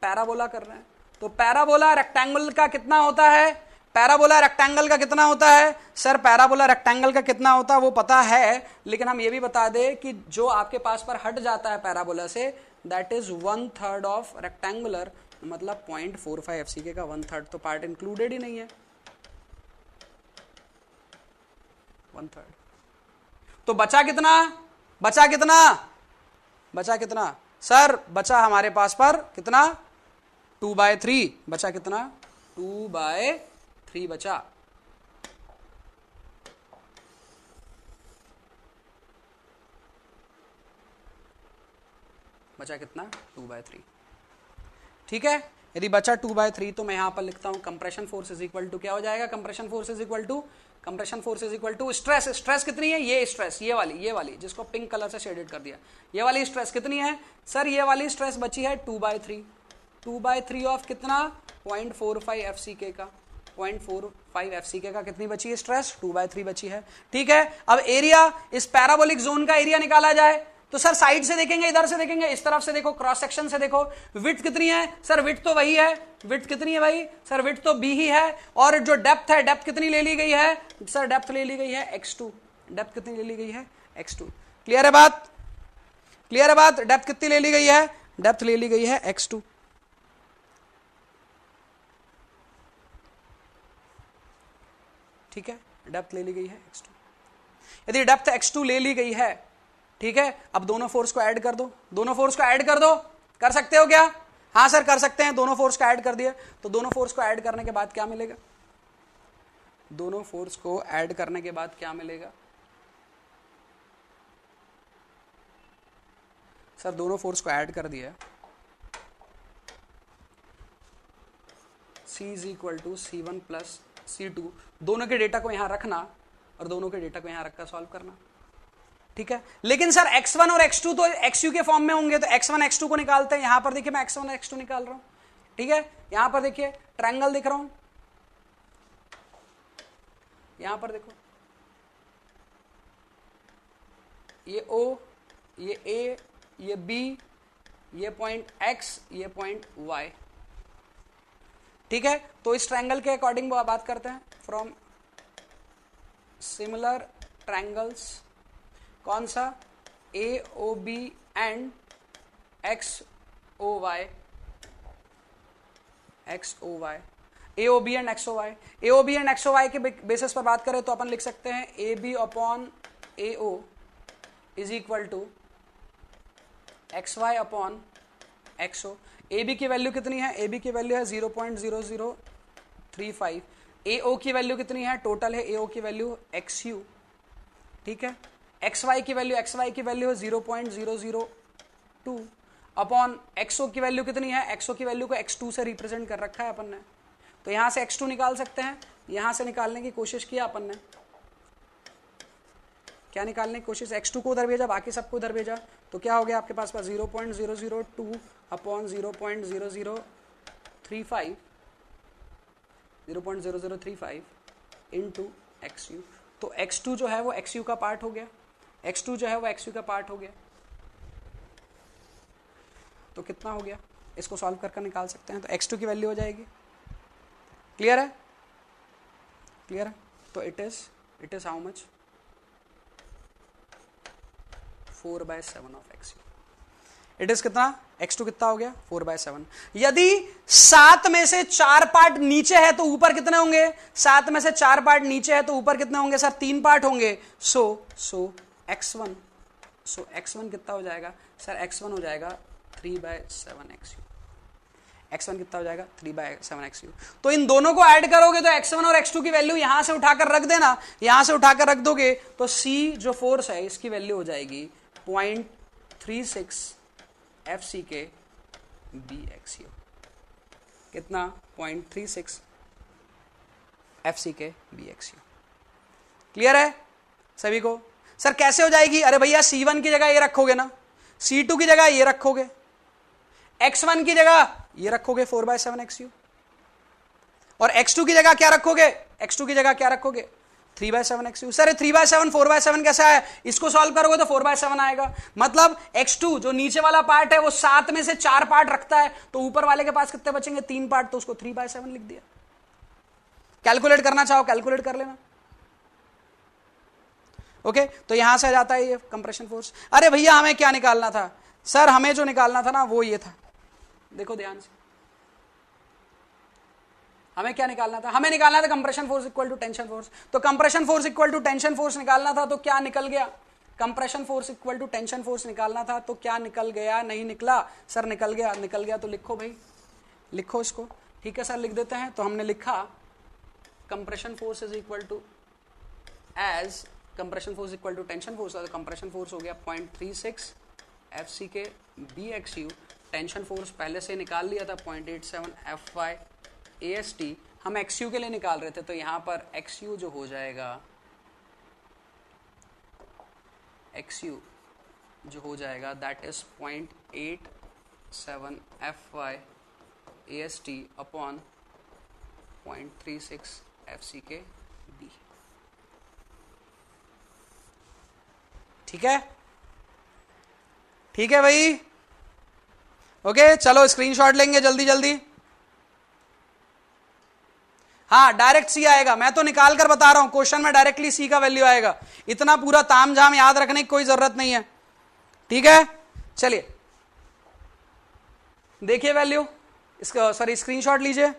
पैराबोला कर रहे हैं। तो पैराबोला रेक्टेंगल का कितना होता है, पैराबोला रेक्टेंगल का कितना होता है, सर पैराबोला रेक्टेंगल का कितना होता है वो पता है, लेकिन हम ये भी बता दें कि जो आपके पास पर हट जाता है पैराबोला से, दैट इज 1/3 ऑफ रेक्टेंगुलर, मतलब 0.45 FCK का 1/3 तो पार्ट इंक्लूडेड ही नहीं है, 1/3। तो बचा कितना, बचा कितना, बचा कितना, सर बचा हमारे पास पर कितना 2/3, बचा कितना 2/3 बचा। बचा कितना 2/3, ठीक है। यदि बचा 2/3 तो मैं यहां पर लिखता हूं compression force is equal to, क्या हो जाएगा, compression force is equal to, compression force is equal to stress, stress कितनी है, ये स्ट्रेस, ये वाली जिसको पिंक कलर से शेडेड कर दिया, ये वाली स्ट्रेस कितनी है, सर ये वाली स्ट्रेस बची है 2/3, 2/3 ऑफ कितना 0.45 FCK का, 0.45 FCK का कितनी बची है स्ट्रेस, 2/3 बची है, ठीक है। अब एरिया, इस पैराबोलिक जोन का एरिया निकाला जाए तो सर साइड से देखेंगे, इधर से देखेंगे, इस तरफ से देखो, क्रॉस सेक्शन से देखो, विड्थ कितनी है, सर विड्थ तो वही है, विड्थ कितनी है भाई, सर विड्थ तो बी ही है, और जो डेप्थ है, डेप्थ कितनी ले ली गई है, सर डेप्थ ले ली गई है x2, डेप्थ कितनी ले ली गई है x2, क्लियर है बात, क्लियर है बात, डेप्थ कितनी ले ली गई है, डेप्थ ले ली गई है x2, ठीक है, डेप्थ ले ली गई है x2। यदि डेप्थ x2 ले ली गई है, ठीक है, अब दोनों फोर्स को ऐड कर दो, दोनों फोर्स को ऐड कर दो, कर सकते हो क्या, हाँ सर कर सकते हैं, दोनों फोर्स को ऐड कर दिए, तो दोनों फोर्स को ऐड करने के बाद क्या मिलेगा, दोनों फोर्स को ऐड करने के बाद क्या मिलेगा, सर दोनों फोर्स को ऐड कर दिया, C is equal to C1 plus C2, दोनों के डेटा को यहां रखना और दोनों के डेटा को यहां रखकर सॉल्व करना, ठीक है। लेकिन सर x1 और x2 तो xu के फॉर्म में होंगे, तो x1 x2 को निकालते हैं, यहां पर देखिए मैं x1 और x2 निकाल रहा हूं, ठीक है। यहां पर देखिए ट्रायंगल दिख रहा हूं, यहां पर देखो ये O, ये A, ये B, ये पॉइंट X, ये पॉइंट Y, ठीक है। तो इस ट्रायंगल के अकॉर्डिंग बात करते हैं, फ्रॉम सिमिलर ट्रायंगल्स, कौन सा, AOB and XOY, XOY, AOB and XOY, AOB and XOY के बेसिस पर बात करें तो अपन लिख सकते हैं AB upon AO is equal to XY upon XO। AB की वैल्यू कितनी है, AB की वैल्यू है 0.0035, AO की वैल्यू कितनी है, टोटल है AO की वैल्यू XU, ठीक है। XY की वैल्यू, XY की वैल्यू है 0.002 अपॉन XO की वैल्यू कितनी है, XO की वैल्यू को x2 से रिप्रेजेंट कर रखा है अपन ने, तो यहां से x2 निकाल सकते हैं, यहां से निकालने की कोशिश किया अपन ने, क्या निकालने की कोशिश, x2 को उधर भेजा, बाकी सबको उधर भेजा, तो क्या हो गया आपके पास 0.002 अपॉन 0.0035, 0.0035 इंटू XU, तो x2 जो है वो XU का पार्ट हो गया, x2 जो है वो XU का पार्ट हो गया, तो कितना हो गया, इसको सॉल्व करके निकाल सकते हैं, तो x2 की वैल्यू हो जाएगी, क्लियर है, क्लियर है, तो it is how much 4/7 of XU, it is कितना, x2 कितना हो गया 4/7। यदि 7 में से 4 पार्ट नीचे है तो ऊपर कितने होंगे, 7 में से 4 पार्ट नीचे है तो ऊपर कितने होंगे, सर 3 पार्ट होंगे, सो x1 कितना हो जाएगा, सर x1 हो जाएगा 3/7 XU, x1 कितना हो जाएगा 3/7 XU। तो इन दोनों को ऐड करोगे तो x1 और x2 की वैल्यू यहां से उठाकर रख देना, यहां से उठाकर रख दोगे तो C जो फोर्स है इसकी वैल्यू हो जाएगी 0.36 FCK BXU, कितना 0.36 FCK BXU, क्लियर है सभी को, सर कैसे हो जाएगी, अरे भैया C1 की जगह ये रखोगे ना, C2 की जगह ये रखोगे, x1 की जगह ये रखोगे 4/7 XU, और x2 की जगह क्या रखोगे, x2 की जगह क्या रखोगे 3/7 XU। सर 3/7 4/7 कैसा है, इसको सॉल्व करोगे तो 4/7 आएगा। मतलब x2 जो नीचे वाला पार्ट है वो 7 में से 4 पार्ट रखता है, तो ऊपर वाले के पास कितने बचेंगे 3 पार्ट, तो उसको 3/7 लिख दिया। कैलकुलेट करना चाहो कैलकुलेट कर लेना। ओके तो यहां से आ जाता है ये कंप्रेशन फोर्स। अरे भैया हमें क्या निकालना था, सर हमें जो निकालना था ना वो ये था, देखो ध्यान से, हमें क्या निकालना था, हमें निकालना था compression force equal to tension force. तो compression force equal to tension force निकालना था, तो क्या निकल गया, compression force equal to tension force निकालना था, तो क्या निकल गया, नहीं निकला सर, निकल गया, निकल गया तो लिखो भाई, लिखो इसको। ठीक है सर लिख देते हैं। तो हमने लिखा compression force is equal to as compression force equal to tension force, तो कंप्रेशन फोर्स हो गया 0.36 FCK BXU। टेंशन फोर्स पहले से निकाल लिया था 0.87 FY AST, हम XU के लिए निकाल रहे थे, तो यहां पर XU जो हो जाएगा, XU जो हो जाएगा that is 0.87 FY AST upon 0.36 FCK B। ठीक है, ठीक है भाई। ओके चलो स्क्रीनशॉट लेंगे जल्दी जल्दी। हाँ डायरेक्ट सी आएगा, मैं तो निकाल कर बता रहा हूं, क्वेश्चन में डायरेक्टली सी का वैल्यू आएगा, इतना पूरा तामझाम याद रखने की कोई जरूरत नहीं है। ठीक है चलिए देखिए वैल्यू, इसका सॉरी स्क्रीनशॉट लीजिए।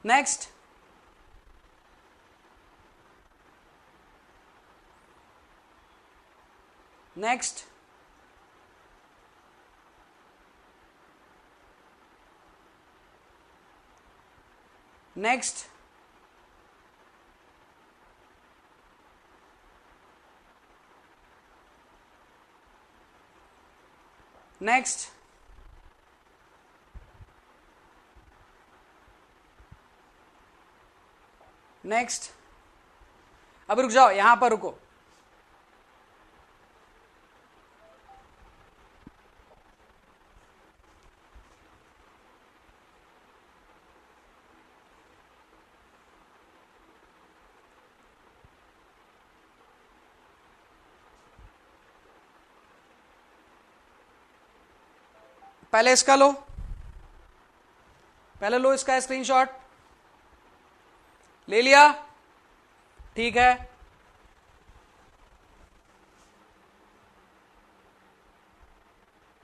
Next next next next next. अब रुक जाओ, यहां पर रुको, पहले इसका लो, पहले लो इसका स्क्रीनशॉट, ले लिया, ठीक है।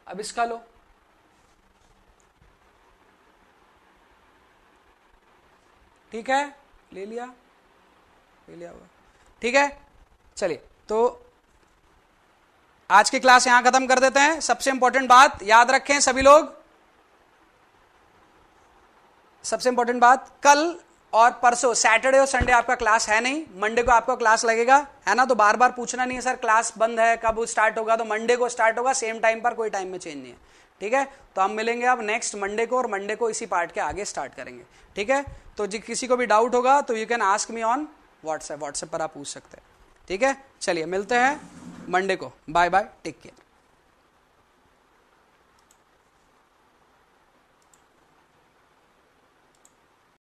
अब इसका लो, ठीक है, ले लिया, ले लिया हुआ, ठीक है। चलिए तो आज की क्लास यहां खत्म कर देते हैं। सबसे इंपॉर्टेंट बात याद रखें सभी लोग, सबसे इंपॉर्टेंट बात, कल और परसों सैटरडे और संडे आपका क्लास है नहीं, मंडे को आपका क्लास लगेगा, है ना। तो बार बार पूछना नहीं है सर क्लास बंद है कब स्टार्ट होगा, तो मंडे को स्टार्ट होगा, सेम टाइम पर, कोई टाइम में चेंज नहीं है। ठीक है तो हम मिलेंगे अब नेक्स्ट मंडे को, और मंडे को इसी पार्ट के आगे स्टार्ट करेंगे। ठीक है तो किसी को भी डाउट होगा तो you can ask me on WhatsApp, WhatsApp पर आप पूछ सकते हैं। ठीक है चलिए मिलते हैं मंडे को, बाय बाय, टेक केयर।